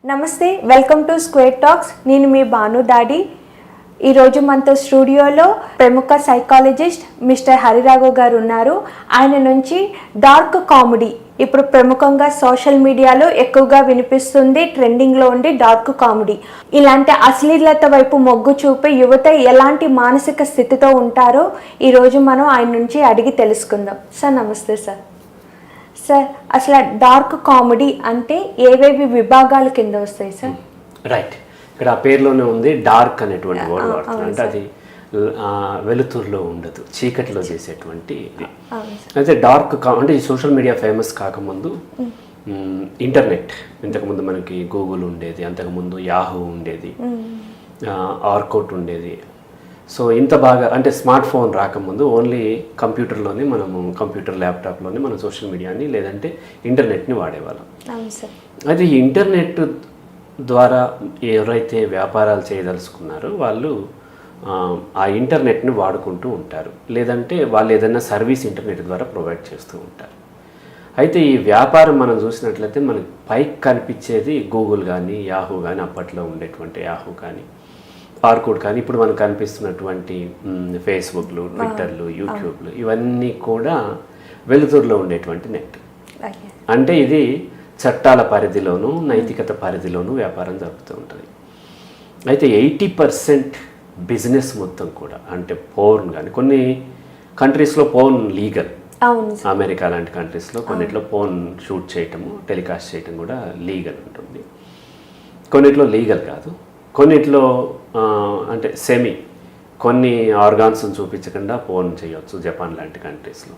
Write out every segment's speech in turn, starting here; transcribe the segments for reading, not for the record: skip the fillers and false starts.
నమస్తే, welcome to square talks. నేను మీ భాను దాడి. ఈరోజు మనతో స్టూడియోలో ప్రముఖ సైకాలజిస్ట్ మిస్టర్ హరిరాఘవ్ గారు ఉన్నారు. ఆయన నుంచి డార్క్ కామెడీ, ఇప్పుడు ప్రముఖంగా సోషల్ మీడియాలో ఎక్కువగా వినిపిస్తుంది, ట్రెండింగ్లో ఉండి డార్క్ కామెడీ. ఇలాంటి అశ్లీలత వైపు మొగ్గు చూపే యువత ఎలాంటి మానసిక స్థితితో ఉంటారో ఈరోజు మనం ఆయన నుంచి అడిగి తెలుసుకుందాం. సార్ నమస్తే. సార్ అసలు డార్క్ కామెడీ అంటే ఏవేవి విభాగాల కింద వస్తాయి సార్? రైట్, ఇక్కడ ఆ పేరులోనే ఉంది డార్క్ అనేటువంటి వర్డ్ వాడుతుంది. అంటే అది వెలుతురులో ఉండదు, చీకటిలో చేసేటువంటి ఇది. అయితే డార్క్ అంటే ఈ సోషల్ మీడియా ఫేమస్ కాకముందు ఇంటర్నెట్, ఇంతకుముందు మనకి గూగుల్ ఉండేది, అంతకుముందు యాహూ ఉండేది, ఆర్కోట్ ఉండేది. సో ఇంత బాగా అంటే స్మార్ట్ ఫోన్ రాకముందు ఓన్లీ కంప్యూటర్లోనే కంప్యూటర్ ల్యాప్టాప్లోనే మనం సోషల్ మీడియాని లేదంటే ఇంటర్నెట్ని వాడేవాళ్ళం. అయితే ఈ ఇంటర్నెట్ ద్వారా ఎవరైతే వ్యాపారాలు చేయదలుచుకున్నారో వాళ్ళు ఆ ఇంటర్నెట్ని వాడుకుంటూ ఉంటారు, లేదంటే వాళ్ళు ఏదైనా సర్వీస్ ఇంటర్నెట్ ద్వారా ప్రొవైడ్ చేస్తూ ఉంటారు. అయితే ఈ వ్యాపారం మనం చూసినట్లయితే మనకి పైకి కనిపించేది గూగుల్ కానీ యాహూ కానీ, అప్పట్లో ఉండేటువంటి యాహూ కానీ ఆర్కోడ్ కానీ, ఇప్పుడు మనకు కనిపిస్తున్నటువంటి ఫేస్బుక్లు, ట్విట్టర్లు, యూట్యూబ్లు, ఇవన్నీ కూడా వెలుతురులో ఉండేటువంటి నెట్. అంటే ఇది చట్టాల పరిధిలోనూ నైతికత పరిధిలోనూ వ్యాపారం జరుగుతూ ఉంటుంది. అయితే 80% బిజినెస్ మొత్తం కూడా, అంటే పోర్న్ కానీ, కొన్ని కంట్రీస్లో పోర్న్ లీగల్, అమెరికా లాంటి కంట్రీస్లో కొన్నిట్లో పోర్న్ షూట్ చేయటము, టెలికాస్ట్ చేయటం కూడా లీగల్ ఉంటుంది. కొన్నిట్లో లీగల్ కాదు, కొన్నిట్లో అంటే కొన్ని ఆర్గాన్స్ని చూపించకుండా పోర్న్ చేయవచ్చు, జపాన్ లాంటి కంట్రీస్లో.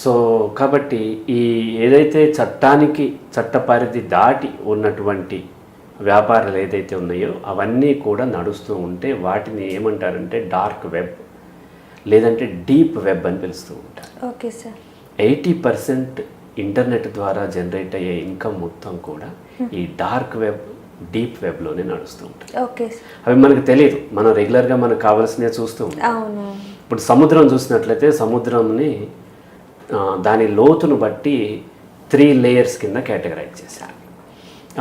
సో కాబట్టి ఈ ఏదైతే చట్ట పరిధి దాటి ఉన్నటువంటి వ్యాపారాలు ఏదైతే ఉన్నాయో అవన్నీ కూడా నడుస్తూ ఉంటే వాటిని ఏమంటారంటే డార్క్ వెబ్ లేదంటే డీప్ వెబ్ అని పిలుస్తూ ఉంటారు. 80% ఇంటర్నెట్ ద్వారా జనరేట్ అయ్యే ఇన్కమ్ మొత్తం కూడా ఈ డార్క్ వెబ్, డీప్ వెబ్లోనే నడుస్తూ ఉంటాయి. అవి మనకు తెలియదు, మనం రెగ్యులర్గా మనకు కావాల్సినవి చూస్తూ ఉంటాం. ఇప్పుడు సముద్రం చూసినట్లయితే సముద్రంని దాని లోతును బట్టి 3 లేయర్స్ కింద కేటగరైజ్ చేశారు.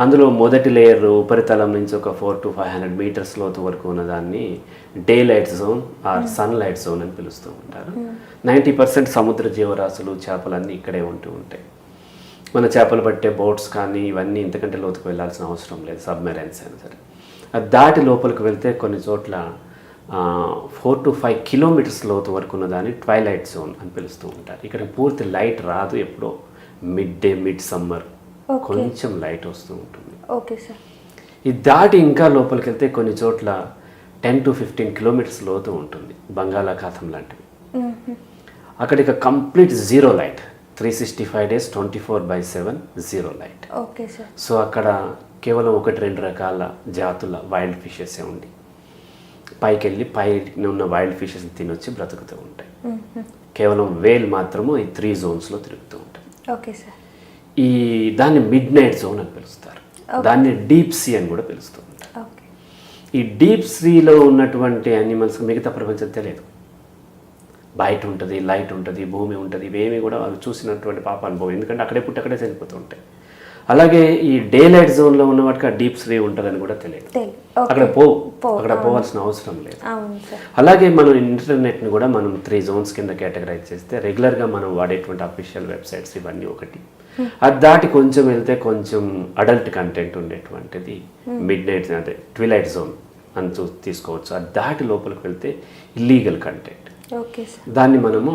అందులో మొదటి లేయర్ ఉపరితలం నుంచి ఒక 400 to 500 మీటర్స్ లోతు వరకు ఉన్నదాన్ని daylight zone or sunlight zone అని పిలుస్తూ ఉంటారు. 90% సముద్ర జీవరాశులు, చేపలన్నీ ఇక్కడే ఉంటూ ఉంటాయి. మన చేపలు పట్టే బోట్స్ కానీ ఇవన్నీ ఇంతకంటే లోతుకు వెళ్ళాల్సిన అవసరం లేదు, సబ్మెరైన్స్ అయినా సరే. అది దాటి లోపలికి వెళ్తే కొన్ని చోట్ల 4 to 5 కిలోమీటర్స్ లోతు వరకు ఉన్నదాన్ని ట్వైలైట్ జోన్ అని పిలుస్తూ ఉంటారు. ఇక్కడ పూర్తి లైట్ రాదు, ఎప్పుడో మిడ్ సమ్మర్ కొంచెం లైట్ వస్తూ ఉంటుంది. ఇది దాటి ఇంకా లోపలికి వెళ్తే కొన్ని చోట్ల 10 to 15 కిలోమీటర్స్ లోతు ఉంటుంది, బంగాళాఖాతం లాంటివి. అక్కడ ఇక complete zero light, 365 days 24/7 zero light. So అక్కడ కేవలం 1-2 రకాల జాతుల వైల్డ్ ఫిషెస్ ఉండి పైకి వెళ్ళి పైన ఉన్న వైల్డ్ ఫిషెస్ని తినొచ్చి బ్రతుకుతూ ఉంటాయి. కేవలం వేల్ మాత్రము ఈ 3 జోన్స్లో తిరుగుతూ ఉంటాయి. ఈ దాన్ని మిడ్ నైట్ జోన్ అని పిలుస్తారు, దాన్ని డీప్ సీ అని కూడా పిలుస్తూ ఉంటారు. ఈ డీప్ సీలో ఉన్నటువంటి యానిమల్స్ మిగతా ప్రపంచం తెలియదు. బయట ఉంటుంది, లైట్ ఉంటుంది, భూమి ఉంటుంది, ఇవేమి కూడా అవి చూసినటువంటి పాప అనుభవం, ఎందుకంటే అక్కడే పుట్టి అక్కడే చనిపోతూ ఉంటాయి. అలాగే ఈ డే లైట్ జోన్లో ఉన్న వాటికి ఆ డీప్ సీ ఉంటుందని కూడా తెలియదు, అక్కడ పోవాల్సిన అవసరం లేదు. అలాగే మనం ఇంటర్నెట్ని కూడా మనం 3 జోన్స్ కింద కేటగరైజ్ చేస్తే రెగ్యులర్గా మనం వాడేటువంటి అఫీషియల్ వెబ్సైట్స్ ఇవన్నీ ఒకటి. అది దాటి కొంచెం వెళ్తే కొంచెం అడల్ట్ కంటెంట్ ఉండేటువంటిది మిడ్ నైట్, అదే ట్విలైట్ జోన్ అని తీసుకోవచ్చు. అది దాటి లోపలికి వెళ్తే ఇల్లీగల్ కంటెంట్, దాన్ని మనము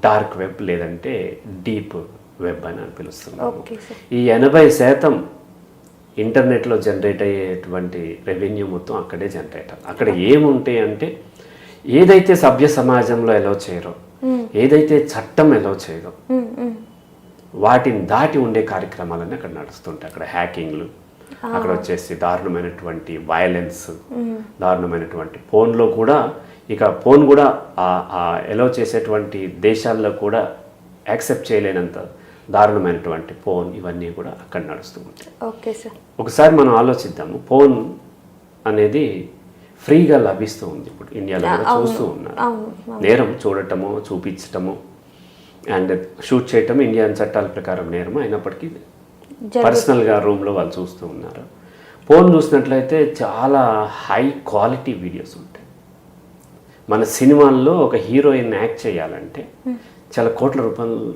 డార్క్ వెబ్ లేదంటే డీప్ వెబ్ అని పిలుస్తున్నాము. ఈ 80% ఇంటర్నెట్లో జనరేట్ అయ్యేటువంటి రెవెన్యూ మొత్తం అక్కడే జనరేట్ అవుతుంది. అక్కడ ఏముంటాయి అంటే ఏదైతే సభ్య సమాజంలో ఎలో చేయరో, ఏదైతే చట్టం ఎలో చేయరో వాటిని దాటి ఉండే కార్యక్రమాలన్నీ అక్కడ నడుస్తుంటాయి. అక్కడ హ్యాకింగ్లు, అక్కడ వచ్చేసి దారుణమైనటువంటి వయలెన్స్, దారుణమైనటువంటి ఫోన్లో కూడా, ఇక ఫోన్ కూడా ఎలో చేసేటువంటి దేశాల్లో కూడా యాక్సెప్ట్ చేయలేనంత దారుణమైనటువంటి ఫోన్, ఇవన్నీ కూడా అక్కడ నడుస్తూ ఉంటాయి. ఒకసారి మనం ఆలోచిద్దాము, ఫోన్ అనేది ఫ్రీగా లభిస్తూ ఉంది ఇప్పుడు ఇండియాలో కూడా చూస్తూ ఉన్నారు. నేరం చూడటము, చూపించటము అండ్ షూట్ చేయటం ఇండియన్ చట్టాల ప్రకారం నేరం అయినప్పటికీ పర్సనల్గా రూమ్లో వాళ్ళు చూస్తూ ఉన్నారు. ఫోన్ చూసినట్లయితే చాలా హై క్వాలిటీ వీడియోస్ ఉంటాయి. మన సినిమాల్లో ఒక హీరోయిన్ యాక్ట్ చేయాలంటే చాలా కోట్ల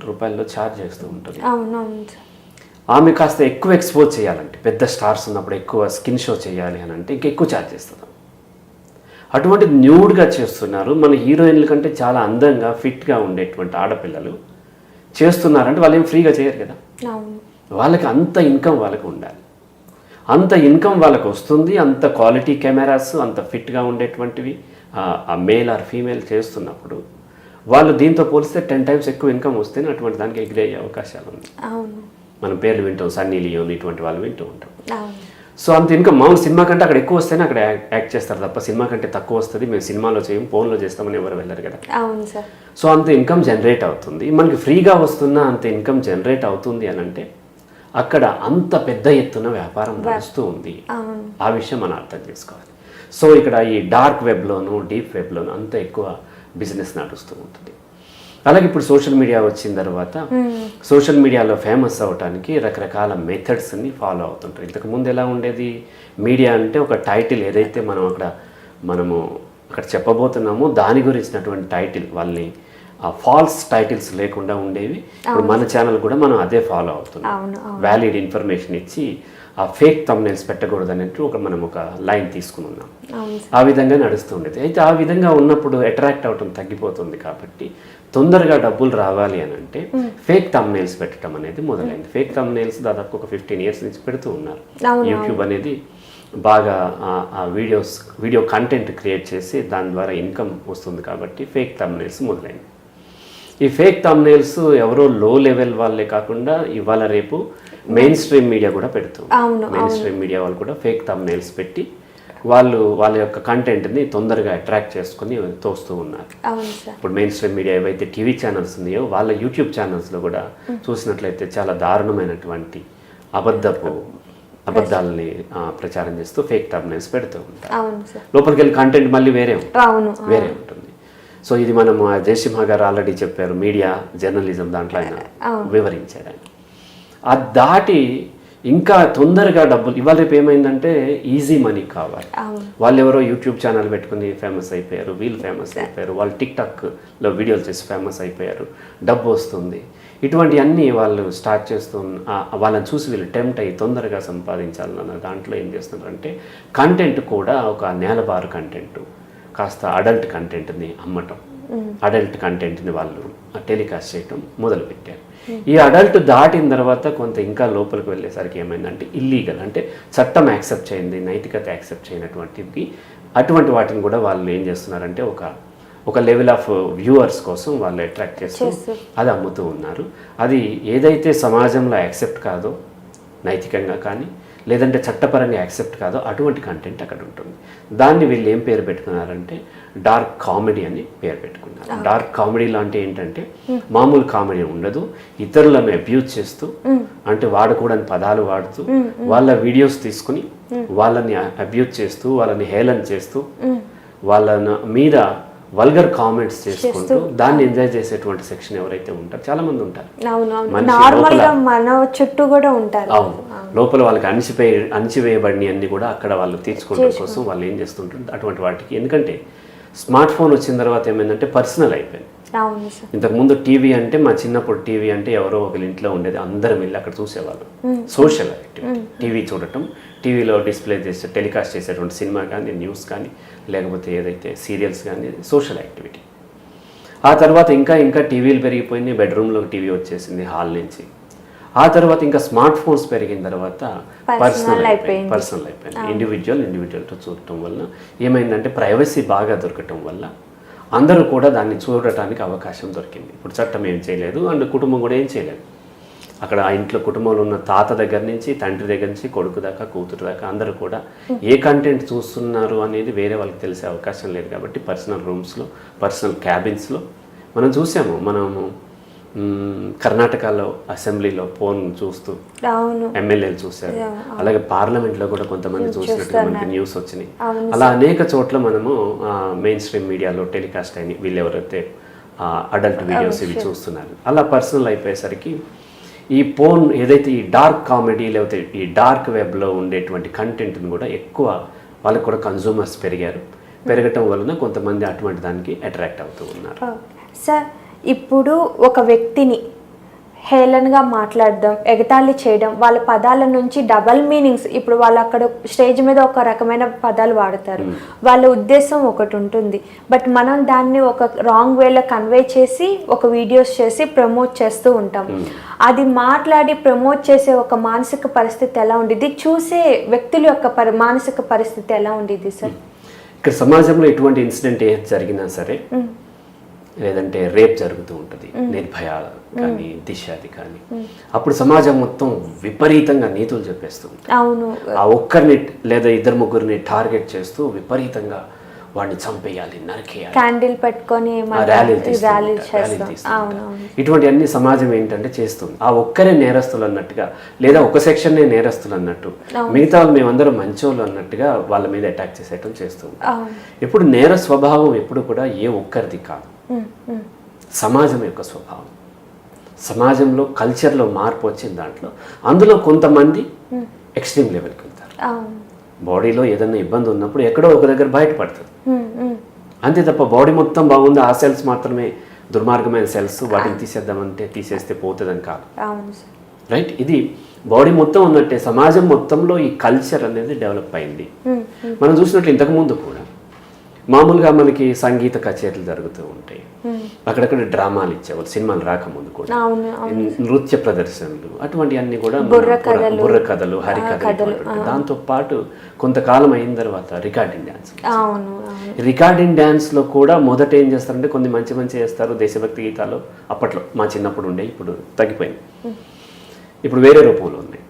రూపాయల్లో ఛార్జ్ చేస్తూ ఉంటుంది. ఆమె కాస్త ఎక్కువ ఎక్స్పోజ్ చేయాలంటే, పెద్ద స్టార్స్ ఉన్నప్పుడు ఎక్కువ స్కిన్ షో చేయాలి అని అంటే ఇంకెక్కువ ఛార్జ్ చేస్తుంది. అటువంటి న్యూడ్గా చేస్తున్నారు. మన హీరోయిన్ల కంటే చాలా అందంగా ఫిట్గా ఉండేటువంటి ఆడపిల్లలు చేస్తున్నారంటే వాళ్ళు ఏం ఫ్రీగా చేయరు కదా. వాళ్ళకి అంత ఇన్కమ్ వాళ్ళకి ఉండాలి. అంత ఇన్కమ్ వాళ్ళకి వస్తుంది. అంత క్వాలిటీ కెమెరాస్, అంత ఫిట్గా ఉండేటువంటివి ఆ మేల్ ఆర్ ఫీమేల్ చేస్తున్నప్పుడు వాళ్ళు దీంతో పోలిస్తే 10 times ఎక్కువ ఇన్కమ్ వస్తేనే అటువంటి దానికి ఎగిరే అవకాశాలు ఉన్నాయి. మనం పేర్లు వింటాం, సన్నీ లియోన్ ఇటువంటి వాళ్ళు వింటూ ఉంటాం. సో అంత ఇన్కమ్ మామూలు సినిమా కంటే అక్కడ ఎక్కువ వస్తేనే అక్కడ యాక్ట్ చేస్తారు తప్ప సినిమా కంటే తక్కువ వస్తుంది మేము సినిమాలో చేయం ఫోన్లో చేస్తామని ఎవరు వెళ్ళరు కదా. సో అంత ఇన్కమ్ జనరేట్ అవుతుంది. మనకి ఫ్రీగా వస్తున్న అంత ఇన్కమ్ జనరేట్ అవుతుంది అని అంటే అక్కడ అంత పెద్ద ఎత్తున వ్యాపారం నడుస్తూ ఉంది. ఆ విషయం మనం అర్థం చేసుకోవాలి. సో ఇక్కడ ఈ డార్క్ వెబ్లోను డీప్ వెబ్లోను అంత ఎక్కువ బిజినెస్ నడుస్తూ ఉంటుంది. అలాగే ఇప్పుడు సోషల్ మీడియా వచ్చిన తర్వాత సోషల్ మీడియాలో ఫేమస్ అవ్వడానికి రకరకాల మెథడ్స్ని ఫాలో అవుతుంటారు. ఇంతకుముందు ఎలా ఉండేది, మీడియా అంటే ఒక టైటిల్ ఏదైతే మనము అక్కడ చెప్పబోతున్నామో దాని గురించినటువంటి టైటిల్, వాళ్ళని ఆ ఫాల్స్ టైటిల్స్ లేకుండా ఉండేవి. ఇప్పుడు మన ఛానల్ కూడా మనం అదే ఫాలో అవుతున్నాం. వ్యాలిడ్ ఇన్ఫర్మేషన్ ఇచ్చి ఆ ఫేక్ థంబ్నెయిల్స్ పెట్టకూడదు అన్నట్టు మనం ఒక లైన్ తీసుకుని ఉన్నాం. ఆ విధంగా నడుస్తూ ఉండేది. అయితే ఆ విధంగా ఉన్నప్పుడు అట్రాక్ట్ అవటం తగ్గిపోతుంది. కాబట్టి తొందరగా డబ్బులు రావాలి అని అంటే ఫేక్ థంబ్నెయిల్స్ పెట్టడం అనేది మొదలైంది. ఫేక్ థంబ్నెయిల్స్ దాదాపు ఒక 15 years నుంచి పెడుతూ ఉన్నారు. యూట్యూబ్ అనేది బాగా ఆ వీడియో కంటెంట్ క్రియేట్ చేసి దాని ద్వారా ఇన్కమ్ వస్తుంది కాబట్టి ఫేక్ థంబ్నెయిల్స్ మొదలైంది. ఈ ఫేక్ థంబ్నెయిల్స్ ఎవరో లో లెవెల్ వాళ్ళే కాకుండా ఇవాళ రేపు మెయిన్ స్ట్రీమ్ మీడియా కూడా పెడుతుంది. మెయిన్ స్ట్రీమ్ మీడియా వాళ్ళు కూడా ఫేక్ థంబ్నెయిల్స్ పెట్టి వాళ్ళ యొక్క కంటెంట్ని తొందరగా అట్రాక్ట్ చేసుకుని తోస్తూ ఉన్నారు. ఇప్పుడు మెయిన్ స్ట్రీమ్ మీడియా ఏవైతే టీవీ ఛానల్స్ ఉన్నాయో వాళ్ళ యూట్యూబ్ ఛానల్స్లో కూడా చూసినట్లయితే చాలా దారుణమైనటువంటి అబద్ధాలని ప్రచారం చేస్తూ ఫేక్ థంబ్నెయిల్స్ పెడుతూ ఉంటారు. లోపలికి వెళ్ళి కంటెంట్ మళ్ళీ వేరే ఉంటుంది. సో ఇది మనం జయసింహ గారు ఆల్రెడీ చెప్పారు, మీడియా జర్నలిజం దాంట్లో ఆయన వివరించారు. ఆయన అది దాటి ఇంకా తొందరగా డబ్బులు ఇవాళ రేపు ఏమైందంటే ఈజీ మనీ కావాలి. వాళ్ళు ఎవరో యూట్యూబ్ ఛానల్ పెట్టుకుని ఫేమస్ అయిపోయారు, వీళ్ళు ఫేమస్ అయిపోయారు, వాళ్ళు టిక్టాక్లో వీడియోలు చేసి ఫేమస్ అయిపోయారు, డబ్బు వస్తుంది. ఇటువంటివన్నీ వాళ్ళు స్టార్ట్ చేస్తూ వాళ్ళని చూసి వీళ్ళు టెంప్ట్ అయ్యి తొందరగా సంపాదించాలన్న దాంట్లో ఏం చేస్తున్నారంటే కంటెంట్ కూడా ఒక నేలబారు కంటెంట్, కాస్త అడల్ట్ కంటెంట్ని అమ్మటం, అడల్ట్ కంటెంట్ని వాళ్ళు టెలికాస్ట్ చేయటం మొదలుపెట్టారు. ఈ అడల్ట్ దాటిన తర్వాత కొంత ఇంకా లోపలికి వెళ్ళేసరికి ఏమైందంటే ఇల్లీగల్, అంటే చట్టం యాక్సెప్ట్ చేయింది, నైతికత యాక్సెప్ట్ చేయనటువంటివి అటువంటి వాటిని కూడా వాళ్ళు ఏం చేస్తున్నారంటే ఒక లెవెల్ ఆఫ్ వ్యూవర్స్ కోసం వాళ్ళు అట్రాక్ట్ చేస్తూ అది అమ్ముతూ ఉన్నారు. అది ఏదైతే సమాజంలో యాక్సెప్ట్ కాదో నైతికంగా కానీ లేదంటే చట్టపరంగా యాక్సెప్ట్ కాదో అటువంటి కంటెంట్ అక్కడ ఉంటుంది. దాన్ని వీళ్ళు ఏం పేరు పెట్టుకున్నారంటే డార్క్ కామెడీ అని పేరు పెట్టుకున్నారు. డార్క్ కామెడీలో అంటే ఏంటంటే మామూలు కామెడీ ఉండదు, ఇతరులను అబ్యూజ్ చేస్తూ అంటే వాడకూడని పదాలు వాడుతూ వాళ్ళ వీడియోస్ తీసుకుని వాళ్ళని అబ్యూజ్ చేస్తూ వాళ్ళని హేళన చేస్తూ వాళ్ళ మీద వల్గర్ కామెంట్స్ చేసుకుంటూ దాన్ని ఎంజాయ్ చేసేటువంటి సెక్షన్ ఎవరైతే ఉంటారో చాలా మంది ఉంటారు. అవును, లోపల వాళ్ళకి అణిచివేయబడిన అన్ని కూడా అక్కడ వాళ్ళు తీర్చుకోవడం కోసం వాళ్ళు ఏం చేస్తుంటారు అటువంటి వాటికి. ఎందుకంటే స్మార్ట్ ఫోన్ వచ్చిన తర్వాత ఏమైందంటే పర్సనల్ అయిపోయింది. ఇంతకుముందు టీవీ అంటే మా చిన్నప్పుడు టీవీ అంటే ఎవరో ఒకరి ఇంట్లో ఉండేది, అందరం వెళ్ళి అక్కడ చూసేవాళ్ళం. సోషల్ యాక్టివిటీ టీవీ చూడటం, టీవీలో డిస్ప్లే చేసే టెలికాస్ట్ చేసేటువంటి సినిమా కానీ న్యూస్ కానీ లేకపోతే ఏదైతే సీరియల్స్ కానీ సోషల్ యాక్టివిటీ. ఆ తర్వాత ఇంకా టీవీలు పెరిగిపోయింది, బెడ్రూమ్లో టీవీ వచ్చేసింది హాల్ నుంచి. ఆ తర్వాత ఇంకా స్మార్ట్ ఫోన్స్ పెరిగిన తర్వాత పర్సనల్ అయిపోయింది. ఇండివిజువల్తో చూడటం వల్ల ఏమైందంటే ప్రైవసీ బాగా దొరకటం వల్ల అందరూ కూడా దాన్ని చూడటానికి అవకాశం దొరికింది. ఇప్పుడు చట్టం ఏం చేయలేదు అండ్ కుటుంబం కూడా ఏం చేయలేదు. అక్కడ ఆ ఇంట్లో కుటుంబంలో ఉన్న తాత దగ్గర నుంచి తండ్రి దగ్గర నుంచి కొడుకు దాకా కూతురు దాకా అందరూ కూడా ఏ కంటెంట్ చూస్తున్నారు అనేది వేరే వాళ్ళకి తెలిసే అవకాశం లేదు. కాబట్టి పర్సనల్ రూమ్స్లో పర్సనల్ క్యాబిన్స్లో మనం చూసాము. మనము కర్ణాటకలో అసెంబ్లీలో ఫోన్ చూస్తూ ఎమ్మెల్యేలు చూశారు, అలాగే పార్లమెంట్లో కూడా కొంతమంది చూసినట్టుగా మనకి న్యూస్ వచ్చినాయి. అలా అనేక చోట్ల మనము మెయిన్ స్ట్రీమ్ మీడియాలో టెలికాస్ట్ అయినాయి వీళ్ళు ఎవరైతే అడల్ట్ వీడియోస్ ఇవి చూస్తున్నారు. అలా పర్సనల్ అయిపోయేసరికి ఈ పోర్న్ ఏదైతే ఈ డార్క్ కామెడీ లేకపోతే ఈ డార్క్ వెబ్లో ఉండేటువంటి కంటెంట్ని కూడా ఎక్కువ వాళ్ళకి కూడా కన్జ్యూమర్స్ పెరగటం వలన కొంతమంది అటువంటి దానికి అట్రాక్ట్ అవుతూ ఉన్నారు. సార్ ఇప్పుడు ఒక వ్యక్తిని హేళనగా మాట్లాడడం, ఎగతాళి చేయడం, వాళ్ళ పదాల నుంచి డబల్ మీనింగ్స్, ఇప్పుడు వాళ్ళు అక్కడ స్టేజ్ మీద ఒక రకమైన పదాలు వాడతారు, వాళ్ళ ఉద్దేశం ఒకటి ఉంటుంది, బట్ మనం దాన్ని ఒక రాంగ్ వేలో కన్వే చేసి ఒక వీడియోస్ చేసి ప్రమోట్ చేస్తూ ఉంటాం. అది మాట్లాడి ప్రమోట్ చేసే ఒక మానసిక పరిస్థితి ఎలా ఉండేది, చూసే వ్యక్తుల యొక్క మానసిక పరిస్థితి ఎలా ఉండేది సార్? ఇక్కడ సమాజంలో ఎటువంటి ఇన్సిడెంట్ ఏది జరిగినా సరే, లేదంటే రేప్ జరుగుతూ ఉంటుంది, నిర్భయ కానీ దిశది కానీ, అప్పుడు సమాజం మొత్తం విపరీతంగా నీతులు చెప్పేస్తుంది. అవును, ఆ ఒక్కరిని లేదా ఇద్దరు ముగ్గురిని టార్గెట్ చేస్తూ విపరీతంగా వాడిని చంపేయాలి, నరికేయాలి, క్యాండిల్ పెట్టుకొని ఇటువంటి అన్ని సమాజం ఏంటంటే చేస్తుంది. ఆ ఒక్కరే నేరస్తులు అన్నట్టుగా, లేదా ఒక సెక్షన్నే నేరస్తులు అన్నట్టు, మిగతా మేమందరం మంచోళ్ళు అన్నట్టుగా వాళ్ళ మీద అటాక్ చేసేయటం చేస్తుంది. ఇప్పుడు నేర స్వభావం ఎప్పుడు కూడా ఏ ఒక్కరిది కాదు, సమాజం యొక్క స్వభావం. సమాజంలో కల్చర్లో మార్పు వచ్చిన దాంట్లో అందులో కొంతమంది ఎక్స్ట్రీమ్ లెవెల్కి వెళ్తారు. బాడీలో ఏదైనా ఇబ్బంది ఉన్నప్పుడు ఎక్కడో ఒక దగ్గర బయటపడుతుంది అంతే తప్ప బాడీ మొత్తం బాగుంది, ఆ సెల్స్ మాత్రమే దుర్మార్గమైన సెల్స్, వాటిని తీసేద్దామంటే తీసేస్తే పోతుందని కాదు. రైట్, ఇది బాడీ మొత్తం ఉన్నట్టే సమాజం మొత్తంలో ఈ కల్చర్ అనేది డెవలప్ అయింది. మనం చూసినట్లు ఇంతకుముందు కూడా మామూలుగా మనకి సంగీత కచేరీలు జరుగుతూ ఉంటాయి, అక్కడక్కడ డ్రామాలు ఇచ్చేవాళ్ళు సినిమాలు రాకముందు కూడా, నృత్య ప్రదర్శనలు, అటువంటి అన్ని కూడా బుర్ర కథలు, హరికథలు. దాంతో పాటు కొంతకాలం అయిన తర్వాత రికార్డింగ్ డ్యాన్స్. రికార్డింగ్ డ్యాన్స్లో కూడా మొదట ఏం చేస్తారంటే కొన్ని మంచి మంచి చేస్తారు, దేశభక్తి గీతాలు అప్పట్లో మా చిన్నప్పుడు ఉండే, ఇప్పుడు తగ్గిపోయింది, ఇప్పుడు వేరే రూపంలో ఉంది.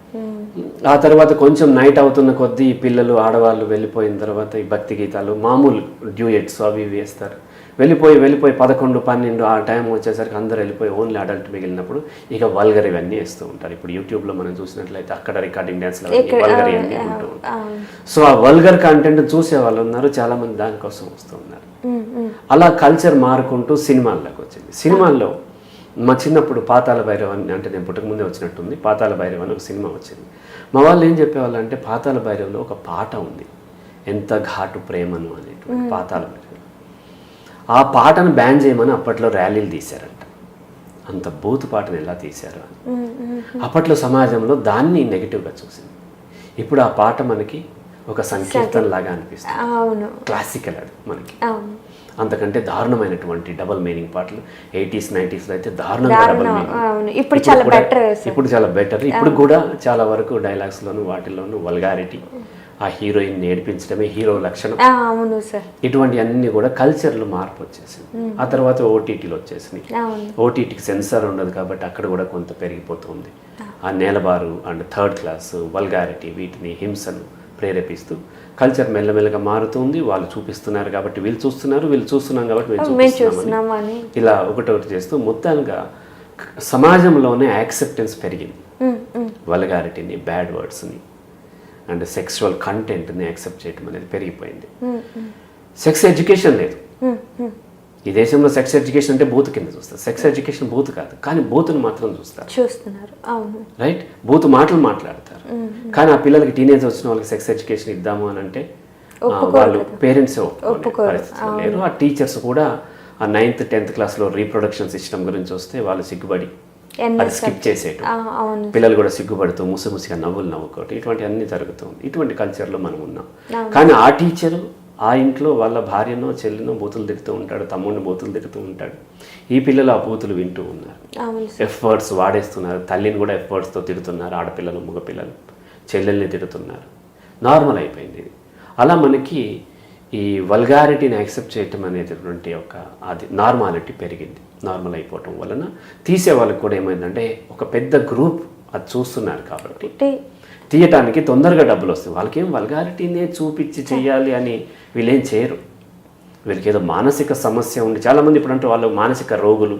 ఆ తర్వాత కొంచెం నైట్ అవుతున్న కొద్దీ పిల్లలు ఆడవాళ్ళు వెళ్ళిపోయిన తర్వాత ఈ భక్తి గీతాలు, మామూలు డ్యూయెట్స్ అవి ఇవి వేస్తారు. వెళ్ళిపోయి 11, 12 ఆ టైం వచ్చేసరికి అందరూ వెళ్ళిపోయి ఓన్లీ అడల్ట్ మిగిలినప్పుడు ఇక వల్గర్ ఇవన్నీ వేస్తూ ఉంటారు. ఇప్పుడు యూట్యూబ్లో మనం చూసినట్లయితే అక్కడ రికార్డింగ్ డ్యాన్స్లో వల్గర్ ఇవన్నీ ఉంటూ ఉంటారు. సో ఆ వల్గర్ కంటెంట్ చూసే వాళ్ళు ఉన్నారు, చాలామంది దానికోసం వస్తూ ఉన్నారు. అలా కల్చర్ మారుకుంటూ సినిమాల్లోకి వచ్చింది. సినిమాల్లో మా చిన్నప్పుడు పాతాళ భైరవన్, అంటే నేను పుట్టకముందే వచ్చినట్టుంది, పాతాళ భైరవన్ ఒక సినిమా వచ్చింది. మా వాళ్ళు ఏం చెప్పేవాళ్ళు అంటే పాతాళ భైరవలో ఒక పాట ఉంది, ఎంత ఘాటు ప్రేమను అనేటువంటి పాతాళ భైరవ. ఆ పాటను బ్యాన్ చేయమని అప్పట్లో ర్యాలీలు తీశారంట, అంత బూతు పాటను ఎలా తీశారు అని. అప్పట్లో సమాజంలో దాన్ని నెగిటివ్గా చూసింది. ఇప్పుడు ఆ పాట మనకి ఒక సంకీర్తన లాగా అనిపిస్తుంది, క్లాసికల్ అది మనకి. అంతకంటే దారుణమైనటువంటి డబల్ మీనింగ్ పాటలు 80s 90s అయితే దారుణంగా డబల్ మీనింగ్, ఇప్పుడు చాలా బెటర్. ఇప్పుడు కూడా చాలా వరకు డైలాగ్స్లోను వాటిల్లోనూ వల్గారిటీ, ఆ హీరోయిన్ నేర్పించడమే హీరో లక్షణం. ఇటువంటి అన్ని కూడా కల్చర్లో మార్పు వచ్చేసింది. ఆ తర్వాత ఓటీటీలు వచ్చేసినాయి. ఓటీటీకి సెన్సార్ ఉండదు కాబట్టి అక్కడ కూడా కొంత పెరిగిపోతుంది. ఆ నేలబారు అండ్ థర్డ్ క్లాస్ వల్గారిటీ, వీటిని హింసను ప్రేరేపిస్తూ కల్చర్ మెల్లమెల్లగా మారుతుంది. వాళ్ళు చూపిస్తున్నారు కాబట్టి వీళ్ళు చూస్తున్నారు, వీళ్ళు చూస్తున్నాం కాబట్టి మేము చూస్తున్నామని ఇలా ఒకటొకటి చేస్తూ మొత్తంగా సమాజంలోనే యాక్సెప్టెన్స్ పెరిగింది. వల్గారిటీని, బ్యాడ్ వర్డ్స్ని అండ్ సెక్సువల్ కంటెంట్ని యాక్సెప్ట్ చేయడం అనేది పెరిగిపోయింది. సెక్స్ ఎడ్యుకేషన్ లేదు ఈ దేశంలో. సెక్స్ ఎడ్యుకేషన్ అంటే బూత్ కింద చూస్తారు, సెక్స్ ఎడ్యుకేషన్ బూత్ కాదు, కానీ బూత్ని మాత్రం చూస్తున్నారు. రైట్, బూత్ మాటలు మాట్లాడతారు, కానీ ఆ పిల్లలకి టీనేజ్ వచ్చిన వాళ్ళకి సెక్స్ ఎడ్యుకేషన్ ఇద్దాము అని అంటే వాళ్ళు పేరెంట్స్ పరిస్థితి లేరు. ఆ టీచర్స్ కూడా ఆ 9th 10th క్లాస్లో రీప్రొడక్షన్ సిస్టమ్ గురించి వస్తే వాళ్ళు సిగ్గుపడి అది స్కిప్ చేసేయటం, పిల్లలు కూడా సిగ్గుపడుతూ ముసిముసిగా నవ్వులు నవ్వుకోవటం, ఇటువంటి అన్ని జరుగుతుంది. ఇటువంటి కల్చర్లో మనం ఉన్నాం. కానీ ఆ టీచరు ఆ ఇంట్లో వాళ్ళ భార్యనో చెల్లినో బూతులు తిడుతూ ఉంటాడు, తమ్ముడిని బూతులు తిడుతూ ఉంటాడు. ఈ పిల్లలు ఆ బూతులు వింటూ ఉన్నారు, ఎఫర్ట్స్ వాడేస్తున్నారు, తల్లిని కూడా ఎఫర్ట్స్తో తిడుతున్నారు, ఆడపిల్లలు మగపిల్లలు చెల్లెల్ని తిడుతున్నారు. నార్మల్ అయిపోయింది ఇది. అలా మనకి ఈ వల్గారిటీని యాక్సెప్ట్ చేయటం అనేటటువంటి ఒక అది నార్మాలిటీ పెరిగింది. నార్మల్ అయిపోవటం వలన తీసే వాళ్ళకి కూడా ఏమైందంటే ఒక పెద్ద గ్రూప్ అది చూస్తున్నారు కాబట్టి తీయటానికి తొందరగా డబ్బులు వస్తాయి. వాళ్ళకేం వల్గారిటీనే చూపించి చెయ్యాలి అని వీళ్ళేం చేయరు. వీళ్ళకి ఏదో మానసిక సమస్య ఉంది. చాలామంది ఇప్పుడు అంటే వాళ్ళు మానసిక రోగులు,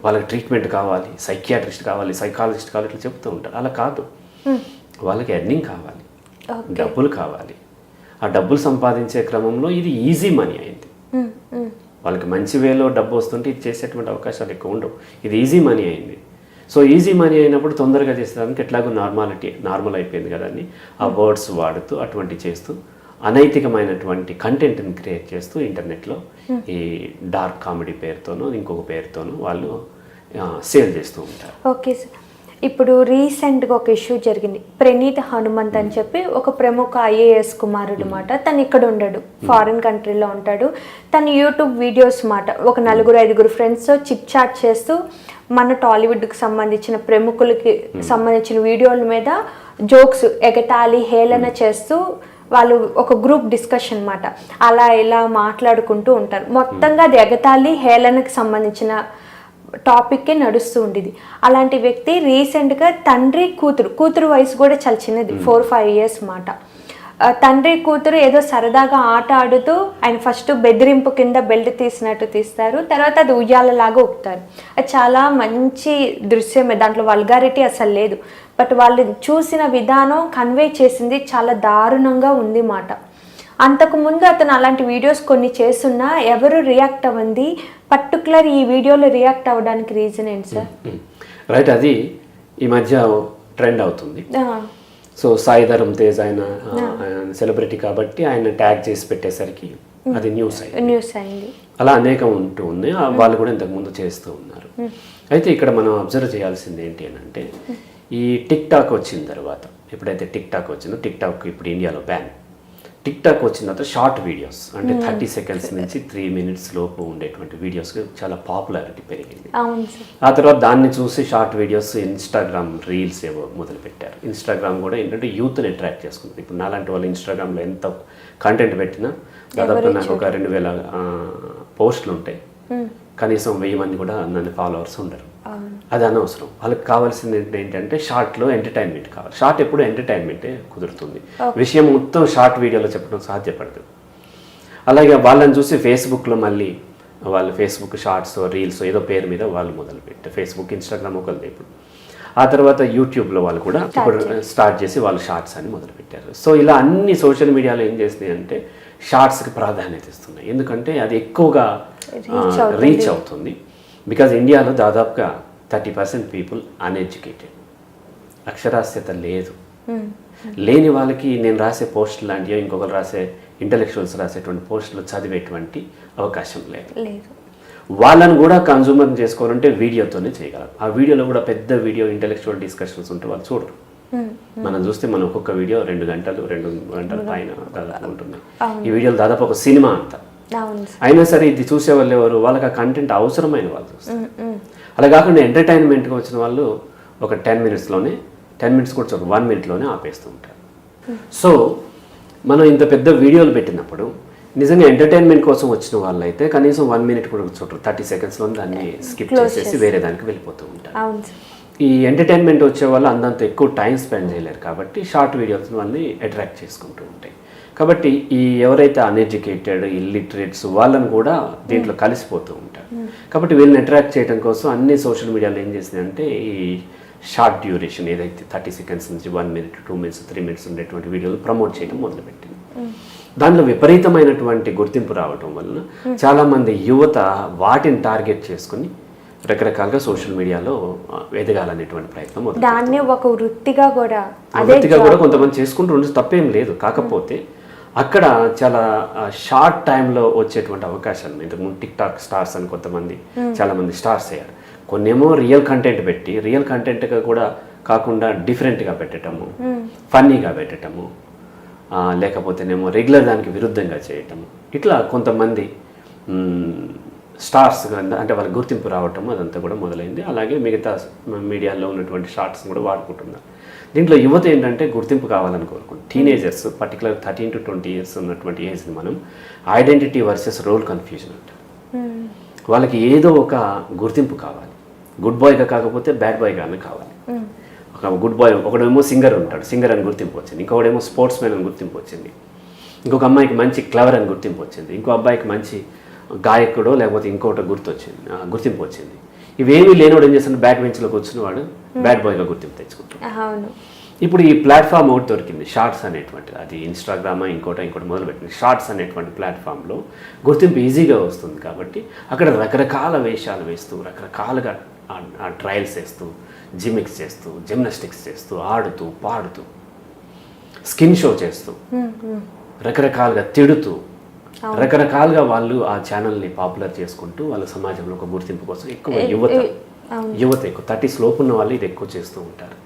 వాళ్ళకి ట్రీట్మెంట్ కావాలి, సైకియాట్రిస్ట్ కావాలి, సైకాలజిస్ట్ కావాలి, ఇట్లా చెప్తూ ఉంటారు. అలా కాదు, వాళ్ళకి ఎర్నింగ్ కావాలి, డబ్బులు కావాలి. ఆ డబ్బులు సంపాదించే క్రమంలో ఇది ఈజీ మనీ అయింది. వాళ్ళకి మంచి వేలో డబ్బు వస్తుంటే ఇది చేసేటువంటి అవకాశాలు ఎక్కువ ఉండవు. ఇది ఈజీ మనీ అయింది. సో ఈజీ మనీ అయినప్పుడు తొందరగా చేసేదానికి ఎట్లాగో నార్మల్ అయిపోయింది కదా అని ఆ వర్డ్స్ వాడుతూ అటువంటి చేస్తూ అనైతికమైనటువంటి కంటెంట్ని క్రియేట్ చేస్తూ ఇంటర్నెట్లో ఈ డార్క్ కామెడీ పేరుతోనూ ఇంకొక పేరుతోనూ వాళ్ళు సేల్ చేస్తూ ఉంటారు. ఓకే సార్, ఇప్పుడు రీసెంట్గా ఒక ఇష్యూ జరిగింది. ప్రణీత్ హనుమంత్ అని చెప్పి ఒక ప్రముఖ IAS కుమారుడు మాట. తను ఇక్కడ ఉండడు, ఫారిన్ కంట్రీలో ఉంటాడు. తను యూట్యూబ్ వీడియోస్ మాట ఒక 4-5 ఫ్రెండ్స్తో చిట్ చాట్ చేస్తూ మన టాలీవుడ్కి సంబంధించిన ప్రముఖులకి సంబంధించిన వీడియోల మీద జోక్స్ ఎగతాళి హేళన చేస్తూ వాళ్ళు ఒక గ్రూప్ డిస్కషన్ మాట అలా ఇలా మాట్లాడుకుంటూ ఉంటారు. మొత్తంగా అది ఎగతాళి హేళనకి సంబంధించిన టాపిక్కే నడుస్తూ ఉండేది. అలాంటి వ్యక్తి రీసెంట్గా తండ్రి కూతురు వయసు కూడా చాలా చిన్నది, 4-5 ఇయర్స్ మాట. తండ్రి కూతురు ఏదో సరదాగా ఆట ఆడుతూ ఆయన ఫస్ట్ బెదిరింపు కింద బెల్ట్ తీసినట్టు తీస్తారు, తర్వాత అది ఉయ్యాలలాగా ఊపుతారు. అది చాలా మంచి దృశ్యమే, దాంట్లో వల్గారిటీ అసలు లేదు. బట్ వాళ్ళు చూసిన విధానం కన్వే చేసింది చాలా దారుణంగా ఉంది మాట. అంతకుముందు అతను అలాంటి వీడియోస్ కొన్ని చేస్తున్నా ఎవరు రియాక్ట్ అవ్వండి, పర్టికులర్ ఈ వీడియోలో రియాక్ట్ అవ్వడానికి రీజన్ ఏంటి సార్? రైట్, అది ఈ మధ్య ట్రెండ్ అవుతుంది. సో సాయి ధరమ్ తేజ్ ఆయన సెలబ్రిటీ కాబట్టి ఆయన ట్యాగ్ చేసి పెట్టేసరికి అది న్యూస్ అయింది. అలా అనేకం ఉంటూ ఉన్నాయి, వాళ్ళు కూడా ఇంతకుముందు చేస్తూ ఉన్నారు. అయితే ఇక్కడ మనం అబ్జర్వ్ చేయాల్సింది ఏంటి అని అంటే, ఈ టిక్ టాక్ వచ్చిన తర్వాత, ఎప్పుడైతే టిక్ టాక్ వచ్చిందో, టిక్ టాక్ ఇప్పుడు ఇండియాలో బ్యాన్. టిక్ టాక్ వచ్చిన తర్వాత షార్ట్ వీడియోస్ అంటే 30 సెకండ్స్ నుంచి 3 మినిట్స్ లోపు ఉండేటువంటి వీడియోస్కి చాలా పాపులారిటీ పెరిగింది. ఆ తర్వాత దాన్ని చూసి షార్ట్ వీడియోస్ ఇన్స్టాగ్రామ్ రీల్స్ ఏవో మొదలుపెట్టారు. ఇన్స్టాగ్రామ్ కూడా ఏంటంటే యూత్ని అట్రాక్ట్ చేసుకుంది. ఇప్పుడు నాలాంటి వాళ్ళు ఇన్స్టాగ్రామ్లో ఎంత కంటెంట్ పెట్టినా దాదాపు నాకు ఒక 2000 పోస్టులు ఉంటాయి, కనీసం 1000 మంది కూడా నన్ను ఫాలోవర్స్ ఉండరు. అది అనవసరం. వాళ్ళకి కావాల్సింది ఏంటంటే షార్ట్లో ఎంటర్టైన్మెంట్ కావాలి. షార్ట్ ఎప్పుడు ఎంటర్టైన్మెంటే కుదురుతుంది, విషయం మొత్తం షార్ట్ వీడియోలో చెప్పడం సాధ్యపడదు. అలాగే వాళ్ళని చూసి ఫేస్బుక్లో మళ్ళీ వాళ్ళు ఫేస్బుక్ షార్ట్స్ రీల్స్ ఏదో పేరు మీద వాళ్ళు మొదలుపెట్టారు. ఫేస్బుక్ ఇన్స్టాగ్రామ్ ఒకరిది ఇప్పుడు. ఆ తర్వాత యూట్యూబ్లో వాళ్ళు కూడా ఇప్పుడు స్టార్ట్ చేసి వాళ్ళు షార్ట్స్ అని మొదలుపెట్టారు. సో ఇలా అన్ని సోషల్ మీడియాలో ఏం చేస్తున్నాయి అంటే షార్ట్స్కి ప్రాధాన్యత ఇస్తున్నాయి, ఎందుకంటే అది ఎక్కువగా రీచ్ అవుతుంది. బికాజ్ ఇండియాలో దాదాపుగా 30% పీపుల్ అన్ఎడ్యుకేటెడ్, అక్షరాస్యత లేదు. లేని వాళ్ళకి నేను రాసే పోస్టులు లాంటివి ఇంకొకరు రాసే ఇంటలెక్చువల్స్ రాసేటువంటి పోస్టులు చదివేటువంటి అవకాశం లేదు. వాళ్ళని కూడా కన్జ్యూమర్ చేసుకోవాలంటే వీడియోతోనే చేయగలరు. ఆ వీడియోలో కూడా పెద్ద వీడియో ఇంటలెక్చువల్ డిస్కషన్స్ ఉంటే వాళ్ళు చూడరు. మనం చూస్తే మనం ఒక్కొక్క వీడియో 2 గంటల పైన దాదాపు ఉంటుంది. ఈ వీడియోలు దాదాపు ఒక సినిమా అంతా. అయినా సరే ఇది చూసే వాళ్ళు ఎవరు, వాళ్ళకి ఆ కంటెంట్ అవసరమైన వాళ్ళు చూస్తారు. అలా కాకుండా ఎంటర్టైన్మెంట్గా వచ్చిన వాళ్ళు ఒక 10 మినిట్స్ కూడా చూడ 1 మినిట్లోనే ఆపేస్తూ ఉంటారు. సో మనం ఇంత పెద్ద వీడియోలు పెట్టినప్పుడు నిజంగా ఎంటర్టైన్మెంట్ కోసం వచ్చిన వాళ్ళు అయితే కనీసం 1 మినిట్ కూడా చూడరు, 30 సెకండ్స్లో దాన్ని స్కిప్ చేసేసి వేరే దానికి వెళ్ళిపోతూ ఉంటారు. ఈ ఎంటర్టైన్మెంట్ వచ్చే వాళ్ళు అంతంత ఎక్కువ టైం స్పెండ్ చేయలేరు కాబట్టి షార్ట్ వీడియోస్ వాళ్ళని అట్రాక్ట్ చేసుకుంటూ ఉంటాయి. కాబట్టి ఈ ఎవరైతే అన్ఎడ్యుకేటెడ్ ఇల్లిటరేట్స్ వాళ్ళని కూడా దీంట్లో కలిసిపోతూ ఉంటారు. కాబట్టి వీళ్ళని అట్రాక్ట్ చేయడం కోసం అన్ని సోషల్ మీడియాలో ఏం చేసిందంటే ఈ షార్ట్ డ్యూరేషన్ ఏదైతే 30 సెకండ్స్ నుంచి 1 మినిట్ 2 మినిట్స్ 3 మినిట్స్ ఉండేటువంటి వీడియోలు ప్రమోట్ చేయడం మొదలుపెట్టింది. దానిలో విపరీతమైనటువంటి గుర్తింపు రావటం వలన చాలామంది యువత వాటిని టార్గెట్ చేసుకుని రకరకాలుగా సోషల్ మీడియాలో ఎదగాలనేటువంటి ప్రయత్నం, దాన్ని ఒక వృత్తిగా కూడా కొంతమంది చేసుకుంటూ తప్పేం లేదు. కాకపోతే అక్కడ చాలా షార్ట్ టైంలో వచ్చేటువంటి అవకాశాలు. ఇంతకుముందు టిక్ టాక్ స్టార్స్ అని చాలామంది స్టార్స్ అయ్యారు. కొన్నేమో రియల్ కంటెంట్ పెట్టి రియల్ కంటెంట్గా కూడా కాకుండా డిఫరెంట్గా పెట్టడము, ఫన్నీగా పెట్టడము, లేకపోతేనేమో రెగ్యులర్ దానికి విరుద్ధంగా చేయటము, ఇట్లా కొంతమంది స్టార్స్ అంటే వాళ్ళకి గుర్తింపు రావటం అదంతా కూడా మొదలైంది. అలాగే మిగతా మీడియాలో ఉన్నటువంటి షార్ట్స్ కూడా వాడుకుంటున్నారు. దీంట్లో యువత ఏంటంటే గుర్తింపు కావాలని కోరుకుంటారు. టీనేజర్స్ పర్టికులర్ 13 to 20 ఇయర్స్ ఉన్నటువంటి ఏజ్ని మనం ఐడెంటిటీ వర్సెస్ రోల్ కన్ఫ్యూజన్ అంటారు. వాళ్ళకి ఏదో ఒక గుర్తింపు కావాలి, గుడ్ బాయ్గా కాకపోతే బ్యాడ్ బాయ్గానే కావాలి. ఒక గుడ్ బాయ్, ఒకడేమో సింగర్ ఉంటాడు, సింగర్ అని గుర్తింపు వచ్చింది. ఇంకొకడేమో స్పోర్ట్స్ మ్యాన్ అని గుర్తింపు వచ్చింది. ఇంకొక అమ్మాయికి మంచి క్లవర్ అని గుర్తింపు వచ్చింది. ఇంకో అబ్బాయికి మంచి గాయకుడో లేకపోతే ఇంకోటి గుర్తింపు వచ్చింది. ఇవేమీ లేనివాడు ఏం చేస్తాడు, బ్యాక్ బెంచ్లోకి వచ్చిన వాడు బ్యాడ్ బాయ్గా గుర్తింపు తెచ్చుకుంటాడు. ఇప్పుడు ఈ ప్లాట్ఫామ్ ఒకటి దొరికింది, షార్ట్స్ అనేటువంటిది. అది ఇన్స్టాగ్రామా ఇంకోటి మొదలుపెట్టింది. షార్ట్స్ అనేటువంటి ప్లాట్ఫామ్లో గుర్తింపు ఈజీగా వస్తుంది కాబట్టి అక్కడ రకరకాల వేషాలు వేస్తూ, రకరకాలుగా ట్రయల్స్ వేస్తూ, జిమిక్స్ చేస్తూ, జిమ్నాస్టిక్స్ చేస్తూ, ఆడుతూ పాడుతూ, స్కిన్ షో చేస్తూ, రకరకాలుగా తిడుతూ, రకరకాలుగా వాళ్ళు ఆ ఛానల్ని పాపులర్ చేసుకుంటూ వాళ్ళ సమాజంలో ఒక గుర్తింపు కోసం ఎక్కువ యువత ఎక్కువ 30s లోపు ఉన్న వాళ్ళు ఇది ఎక్కువ చేస్తూ ఉంటారు.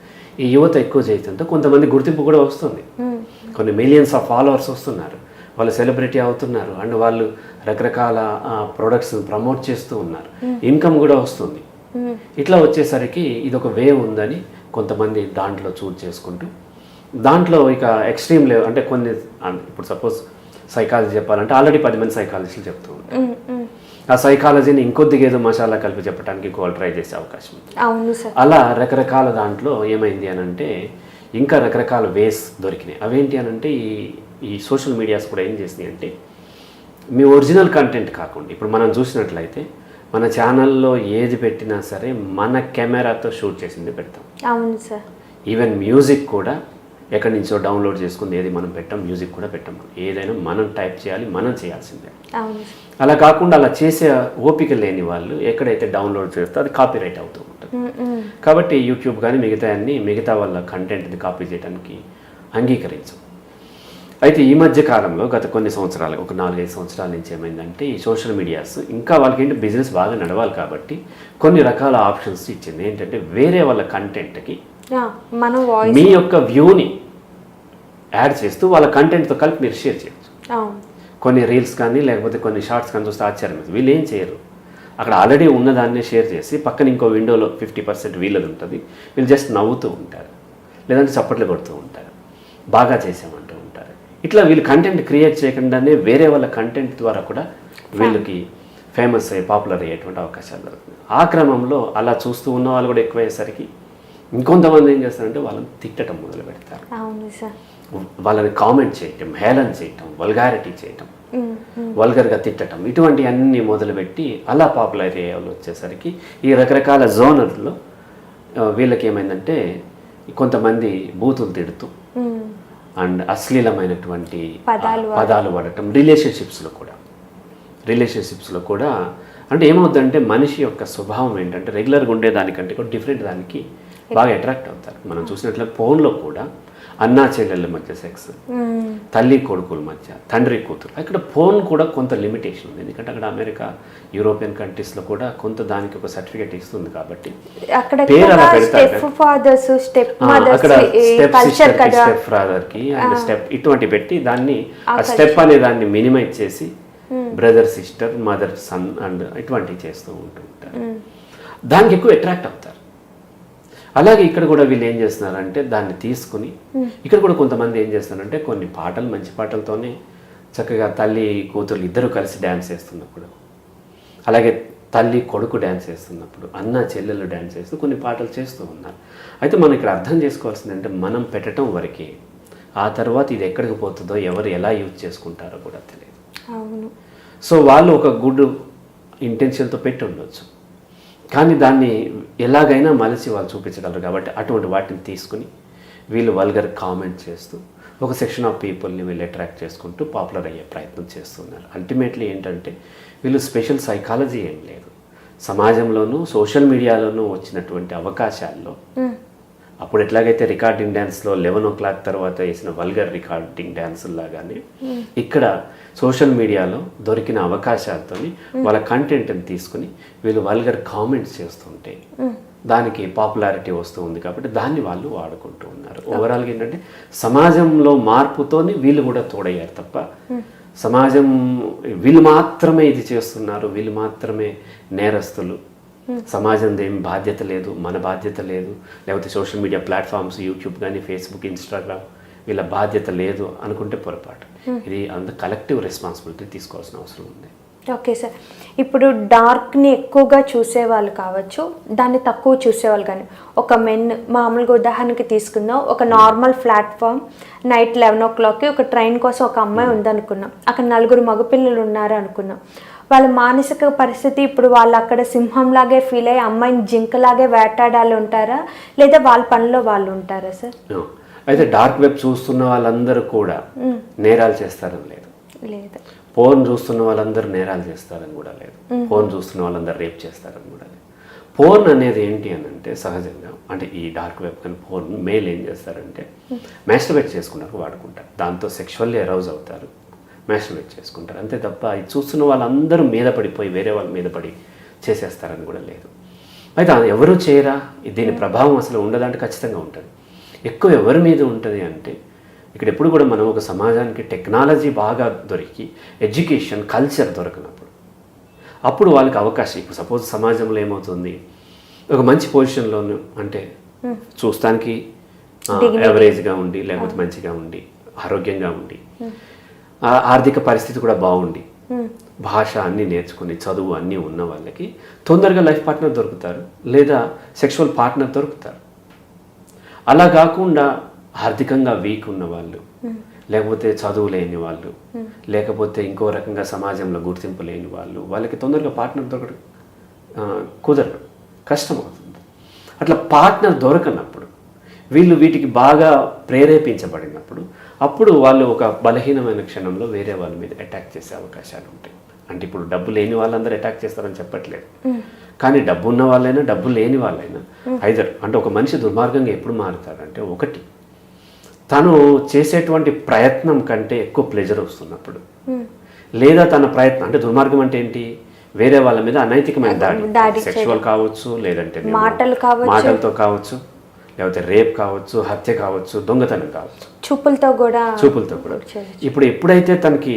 ఈ యువత ఎక్కువ చేస్తుంటే కొంతమంది గుర్తింపు కూడా వస్తుంది, కొన్ని మిలియన్స్ ఆఫ్ ఫాలోవర్స్ వస్తున్నారు, వాళ్ళు సెలబ్రిటీ అవుతున్నారు, అండ్ వాళ్ళు రకరకాల ప్రొడక్ట్స్ ప్రమోట్ చేస్తూ ఉన్నారు, ఇన్కమ్ కూడా వస్తుంది. ఇట్లా వచ్చేసరికి ఇది ఒక వే ఉందని కొంతమంది దాంట్లో చూజ్ చేసుకుంటూ, దాంట్లో ఇక ఎక్స్ట్రీమ్ లెవెల్ అంటే కొన్ని ఇప్పుడు సపోజ్ సైకాలజీ చెప్పాలంటే ఆల్రెడీ 10 మంది సైకాలజిస్టులు చెప్తూ ఉంటారు. ఆ సైకాలజీని ఇంకొద్దిగా ఏదో మసాలా కలిపి చెప్పడానికి ఇంకోళ్ళు ట్రై చేసే అవకాశం ఉంది. అలా రకరకాల దాంట్లో ఏమైంది అని అంటే ఇంకా రకరకాల వేస్ దొరికినాయి. అవేంటి అని అంటే ఈ సోషల్ మీడియాస్ కూడా ఏం చేసినాయి అంటే మీ ఒరిజినల్ కంటెంట్ కాకుండా ఇప్పుడు మనం చూసినట్లయితే మన ఛానల్లో ఏది పెట్టినా సరే మన కెమెరాతో షూట్ చేసింది పెడతాం. అవును సార్. ఈవెన్ మ్యూజిక్ కూడా ఎక్కడి నుంచో డౌన్లోడ్ చేసుకుంది ఏది మనం పెట్టాం, మ్యూజిక్ కూడా పెట్టాం. ఏదైనా మనం టైప్ చేయాలి, మనం చేయాల్సిందే. అలా కాకుండా అలా చేసే ఓపిక లేని వాళ్ళు ఎక్కడైతే డౌన్లోడ్ చేస్తే అది కాపీ రైట్ అవుతూ ఉంటుంది. కాబట్టి యూట్యూబ్ కానీ మిగతా వాళ్ళ కంటెంట్ని కాపీ చేయడానికి అంగీకరించు. అయితే ఈ మధ్య కాలంలో గత కొన్ని సంవత్సరాలు, ఒక 4-5 సంవత్సరాల నుంచి ఏమైందంటే ఈ సోషల్ మీడియాస్ ఇంకా వాళ్ళకి ఏంటి బిజినెస్ బాగా నడవాలి కాబట్టి కొన్ని రకాల ఆప్షన్స్ ఇచ్చింది. ఏంటంటే వేరే వాళ్ళ కంటెంట్కి మీ యొక్క వ్యూని యాడ్ చేస్తూ వాళ్ళ కంటెంట్తో కలిపి మీరు షేర్ చేయొచ్చు. కొన్ని రీల్స్ కానీ లేకపోతే కొన్ని షార్ట్స్ కానీ చూస్తే ఆశ్చర్యం. వీళ్ళు ఏం చేయరు, అక్కడ ఆల్రెడీ ఉన్నదాన్నే షేర్ చేసి పక్కన ఇంకో విండోలో 50% వీళ్ళది ఉంటుంది, వీళ్ళు జస్ట్ నవ్వుతూ ఉంటారు, లేదంటే చప్పట్లు కొడుతూ ఉంటారు, బాగా చేసామంటూ ఉంటారు. ఇట్లా వీళ్ళు కంటెంట్ క్రియేట్ చేయకుండానే వేరే వాళ్ళ కంటెంట్ ద్వారా కూడా వీళ్ళకి ఫేమస్ అయ్యి పాపులర్ అయ్యేటువంటి అవకాశాలు దొరుకుతుంది. ఆ క్రమంలో అలా చూస్తూ ఉన్న వాళ్ళు కూడా ఎక్కువయ్యేసరికి ఇంకొంతమంది ఏం చేస్తారంటే వాళ్ళని తిట్టడం మొదలు పెడతారు, వాళ్ళని కామెంట్ చేయటం, హేళన చేయటం, వల్గారిటీ చేయటం, వల్గర్గా తిట్టడం, ఇటువంటి అన్నీ మొదలుపెట్టి అలా పాపులర్ అయ్యే వాళ్ళు వచ్చేసరికి ఈ రకరకాల జోనర్లో వీళ్ళకి ఏమైందంటే కొంతమంది బూతులు తిడుతూ అండ్ అశ్లీలమైనటువంటి పదాలు వాడటం, రిలేషన్షిప్స్లో కూడా అంటే ఏమవుతుందంటే మనిషి యొక్క స్వభావం ఏంటంటే రెగ్యులర్గా ఉండేదానికంటే కూడా డిఫరెంట్ దానికి బాగా అట్రాక్ట్ అవుతారు. మనం చూసినట్లే ఫోన్లో కూడా అన్నా చెల్లెళ్ళ మధ్య సెక్స్, తల్లి కొడుకుల మధ్య, తండ్రి కూతురు, ఇక్కడ ఫోన్ కూడా కొంత లిమిటేషన్ ఉంది. ఎందుకంటే అక్కడ అమెరికా, యూరోపియన్ కంట్రీస్లో కూడా కొంత దానికి ఒక సర్టిఫికేట్ ఇస్తుంది కాబట్టి పేరు అలా పెడతారు. స్టెప్ ఫాదర్కి అండ్ స్టెప్ ఇటువంటి పెట్టి దాన్ని ఆ స్టెప్ అనే దాన్ని మినిమైజ్ చేసి brother sister, mother sun and ఇటువంటివి చేస్తూ ఉంటుంటారు. దానికి ఎక్కువ అట్రాక్ట్ అవుతారు. అలాగే ఇక్కడ కూడా వీళ్ళు ఏం చేస్తున్నారంటే దాన్ని తీసుకుని ఇక్కడ కూడా కొంతమంది ఏం చేస్తున్నారంటే కొన్ని పాటలు, మంచి పాటలతోనే చక్కగా తల్లి కూతురు ఇద్దరు కలిసి డ్యాన్స్ చేస్తున్నప్పుడు, అలాగే తల్లి కొడుకు డ్యాన్స్ చేస్తున్నప్పుడు, అన్న చెల్లెళ్ళు డ్యాన్స్ చేస్తూ కొన్ని పాటలు చేస్తూ ఉన్నారు. అయితే మనం ఇక్కడ అర్థం చేసుకోవాల్సింది అంటే మనం పెట్టడం వరకే, ఆ తర్వాత ఇది ఎక్కడికి పోతుందో ఎవరు ఎలా యూజ్ చేసుకుంటారో కూడా తెలియదు. సో వాళ్ళు ఒక గుడ్ ఇంటెన్షన్తో పెట్టి ఉండొచ్చు, కానీ దాన్ని ఎలాగైనా మలిచి వాళ్ళు చూపించగలరు. కాబట్టి అటువంటి వాటిని తీసుకుని వీళ్ళు వల్గర్ కామెంట్ చేస్తూ ఒక సెక్షన్ ఆఫ్ పీపుల్ని వీళ్ళు అట్రాక్ట్ చేసుకుంటూ పాపులర్ అయ్యే ప్రయత్నం చేస్తున్నారు. అల్టిమేట్లీ ఏంటంటే వీళ్ళు స్పెషల్ సైకాలజీ ఏం లేదు, సమాజంలోనూ సోషల్ మీడియాలోనూ వచ్చినటువంటి అవకాశాల్లో అప్పుడు ఎట్లాగైతే రికార్డింగ్ డ్యాన్స్లో 11 o'clock తర్వాత వేసిన వల్గర్ రికార్డింగ్ డ్యాన్సుల్లాగానే ఇక్కడ సోషల్ మీడియాలో దొరికిన అవకాశాలతో వాళ్ళ కంటెంట్ని తీసుకుని వీళ్ళు వల్గర్ కామెంట్స్ చేస్తుంటే దానికి పాపులారిటీ వస్తూ ఉంది కాబట్టి దాన్ని వాళ్ళు వాడుకుంటూ ఉన్నారు. ఓవరాల్గా ఏంటంటే సమాజంలో మార్పుతోని వీళ్ళు కూడా తోడయ్యారు తప్ప సమాజం వీళ్ళు మాత్రమే ఇది చేస్తున్నారు, వీళ్ళు మాత్రమే నేరస్తులు, సమాజం ఏం బాధ్యత లేదు, మన బాధ్యత లేదు, లేకపోతే సోషల్ మీడియా ప్లాట్ఫామ్స్ యూట్యూబ్ కానీ ఫేస్బుక్ ఇన్స్టాగ్రామ్ వీళ్ళ బాధ్యత లేదు అనుకుంటే పొరపాటు. ఇది అంత కలెక్టివ్ రెస్పాన్సిబిలిటీ తీసుకోవాల్సిన అవసరం ఉంది. ఓకే సార్, ఇప్పుడు డార్క్ని ఎక్కువగా చూసేవాళ్ళు కావచ్చు, దాన్ని తక్కువ చూసేవాళ్ళు కానీ ఒక మెన్ మామూలుగా ఉదాహరణకి తీసుకుందాం, ఒక నార్మల్ ప్లాట్ఫామ్ నైట్ 11 o'clockకి ఒక ట్రైన్ కోసం ఒక అమ్మాయి ఉందనుకున్నాం, అక్కడ 4 మగపిల్లలు ఉన్నారు అనుకున్నాం. వాళ్ళ మానసిక పరిస్థితి ఇప్పుడు వాళ్ళు అక్కడ సింహంలాగే ఫీల్ అయ్యి అమ్మాయిని జింకలాగే వేటాడాలి ఉంటారా, లేదా వాళ్ళ పనిలో వాళ్ళు ఉంటారా సార్? అయితే డార్క్ వెబ్ చూస్తున్న వాళ్ళందరూ కూడా నేరాలు చేస్తారని లేదు, లేదు. ఫోన్ చూస్తున్న వాళ్ళందరూ నేరాలు చేస్తారని కూడా లేదు, ఫోన్ చూస్తున్న వాళ్ళందరూ రేప్ చేస్తారని కూడా లేదు. ఫోన్ అనేది ఏంటి అని అంటే సహజంగా అంటే ఈ డార్క్ వెబ్ కానీ ఫోన్ మేల్ ఏం చేస్తారంటే మ్యాస్టర్బేట్ చేసుకున్నారు, వాడుకుంటారు, దాంతో సెక్షువల్లీ అరౌజ్ అవుతారు, మ్యాస్టర్బేట్ చేసుకుంటారు. అంతే తప్ప ఇది చూస్తున్న వాళ్ళందరూ మీద పడిపోయి వేరే వాళ్ళ మీద పడి చేసేస్తారని కూడా లేదు. అయితే ఎవరు చేయరా, దీని ప్రభావం అసలు ఉండదంటే ఖచ్చితంగా ఉంటుంది. ఎక్కువ ఎవరి మీద ఉంటుంది అంటే ఇక్కడ ఎప్పుడు కూడా మనం ఒక సమాజానికి టెక్నాలజీ బాగా దొరికి ఎడ్యుకేషన్ కల్చర్ దొరకనప్పుడు అప్పుడు వాళ్ళకి అవకాశం. ఇప్పుడు సపోజ్ సమాజంలో ఏమవుతుంది, ఒక మంచి పొజిషన్లోను అంటే చూస్తానికి యావరేజ్గా ఉండి లేకపోతే మంచిగా ఉండి ఆరోగ్యంగా ఉండి ఆర్థిక పరిస్థితి కూడా బాగుండి భాష అన్నీ నేర్చుకుని చదువు అన్నీ ఉన్న వాళ్ళకి తొందరగా లైఫ్ పార్ట్నర్ దొరుకుతారు లేదా సెక్షువల్ పార్ట్నర్ దొరుకుతారు. అలా కాకుండా ఆర్థికంగా వీక్ ఉన్న వాళ్ళు లేకపోతే చదువు లేని వాళ్ళు లేకపోతే ఇంకో రకంగా సమాజంలో గుర్తింపు లేని వాళ్ళకి తొందరగా పార్ట్నర్ దొరకడం కుదరదు, కష్టం అవుతుంది. అట్లా పార్ట్నర్ దొరకనప్పుడు వీళ్ళు వీటికి బాగా ప్రేరేపించబడినప్పుడు అప్పుడు వాళ్ళు ఒక బలహీనమైన క్షణంలో వేరే వాళ్ళ మీద అటాక్ చేసే అవకాశాలు ఉంటాయి. అంటే ఇప్పుడు డబ్బు లేని వాళ్ళందరూ అటాక్ చేస్తారని చెప్పట్లేదు, కానీ డబ్బు ఉన్న వాళ్ళైనా డబ్బు లేని వాళ్ళైనా ఐదర్ అంటే ఒక మనిషి దుర్మార్గంగా ఎప్పుడు మారుతాడంటే ఒకటి తను చేసేటువంటి ప్రయత్నం కంటే ఎక్కువ ప్లెజర్ వస్తున్నప్పుడు లేదా తన ప్రయత్నం అంటే దుర్మార్గం అంటే ఏంటి, వేరే వాళ్ళ మీద అనైతికమైన దాడి, సెక్షువల్ కావచ్చు లేదంటే మాటలతో కావచ్చు లేకపోతే రేప్ కావచ్చు హత్య కావచ్చు దొంగతనం కావచ్చు చూపులతో కూడా. ఇప్పుడు ఎప్పుడైతే తనకి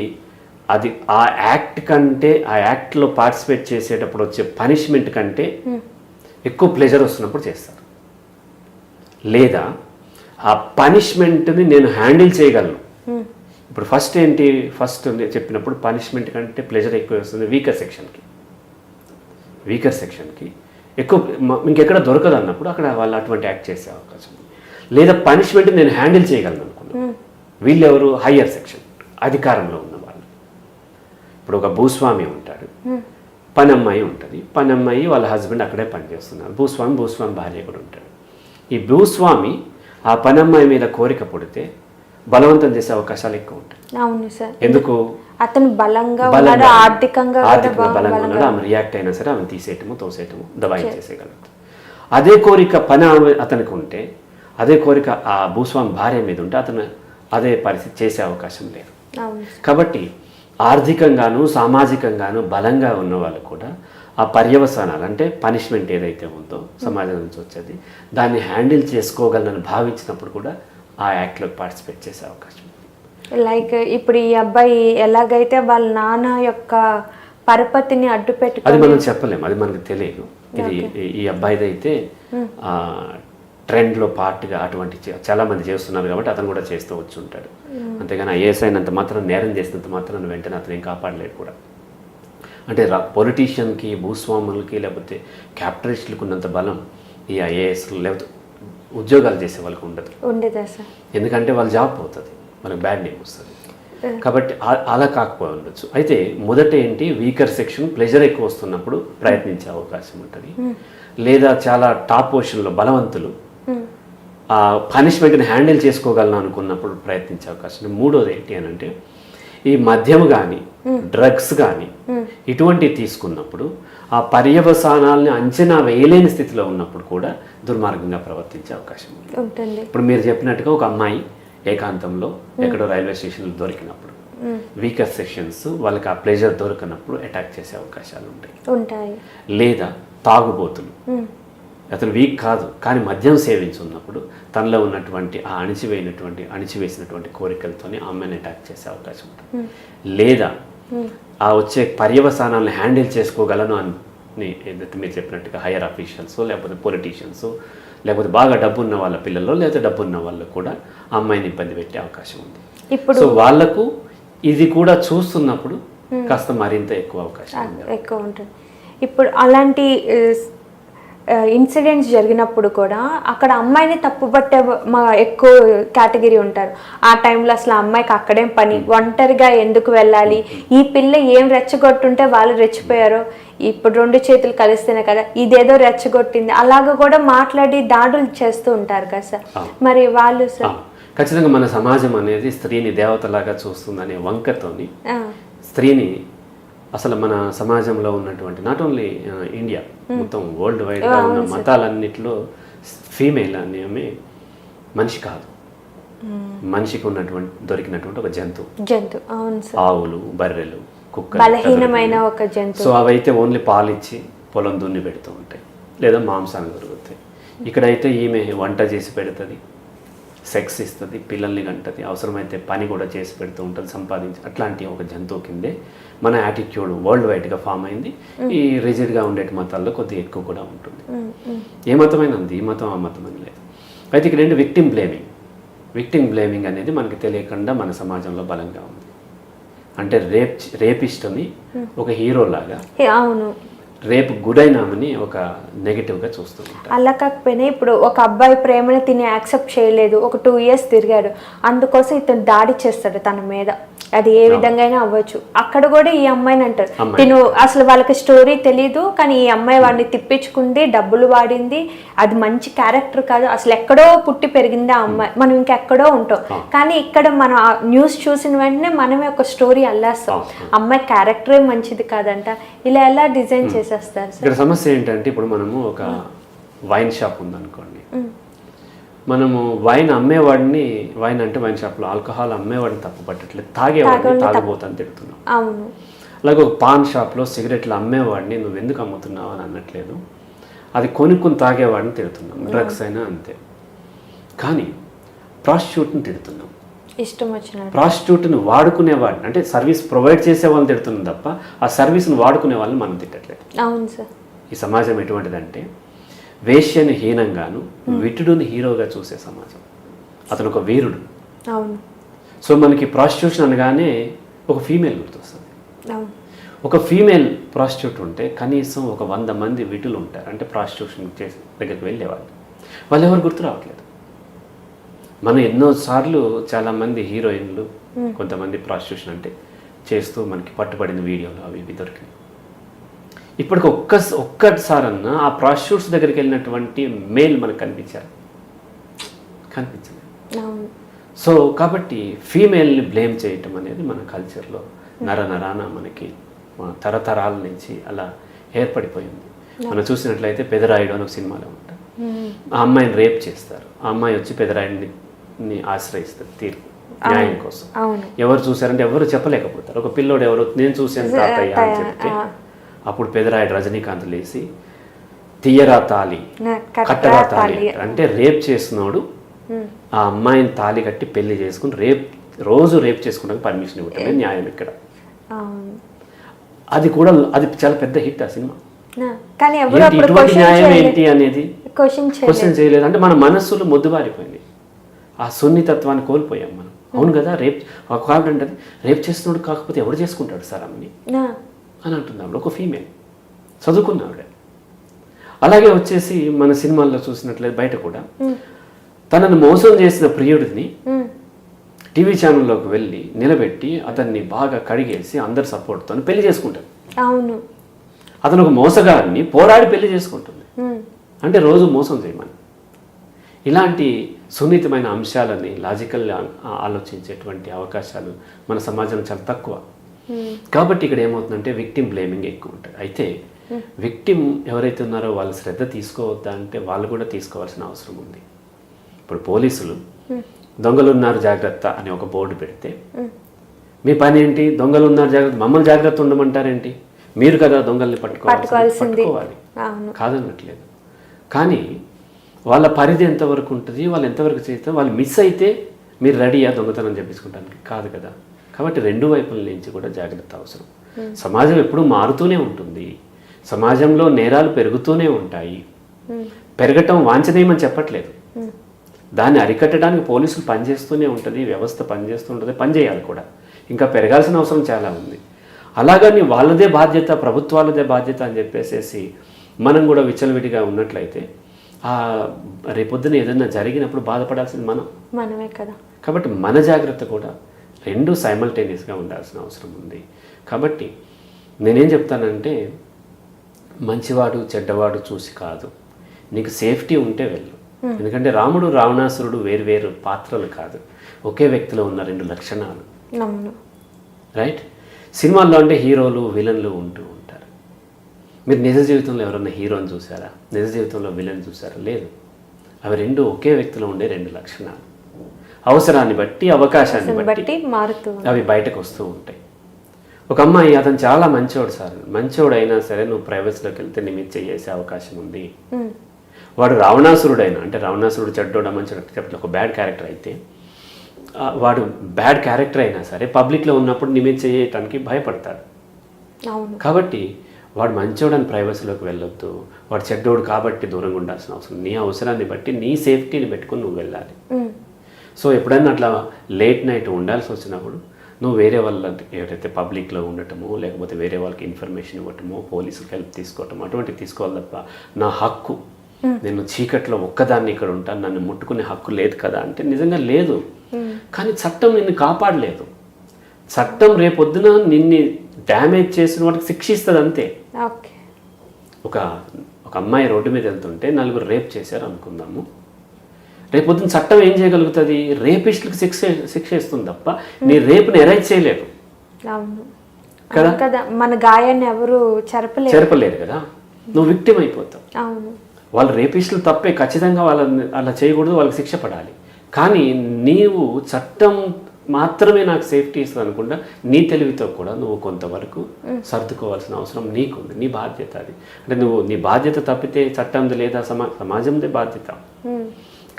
అది ఆ యాక్ట్ కంటే ఆ యాక్ట్లో పార్టిసిపేట్ చేసేటప్పుడు వచ్చే పనిష్మెంట్ కంటే ఎక్కువ ప్లెజర్ వస్తున్నప్పుడు చేస్తారు. లేదా ఆ పనిష్మెంట్ని నేను హ్యాండిల్ చేయగలను. ఇప్పుడు ఫస్ట్ ఏంటి, ఫస్ట్ చెప్పినప్పుడు పనిష్మెంట్ కంటే ప్లెజర్ ఎక్కువ వస్తుంది వీకర్ సెక్షన్కి ఎక్కువ ఇంకెక్కడ దొరకదు అన్నప్పుడు అక్కడ వాళ్ళు అటువంటి యాక్ట్ చేసే అవకాశం ఉంది. లేదా పనిష్మెంట్ నేను హ్యాండిల్ చేయగలను అనుకున్నాను, వీళ్ళెవరు హయ్యర్ సెక్షన్ అధికారంలో ఉన్న వాళ్ళు. ఇప్పుడు ఒక భూస్వామి ఉంటాడు, పనమ్మాయి ఉంటుంది, పనమ్మాయి వాళ్ళ హస్బెండ్ అక్కడే పనిచేస్తున్నారు, భూస్వామి భార్య కూడా ఉంటాడు. ఈ భూస్వామి ఆ పనమ్మాయి మీద కోరిక పుడితే బలవంతం చేసే అవకాశాలు ఎక్కువ ఉంటాయి. అవును సార్. ఎందుకు, అతను బలంగా ఆర్థికంగా బలంగా ఉన్నాడు, ఆమె రియాక్ట్ అయినా సరే ఆమె తీసేయటము తోసేయటము దబాయించేసేయగలదు. అదే కోరిక పని అతనికి ఉంటే, అదే కోరిక ఆ భూస్వామి భార్య మీద ఉంటే అతను అదే పరిస్థితి చేసే అవకాశం లేదు. కాబట్టి ఆర్థికంగాను సామాజికంగాను బలంగా ఉన్న వాళ్ళు కూడా ఆ పర్యవసానాలు అంటే పనిష్మెంట్ ఏదైతే ఉందో సమాజం నుంచి వచ్చేది దాన్ని హ్యాండిల్ చేసుకోగలనని భావించినప్పుడు కూడా ఆ యాక్ట్లోకి పార్టిసిపేట్ చేసే అవకాశం ఉంది. లైక్ ఇప్పుడు ఈ అబ్బాయి ఎలాగైతే వాళ్ళ నాన్న యొక్క పరపతిని అడ్డు పెట్టుకుని, అది మనం చెప్పలేము, అది మనకు తెలియదు. ఇది ఈ అబ్బాయిదైతే ట్రెండ్లో పార్ట్గా అటువంటి చాలా మంది చేస్తున్నారు కాబట్టి అతను కూడా చేస్తూ వచ్చి ఉంటాడు. అంతేగాని ఐఏఎస్ అయినంత మాత్రం నేరం చేసినంత మాత్రం వెంటనే అతను ఏం కాపాడలేడు కూడా. అంటే పొలిటీషియన్కి భూస్వాములకి లేకపోతే క్యాపిటలిస్టులకు ఉన్నంత బలం ఈ ఐఏఎస్లు లేకపోతే ఉద్యోగాలు చేసే వాళ్ళకి ఉండదు. ఎందుకంటే వాళ్ళ జాబ్ పోతుంది, వాళ్ళకి బ్యాడ్ నేమ్ వస్తుంది. కాబట్టి అలా కాకపోయి ఉండొచ్చు. అయితే మొదట ఏంటి, వీకర్ సెక్షన్ ప్లెజర్ ఎక్కువ వస్తున్నప్పుడు ప్రయత్నించే అవకాశం ఉంటుంది. లేదా చాలా టాప్ పొజిషన్లో బలవంతులు ఆ పనిష్మెంట్ని హ్యాండిల్ చేసుకోగలను అనుకున్నప్పుడు ప్రయత్నించే అవకాశం. మూడోది ఏంటి అని అంటే ఈ మద్యం కానీ డ్రగ్స్ కానీ ఇటువంటివి తీసుకున్నప్పుడు ఆ పర్యవసానాలని అంచనా వేయలేని స్థితిలో ఉన్నప్పుడు కూడా దుర్మార్గంగా ప్రవర్తించే అవకాశం ఉంటుంది. ఇప్పుడు మీరు చెప్పినట్టుగా ఒక అమ్మాయి ఏకాంతంలో ఎక్కడో రైల్వే స్టేషన్లో దొరికినప్పుడు వీకర్ సెక్షన్స్ వాళ్ళకి ఆ ప్లెజర్ దొరకనప్పుడు అటాక్ చేసే అవకాశాలు ఉంటాయి. లేదా తాగుబోతులు, అతను వీక్ కాదు కానీ మద్యం సేవించున్నప్పుడు తనలో ఉన్నటువంటి ఆ అణిచివేసినటువంటి కోరికలతోనే అమ్మాయిని అటాక్ చేసే అవకాశం ఉంటుంది. లేదా ఆ వచ్చే పర్యవసానాలను హ్యాండిల్ చేసుకోగలను అని ఏదైతే మీరు చెప్పినట్టుగా హైయర్ అఫీషియల్స్ లేకపోతే పొలిటీషియన్స్ లేకపోతే బాగా డబ్బున్న వాళ్ళ పిల్లల్లో లేదా డబ్బున్న వాళ్ళు కూడా అమ్మాయిని ఇబ్బంది పెట్టే అవకాశం ఉంది. సో వాళ్లకు ఇది కూడా చూస్తున్నప్పుడు కాస్త మరింత ఎక్కువ అవకాశం ఎక్కువ ఉంటుంది. ఇప్పుడు అలాంటి ఇన్సిడెంట్స్ జరిగినప్పుడు కూడా అక్కడ అమ్మాయిని తప్పుపట్టే ఎక్కువ కేటగిరీ ఉంటారు. ఆ టైంలో అసలు అమ్మాయికి అక్కడేం పని, ఒంటరిగా ఎందుకు వెళ్ళాలి, ఈ పిల్ల ఏం రెచ్చగొట్టుంటే వాళ్ళు రెచ్చిపోయారు, ఇప్పుడు 2 చేతులు కలిస్తేనే కదా ఇదేదో రెచ్చగొట్టింది, అలాగ కూడా మాట్లాడి దాడులు చేస్తూ ఉంటారు కదా సార్. మరి వాళ్ళు సార్ ఖచ్చితంగా మన సమాజం అనేది స్త్రీని దేవతలాగా చూస్తుందనే వంకతోని స్త్రీని అసలు మన సమాజంలో ఉన్నటువంటి నాట్ ఓన్లీ ఇండియా మొత్తం వరల్డ్ వైడ్గా ఉన్న మతాలన్నిటిలో ఫీమేల్ అనేవి మనిషి కాదు, మనిషికి ఉన్నటువంటి దొరికినటువంటి ఒక జంతువు. ఆవులు, బర్రెలు, కుక్కలు, బలహీనమైన ఒక జంతువు. సో అవైతే ఓన్లీ పాలిచ్చి పొలం దున్ని పెడుతూ ఉంటాయి లేదా మాంసాన్ని దొరుకుతాయి. ఇక్కడైతే ఈమె వంట చేసి పెడుతుంది, సెక్స్ ఇస్తుంది, పిల్లల్ని కంటది, అవసరమైతే పని కూడా చేసి పెడుతూ ఉంటుంది, సంపాదించి. అట్లాంటి ఒక జంతువు కిందే మన యాటిట్యూడ్ వరల్డ్ వైడ్గా ఫామ్ అయింది. ఈ రిజిడ్గా ఉండే మతాల్లో కొద్దిగా ఎక్కువ కూడా ఉంటుంది. ఏ మతమైనా ఉంది, ఈ మతం ఆ మతం అని లేదు. అయితే ఇక్కడ ఏంటి విక్టిమ్ బ్లేమింగ్ అనేది మనకి తెలియకుండా మన సమాజంలో బలంగా ఉంది. అంటే రేపిస్ట్ని ఒక హీరోలాగా, అవును, రేపు గురైనామని ఒక నెగిటివ్గా చూస్తుంటారు. అలా కాకపోయినా ఇప్పుడు ఒక అబ్బాయి ప్రేమని తిని యాక్సెప్ట్ చేయలేదు, ఒక 2 years తిరిగాడు, అందుకోసం ఇతను దాడి చేస్తాడు తన మీద. అది ఏ విధంగా అయినా అవ్వచ్చు. అక్కడ కూడా ఈ అమ్మాయిని అంటారు, తిను అసలు వాళ్ళకి స్టోరీ తెలీదు, కానీ ఈ అమ్మాయి వాడిని తిప్పించుకుంది, డబ్బులు వాడింది, అది మంచి క్యారెక్టర్ కాదు, అసలు ఎక్కడో పుట్టి పెరిగింది ఆ అమ్మాయి, మనం ఇంకెక్కడో ఉంటాం. కానీ ఇక్కడ మనం న్యూస్ చూసిన వెంటనే మనమే ఒక స్టోరీ అల్లేస్తాం, అమ్మాయి క్యారెక్టరే మంచిది కాదంట. ఇలా ఎలా డిజైన్ చేసేస్తారు సార్? ఇక్కడ సమస్య ఏంటంటే, ఇప్పుడు మనము ఒక వైన్ షాప్ ఉందనుకోండి, మనము వైన్ అమ్మేవాడిని, వైన్ అంటే వైన్ షాప్లో ఆల్కహాల్ అమ్మేవాడిని తప్పు పట్టట్లేదు, తాగేవాడిని తాగబోతని తిడుతున్నాం. అవును. అలాగే ఒక పాన్ షాప్లో సిగరెట్లు అమ్మేవాడిని నువ్వు ఎందుకు అమ్ముతున్నావు అని అనట్లేదు, అది కొనుక్కుని తాగేవాడిని తిడుతున్నాం. డ్రగ్స్ అయినా అంతే. కానీ ప్రాస్టిట్యూట్ని తిడుతున్నాం, ఇష్టం వచ్చిన ప్రాస్టిట్యూట్ని వాడుకునేవాడిని, అంటే సర్వీస్ ప్రొవైడ్ చేసే వాళ్ళని తిడుతున్నాం తప్ప ఆ సర్వీస్ని వాడుకునే వాళ్ళని మనం తిట్టట్లేదు. అవును సార్. ఈ సమాజం ఎటువంటిదంటే వేశ్యని హీనంగాను విటుడుని హీరోగా చూసే సమాజం. అతను ఒక వీరుడు. అవును. సో మనకి ప్రాస్టిట్యూషన్ అనగానే ఒక ఫీమేల్ గుర్తొస్తుంది. ఒక ఫీమేల్ ప్రాస్టిట్యూట్ ఉంటే కనీసం ఒక 100 మంది విటులు ఉంటారు, అంటే ప్రాస్టిట్యూషన్ చేసి దగ్గరికి వెళ్ళేవాళ్ళు. వాళ్ళు ఎవరు గుర్తు రావట్లేదు. మనం ఎన్నోసార్లు చాలామంది హీరోయిన్లు, కొంతమంది ప్రాస్టిట్యూషన్ అంటే చేస్తూ మనకి పట్టుబడిన వీడియోలు అవి ఇవి దొరికినాయి. ఇప్పటికి ఒక్కసారన్నా ఆ ప్రాస్టిట్యూట్స్ దగ్గరికి వెళ్ళినటువంటి మేల్ మనకు కనిపించలేదు. సో కాబట్టి ఫీమేల్ని బ్లేమ్ చేయటం అనేది మన కల్చర్లో నరాన మనకి తరతరాల నుంచి అలా ఏర్పడిపోయింది. మనం చూసినట్లయితే పెదరాయుడు అని ఒక సినిమాలో ఉంటారు, ఆ అమ్మాయిని రేప్ చేస్తారు, ఆ అమ్మాయి వచ్చి పెదరాయుడిని ఆశ్రయిస్తారు తీర్పు న్యాయం కోసం. ఎవరు చూసారంటే ఎవరు చెప్పలేకపోతారు. ఒక పిల్లోడు ఎవరు నేను చూశాను తాతయ్య అని చెప్తే అప్పుడు పెదరాయుడు రజనీకాంత్ లేసి తీయరా తాళి కట్టరా తాళి, అంటే రేప్ చేసినోడు ఆ అమ్మాయిని తాళి కట్టి పెళ్లి చేసుకుని రోజు రేప్ చేసుకోవడానికి పర్మిషన్ ఇవ్వటమే న్యాయం ఇక్కడ. అది చాలా పెద్ద హిట్ ఆ సినిమా. ఇటువంటి న్యాయం ఏంటి అనేది క్వశ్చన్ చేయలేదు. అంటే మన మనస్సులో మొద్దుబారిపోయింది, ఆ సున్నితత్వాన్ని కోల్పోయాం మనం. అవును కదా, ఒక అంటే రేప్ చేస్తున్నాడు కాకపోతే ఎవరు చేసుకుంటాడు సార్ అమ్మని అని అంటున్నాడు ఒక ఫీమేల్, చదువుకున్నావిడ. అలాగే వచ్చేసి మన సినిమాల్లో చూసినట్లయితే బయట కూడా తనను మోసం చేసిన ప్రియుడిని టీవీ ఛానల్లోకి వెళ్ళి నిలబెట్టి అతన్ని బాగా కడిగేసి అందరి సపోర్ట్తో పెళ్లి చేసుకుంటాడు. అవును. అతను ఒక మోసగాడిని పోరాడి పెళ్లి చేసుకుంటుంది, అంటే రోజు మోసం చేయమని. ఇలాంటి సున్నితమైన అంశాలని లాజికల్ ఆలోచించేటువంటి అవకాశాలు మన సమాజంలో చాలా తక్కువ. కాబట్టి ఇక్కడ ఏమవుతుందంటే విక్టిమ్ బ్లేమింగ్ ఎక్కువ ఉంటుంది. అయితే విక్టిమ్ ఎవరైతే ఉన్నారో వాళ్ళు శ్రద్ధ తీసుకోవద్దా అంటే వాళ్ళు కూడా తీసుకోవాల్సిన అవసరం ఉంది. ఇప్పుడు పోలీసులు దొంగలు ఉన్నారు జాగ్రత్త అని ఒక బోర్డు పెడితే మీ పని ఏంటి? దొంగలు ఉన్నారు జాగ్రత్త, మమ్మల్ని జాగ్రత్త ఉండమంటారేంటి? మీరు కదా దొంగల్ని పట్టుకోవాలి, కాదనట్లేదు. కానీ వాళ్ళ పరిధి ఎంతవరకు ఉంటుంది, వాళ్ళు ఎంతవరకు చేస్తారు, వాళ్ళు మిస్ అయితే మీరు రెడీయా దొంగతనం చెప్పించుకోవడానికి? కాదు కదా. కాబట్టి 2 వైపుల నుంచి కూడా జాగ్రత్త అవసరం. సమాజం ఎప్పుడూ మారుతూనే ఉంటుంది, సమాజంలో నేరాలు పెరుగుతూనే ఉంటాయి. పెరగటం వాంఛనీయమని చెప్పట్లేదు, దాన్ని అరికట్టడానికి పోలీసులు పనిచేస్తూనే ఉంటుంది, వ్యవస్థ పనిచేస్తూ ఉంటుంది, పనిచేయాలి కూడా. ఇంకా పెరగాల్సిన అవసరం చాలా ఉంది. అలాగని వాళ్ళదే బాధ్యత, ప్రభుత్వాలదే బాధ్యత అని చెప్పేసి మనం కూడా విచ్చలవిడిగా ఉన్నట్లయితే రేపొద్దున ఏదైనా జరిగినప్పుడు బాధపడాల్సింది మనమే కదా. కాబట్టి మన జాగ్రత్త కూడా 2 సైమల్టేనియస్గా ఉండాల్సిన అవసరం ఉంది. కాబట్టి నేనేం చెప్తానంటే మంచివాడు చెడ్డవాడు చూసి కాదు, నీకు సేఫ్టీ ఉంటే వెళ్ళు. ఎందుకంటే రాముడు రావణాసురుడు వేరు పాత్రలు కాదు, ఒకే వ్యక్తిలో ఉన్న రెండు లక్షణాలు. రైట్? సినిమాల్లో అంటే హీరోలు విలన్లు ఉంటూ ఉంటారు. మీరు నిజ జీవితంలో ఎవరన్నా హీరోని చూసారా? నిజ జీవితంలో విలన్ చూసారా? లేదు. అవి రెండు ఒకే వ్యక్తిలో ఉండే రెండు లక్షణాలు. అవసరాన్ని బట్టి, అవకాశాన్ని బట్టి మారుతూ అవి బయటకు వస్తూ ఉంటాయి. ఒక అమ్మాయి, అతను చాలా మంచోడు సార్, మంచోడు అయినా సరే నువ్వు ప్రైవేట్స్లోకి వెళ్తే నీ మీద చేసే అవకాశం ఉంది. వాడు రావణాసురుడైనా, అంటే రావణాసురుడు చెడ్డోడా మంచోడు చెప్పి ఒక బ్యాడ్ క్యారెక్టర్ అయితే, వాడు బ్యాడ్ క్యారెక్టర్ అయినా సరే పబ్లిక్లో ఉన్నప్పుడు నీ మీద చేయటానికి భయపడతాడు. కాబట్టి వాడు మంచోడని ప్రైవసీలోకి వెళ్ళొద్దు, వాడు చెడ్డోడు కాబట్టి దూరంగా ఉండాల్సిన అవసరం. నీ అవసరాన్ని బట్టి నీ సేఫ్టీని పెట్టుకుని నువ్వు వెళ్ళాలి. సో ఎప్పుడైనా అట్లా లేట్ నైట్ ఉండాల్సి వచ్చినప్పుడు నువ్వు వేరే వాళ్ళ ఎవరైతే పబ్లిక్లో ఉండటమో, లేకపోతే వేరే వాళ్ళకి ఇన్ఫర్మేషన్ ఇవ్వటమో, పోలీసులకు హెల్ప్ తీసుకోవటం అటువంటివి తీసుకోవాలి తప్ప, నా హక్కు, నేను చీకట్లో ఒక్కదాన్ని ఇక్కడ ఉంటాను, నన్ను ముట్టుకునే హక్కు లేదు కదా అంటే నిజంగా లేదు. కానీ చట్టం నిన్ను కాపాడలేదు. చట్టం రేపొద్దున నిన్ను డ్యామేజ్ చేసిన వాటికి శిక్షిస్తుంది అంతే. ఒక అమ్మాయి రోడ్డు మీద వెళ్తుంటే నలుగురు రేప్ చేశారు అనుకుందాము, రేపొద్దున చట్టం ఏం చేయగలుగుతుంది? రేపిస్టులకు శిక్ష ఇస్తుంది తప్ప నీ రేపుని ఎరైజ్ చేయలేదు కదా. మన గాయాన్ని ఎవరు చెరపలేరు కదా, నువ్వు విక్టిమ్ అయిపోతావు. వాళ్ళు రేపిస్టులు తప్పే, ఖచ్చితంగా వాళ్ళని అలా చేయకూడదు, వాళ్ళకి శిక్ష పడాలి. కానీ నీవు చట్టం మాత్రమే నాకు సేఫ్టీ ఇస్తుంది అనుకుంటా నీ తెలివితో కూడా నువ్వు కొంతవరకు సర్దుకోవాల్సిన అవసరం నీకుంది. నీ బాధ్యత అది. అంటే నువ్వు నీ బాధ్యత తప్పితే చట్టంది లేదా సమాజందే బాధ్యత.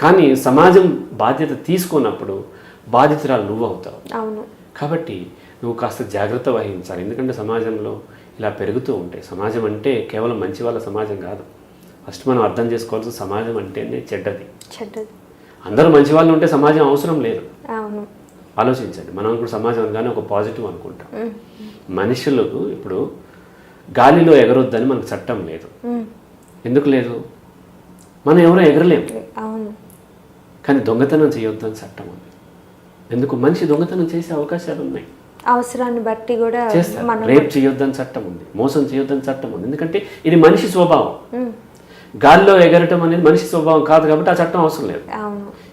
కానీ సమాజం బాధ్యత తీసుకున్నప్పుడు బాధితురాలు నువ్వు అవుతావు. కాబట్టి నువ్వు కాస్త జాగ్రత్త వహించాలి. ఎందుకంటే సమాజంలో ఇలా పెరుగుతూ ఉంటాయి. సమాజం అంటే కేవలం మంచి వాళ్ళ సమాజం కాదు. ఫస్ట్ మనం అర్థం చేసుకోవాల్సిన సమాజం అంటేనే చెడ్డది. అందరూ మంచి వాళ్ళు ఉంటే సమాజం అవసరం లేదు. ఆలోచించండి. మనం ఇప్పుడు సమాజం అనగానే ఒక పాజిటివ్ అనుకుంటాం. మనుషులకు ఇప్పుడు గాలిలో ఎగరొద్దని మనకు చట్టం లేదు. ఎందుకు లేదు? మనం ఎవరో ఎగరలేము. కానీ దొంగతనం చేయొద్దని చట్టం ఉంది. ఎందుకు? మనిషి దొంగతనం చేసే అవకాశాలు ఉన్నాయి. అవసరాన్ని బట్టి కూడా చేస్తారు. రేప్ చేయొద్దని చట్టం ఉంది, మోసం చేయొద్దని చట్టం ఉంది. ఎందుకంటే ఇది మనిషి స్వభావం. గాల్లో ఎగరటం అనేది మనిషి స్వభావం కాదు కాబట్టి ఆ చట్టం అవసరం లేదు.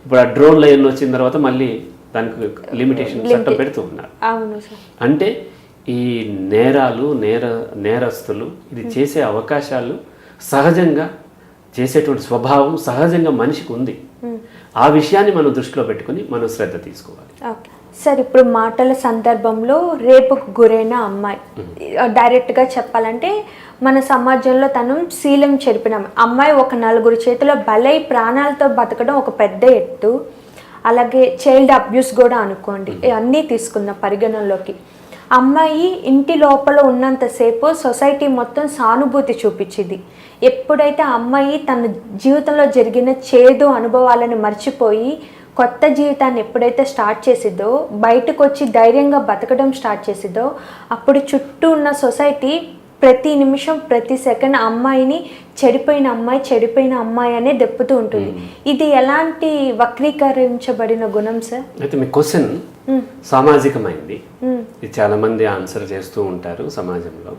ఇప్పుడు ఆ డ్రోన్ లైన్ వచ్చిన తర్వాత మళ్ళీ దానికి లిమిటేషన్ చట్టం పెడుతూ ఉన్నారు. అంటే ఈ నేరస్తులు ఇది చేసే అవకాశాలు సహజంగా చేసేటువంటి స్వభావం సహజంగా మనిషికి ఉంది. ఆ విషయాన్ని మనం దృష్టిలో పెట్టుకుని మనం శ్రద్ధ తీసుకోవాలి. సార్, ఇప్పుడు మాటల సందర్భంలో రేపుకు గురైన అమ్మాయి, డైరెక్ట్గా చెప్పాలంటే మన సమాజంలో తను శీలం చెరిపిన అమ్మాయి ఒక నలుగురు చేతిలో బలై ప్రాణాలతో బతకడం ఒక పెద్ద ఎత్తు. అలాగే చైల్డ్ అబ్యూస్ కూడా అనుకోండి, అన్నీ తీసుకున్న పరిగణనలోకి. అమ్మాయి ఇంటి లోపల ఉన్నంతసేపు సొసైటీ మొత్తం సానుభూతి చూపించింది. ఎప్పుడైతే అమ్మాయి తన జీవితంలో జరిగిన చేదు అనుభవాలను మర్చిపోయి కొత్త జీవితాన్ని ఎప్పుడైతే స్టార్ట్ చేసిద్దో, బయటకు వచ్చి ధైర్యంగా బతకడం స్టార్ట్ చేసిద్దో, అప్పుడు చుట్టూ ఉన్న సొసైటీ ప్రతి నిమిషం ప్రతి సెకండ్ అమ్మాయిని చెడిపోయిన అమ్మాయి అనే దెప్పుతూ ఉంటుంది. ఇది ఎలాంటి వక్రీకరించబడిన గుణం సార్? అయితే మీ క్వశ్చన్ సామాజికమైంది. ఇది చాలా మంది ఆన్సర్ చేస్తూ ఉంటారు, సమాజంలో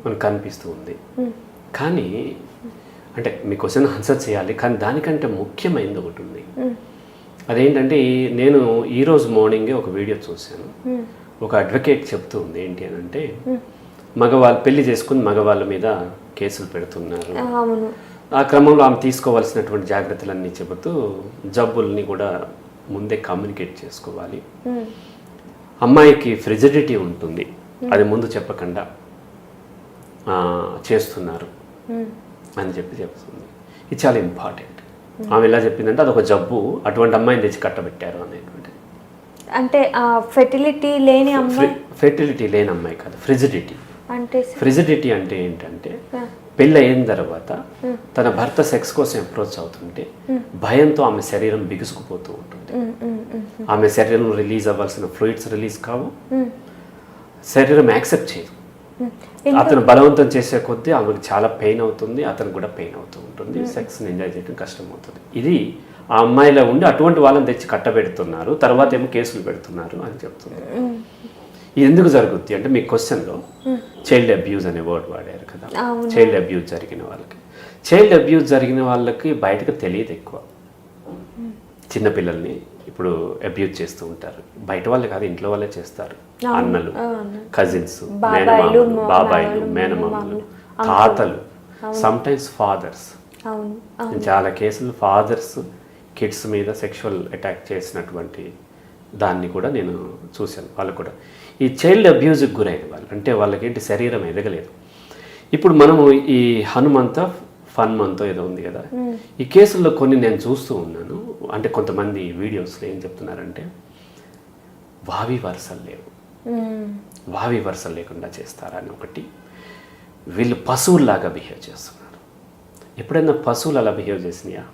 మనకు కనిపిస్తూ ఉంది. కానీ అంటే మీ క్వశ్చన్ ఆన్సర్ చేయాలి, కానీ దానికంటే ముఖ్యమైనది ఒకటి ఉంది. అదేంటంటే నేను ఈరోజు మార్నింగే ఒక వీడియో చూశాను. ఒక అడ్వకేట్ చెప్తూ ఉంది ఏంటి అని అంటే, మగవాళ్ళు పెళ్లి చేసుకుని మగవాళ్ళ మీద కేసులు పెడుతున్నారు. ఆ క్రమంలో ఆమె తీసుకోవాల్సినటువంటి జాగ్రత్తలన్నీ చెబుతూ జబ్బుల్ని కూడా ముందే కమ్యూనికేట్ చేసుకోవాలి. అమ్మాయికి ఫ్రిజిడిటీ ఉంటుంది, అది ముందు చెప్పకుండా చేస్తున్నారు అని చెప్తుంది. ఇది చాలా ఇంపార్టెంట్. ఆమె ఎలా చెప్పిందంటే అదొక జబ్బు, అటువంటి అమ్మాయిని తెచ్చి కట్టబెట్టారు అనేటువంటి. అంటే ఫెర్టిలిటీ లేని అమ్మాయి కాదు, ఫ్రిజిడిటీ. ఫ్రిజిడిటీ అంటే ఏంటంటే పెళ్ళి అయిన తర్వాత తన భర్త సెక్స్ కోసం అప్రోచ్ అవుతుంటే భయంతో ఆమె శరీరం బిగుసుకుపోతూ ఉంటుంది. ఆమె శరీరం రిలీజ్ అవ్వాల్సిన ఫ్లూయిడ్స్ రిలీజ్ కావు, శరీరం యాక్సెప్ట్ చేయదు. అతను బలవంతం చేసే కొద్దీ ఆమెకు చాలా పెయిన్ అవుతుంది, అతనికి కూడా పెయిన్ అవుతూ ఉంటుంది, సెక్స్ని ఎంజాయ్ చేయడం కష్టం అవుతుంది. ఇది ఆ అమ్మాయిలో ఉండి అటువంటి వాళ్ళని తెచ్చి కట్టబెడుతున్నారు, తర్వాత ఏమో కేసులు పెడుతున్నారు అని చెప్తుంది. ఇది ఎందుకు జరుగుద్ది అంటే మీ క్వశ్చన్లో చైల్డ్ అబ్యూజ్ అనే వర్డ్ వాడారు కదా. చైల్డ్ అబ్యూజ్ జరిగిన వాళ్ళకి బయటకు తెలియదు ఎక్కువ. చిన్నపిల్లల్ని ఇప్పుడు అబ్యూజ్ చేస్తూ ఉంటారు. బయట వాళ్ళే కాదు, ఇంట్లో వాళ్ళే చేస్తారు. అన్నలు, కజిన్స్, మేనమామలు, బాబాయిలు, మేనమామలు, తాతలు, సమ్టైమ్స్ ఫాదర్స్. చాలా కేసులు ఫాదర్స్ కిడ్స్ మీద సెక్షువల్ అటాక్ చేసినటువంటి దాన్ని కూడా నేను చూశాను. వాళ్ళు కూడా ఈ చైల్డ్ అబ్యూజ్కి గురైన వాళ్ళు, అంటే వాళ్ళకేంటి శరీరం ఎదగలేదు. ఇప్పుడు మనము ఈ హనుమంత ఫన్ మంతో ఏదో ఉంది కదా, ఈ కేసుల్లో కొన్ని నేను చూస్తూ ఉన్నాను. అంటే కొంతమంది వీడియోస్లో ఏం చెప్తున్నారంటే వావి వరుసలు లేవు, వావి వరుసలు లేకుండా చేస్తారని ఒకటి. వీళ్ళు పశువుల్లాగా బిహేవ్ చేస్తున్నారు. ఎప్పుడైనా పశువులు అలా బిహేవ్ చేసినాయా?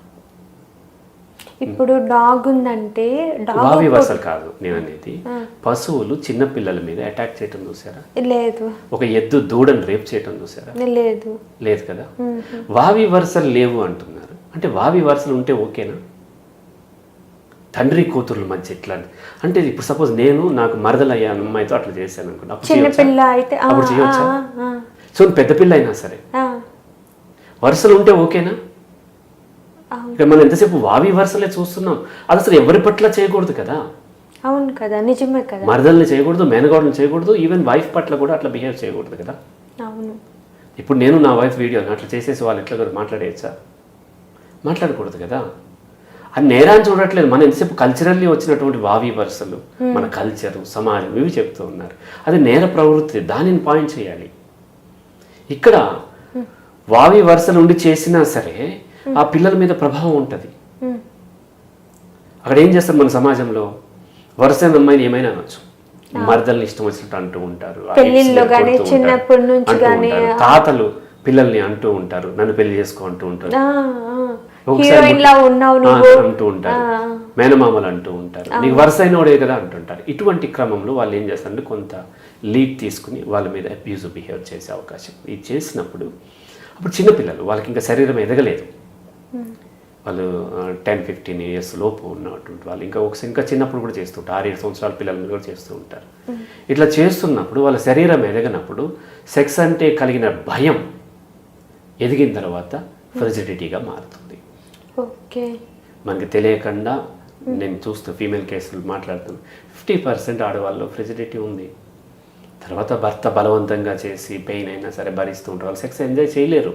ఇప్పుడు డాగ్ ఉందంటే వావి వరుసలు కాదు నేను అనేది, పశువులు చిన్న పిల్లల మీద అటాక్ చేయటం చూసారా? లేదు. ఒక ఎద్దు దూడను రేప్ చేయటం చూసారా? లేదు. లేదు కదా. వావి వరుసలు లేవు అంటున్నారు. అంటే వావి వరుసలు ఉంటే ఓకేనా? తండ్రి కూతుర్ల మధ్య ఎట్లా అంటే ఇప్పుడు సపోజ్ నేను నాకు మరదలయ్యా అమ్మాయితో అట్లా చేశాను అనుకోండి, అప్పుడు చేయొచ్చా? సో పెద్ద పిల్ల అయినా సరే వరుసలు ఉంటే ఓకేనా? ఇక మనం ఎంతసేపు వావి వరుసలే చూస్తున్నాం. అది అసలు ఎవరి పట్ల చేయకూడదు కదా. అవును కదా, నిజమే కదా. మరదల్ని చేయకూడదు, మేనగోడని చేయకూడదు, ఈవెన్ వైఫ్ పట్ల కూడా అట్లా బిహేవ్ చేయకూడదు కదా. అవును. ఇప్పుడు నేను నా వైఫ్ వీడియో అట్లా చేసేసి వాళ్ళు ఎట్లా కూడా మాట్లాడేయచ్చా? మాట్లాడకూడదు కదా. అది నేరాన్ని చూడట్లేదు. మనం ఎంతసేపు కల్చరల్లీ వచ్చినటువంటి వావి వరుసలు, మన కల్చరు, సమాజం ఇవి చెప్తూ ఉన్నారు. అది నేర ప్రవృత్తి, దానిని పాయింట్ చేయాలి. ఇక్కడ వావి వరుసలు ఉండి చేసినా సరే ఆ పిల్లల మీద ప్రభావం ఉంటుంది. అక్కడ ఏం చేస్తారు మన సమాజంలో, వరుసైన అమ్మాయిని ఏమైనా అనొచ్చు, మరదల్ని ఇష్టం వచ్చినట్టు అంటూ ఉంటారు, తాతలు పిల్లల్ని అంటూ ఉంటారు, నన్ను పెళ్లి చేసుకో అంటూ ఉంటారు, అంటూ ఉంటారు, మేనమామలు అంటూ ఉంటారు, నీకు వరుస అయినోడే కదా అంటుంటారు. ఇటువంటి క్రమంలో వాళ్ళు ఏం చేస్తారంటే కొంత లీడ్ తీసుకుని వాళ్ళ మీద అబ్యూజ్ బిహేవ్ చేసే అవకాశం. ఇది చేసినప్పుడు అప్పుడు చిన్నపిల్లలు, వాళ్ళకి ఇంకా శరీరం ఎదగలేదు, వాళ్ళు 10-15 years లోపు ఉన్నటువంటి వాళ్ళు ఇంకా చిన్నప్పుడు కూడా చేస్తుంటారు, 6-7 సంవత్సరాల పిల్లల మీద కూడా చేస్తూ ఉంటారు. ఇట్లా చేస్తున్నప్పుడు వాళ్ళ శరీరం ఎదగనప్పుడు సెక్స్ అంటే కలిగిన భయం ఎదిగిన తర్వాత ఫ్రిజిడిటీగా మారుతుంది. ఓకే. మనకి తెలియకుండా నేను చూస్తూ ఫీమేల్ కేసులు మాట్లాడుతున్నాను, 50% ఆడవాళ్ళు ఫ్రిజిడిటీ ఉంది. తర్వాత భర్త బలవంతంగా చేసి పెయిన్ అయినా సరే భరిస్తూ ఉంటారు, వాళ్ళు సెక్స్ ఎంజాయ్ చేయలేరు.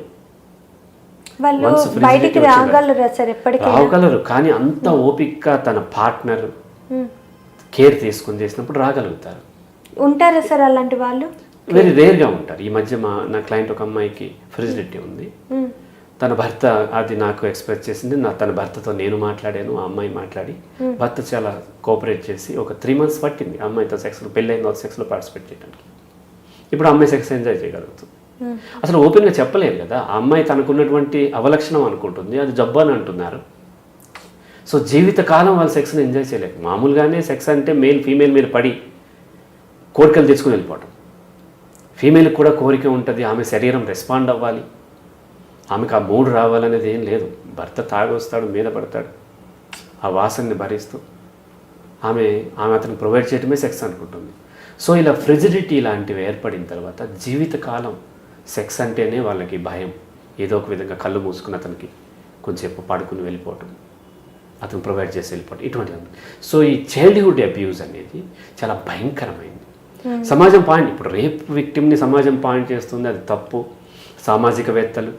రాగలరు, కానీ అంత ఓపికగా తన పార్ట్నర్ కేర్ తీసుకుని చేసినప్పుడు రాగలుగుతారు. ఉంటారా సార్ అలాంటి వాళ్ళు? వెరీ రేర్గా ఉంటారు. ఈ మధ్య నా క్లయింట్ ఒక అమ్మాయికి ఫ్రిజిడిటీ ఉంది. తన భర్త అది నాకు ఎక్స్ప్రెస్ చేసింది. తన భర్తతో నేను మాట్లాడాను, ఆ అమ్మాయి మాట్లాడి భర్త చాలా కోఆపరేట్ చేసి ఒక 3 months పట్టింది అమ్మాయితో సెక్స్లో, పెళ్ళైన సెక్స్లో పార్టిసిపేట్ చేయడానికి. ఇప్పుడు అమ్మాయి సెక్స్ ఎంజాయ్ చేయగలుగుతుంది. అసలు ఓపెన్గా చెప్పలేదు కదా, ఆ అమ్మాయి తనకున్నటువంటి అవలక్షణం అనుకుంటుంది, అది జబ్బు అని అంటున్నారు. సో జీవితకాలం వాళ్ళు సెక్స్ని ఎంజాయ్ చేయలేదు. మామూలుగానే సెక్స్ అంటే మేల్ ఫీమేల్ మీద పడి కోరికలు తెచ్చుకుని వెళ్ళిపోవటం. ఫీమేల్కి కూడా కోరిక ఉంటుంది, ఆమె శరీరం రెస్పాండ్ అవ్వాలి, ఆమెకు ఆ మూడు రావాలనేది ఏం లేదు. భర్త తాగొస్తాడు, మీద పడతాడు, ఆ వాసనని భరిస్తూ ఆమె అతను ప్రొవైడ్ చేయడమే సెక్స్ అనుకుంటుంది. సో ఇలా ఫ్రిజిడిటీ లాంటివి ఏర్పడిన తర్వాత జీవితకాలం సెక్స్ అంటేనే వాళ్ళకి భయం. ఏదో ఒక విధంగా కళ్ళు మూసుకుని అతనికి కొంచెంసేపు పడుకుని వెళ్ళిపోవటం, అతను ప్రొవైడ్ చేసి వెళ్ళిపోవటం, ఇటువంటివి. సో ఈ చైల్డ్హుడ్ అబ్యూజ్ అనేది చాలా భయంకరమైంది. సమాజం పాయింట్, ఇప్పుడు రేప్ విక్టిమ్ని సమాజం పాయింట్ చేస్తుంది, అది తప్పు. సామాజికవేత్తలు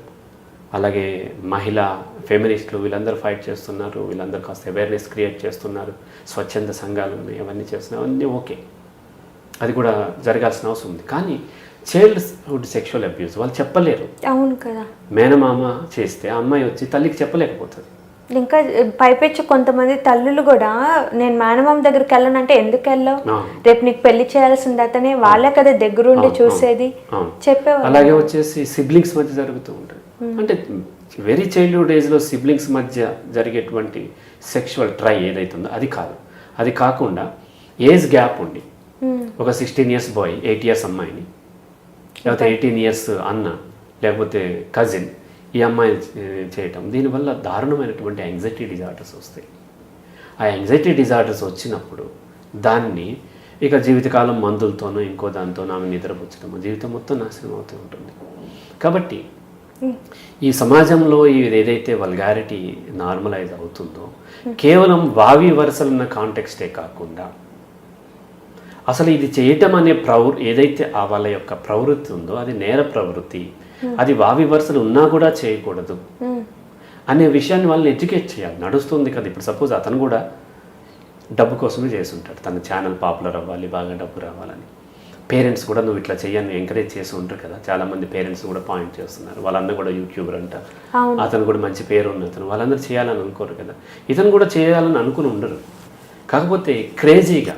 అలాగే మహిళా ఫెమినిస్టులు వీళ్ళందరూ ఫైట్ చేస్తున్నారు, వీళ్ళందరూ కాస్త అవేర్నెస్ క్రియేట్ చేస్తున్నారు, స్వచ్ఛంద సంఘాలు ఉన్నాయి, అవన్నీ చేస్తున్నారు, అవన్నీ ఓకే, అది కూడా జరగాల్సిన అవసరం ఉంది. కానీ చైల్డ్హుడ్ సెక్షువల్ అబ్యూస్ వాళ్ళు చెప్పలేరు. అవును కదా. మేనమామ చేస్తే ఆ అమ్మాయి వచ్చి తల్లికి చెప్పలేకపోతుంది. ఇంకా పైపెచ్చు కొంతమంది తల్లులు కూడా నేను మేనమామ దగ్గరికి వెళ్ళనంటే ఎందుకు వెళ్ళావు, రేపు నీకు పెళ్లి చేయాల్సింది అతనే, వాళ్ళే కదా దగ్గరుండి చూసేది చెప్పేవాళ్ళు. అలాగే వచ్చేసి సిబ్లింగ్స్ మధ్య జరుగుతూ ఉంటుంది. అంటే వెరీ చైల్డ్హుడ్ ఏజ్లో సిబ్లింగ్స్ మధ్య జరిగేటువంటి సెక్షువల్ ట్రై ఏదైతుందో అది కాదు. అది కాకుండా ఏజ్ గ్యాప్ ఉండి ఒక 16 years బాయ్ 8 years అమ్మాయిని, లేకపోతే 18 years అన్న, లేకపోతే కజిన్ ఈ అమ్మాయి చేయటం, దీనివల్ల దారుణమైనటువంటి యాంగ్జైటీ డిజార్డర్స్ వస్తాయి. ఆ యాంగ్జైటీ డిజార్డర్స్ వచ్చినప్పుడు దాన్ని ఇక జీవితకాలం మందులతోనో ఇంకో దాంతోనో ఆమె నిద్రపుచ్చడము, జీవితం మొత్తం నాశనం అవుతూ ఉంటుంది. కాబట్టి ఈ సమాజంలో ఏదైతే వల్గారిటీ నార్మలైజ్ అవుతుందో కేవలం వావి వరుసలున్న కాంటెక్స్టే కాకుండా అసలు ఇది చేయటం అనే ఏదైతే వాళ్ళ యొక్క ప్రవృత్తి ఉందో అది నేర ప్రవృత్తి, అది వావి వరుసలు ఉన్నా కూడా చేయకూడదు అనే విషయాన్ని వాళ్ళని ఎడ్యుకేట్ చేయాలి. నడుస్తుంది కదా ఇప్పుడు. సపోజ్ అతను కూడా డబ్బు కోసమే చేస్తుంటాడు, తన ఛానల్ పాపులర్ అవ్వాలి, బాగా డబ్బు రావాలని. పేరెంట్స్ కూడా నువ్వు ఇట్లా చెయ్యని ఎంకరేజ్ చేసి ఉంటారు కదా, చాలామంది పేరెంట్స్ కూడా పాయింట్ చేస్తున్నారు. వాళ్ళందరూ కూడా యూట్యూబర్ అంట, అతను కూడా మంచి పేరు ఉన్న అతను, వాళ్ళందరూ చేయాలని అనుకోరు కదా, ఇతను కూడా చేయాలని అనుకుని ఉండరు. కాకపోతే క్రేజీగా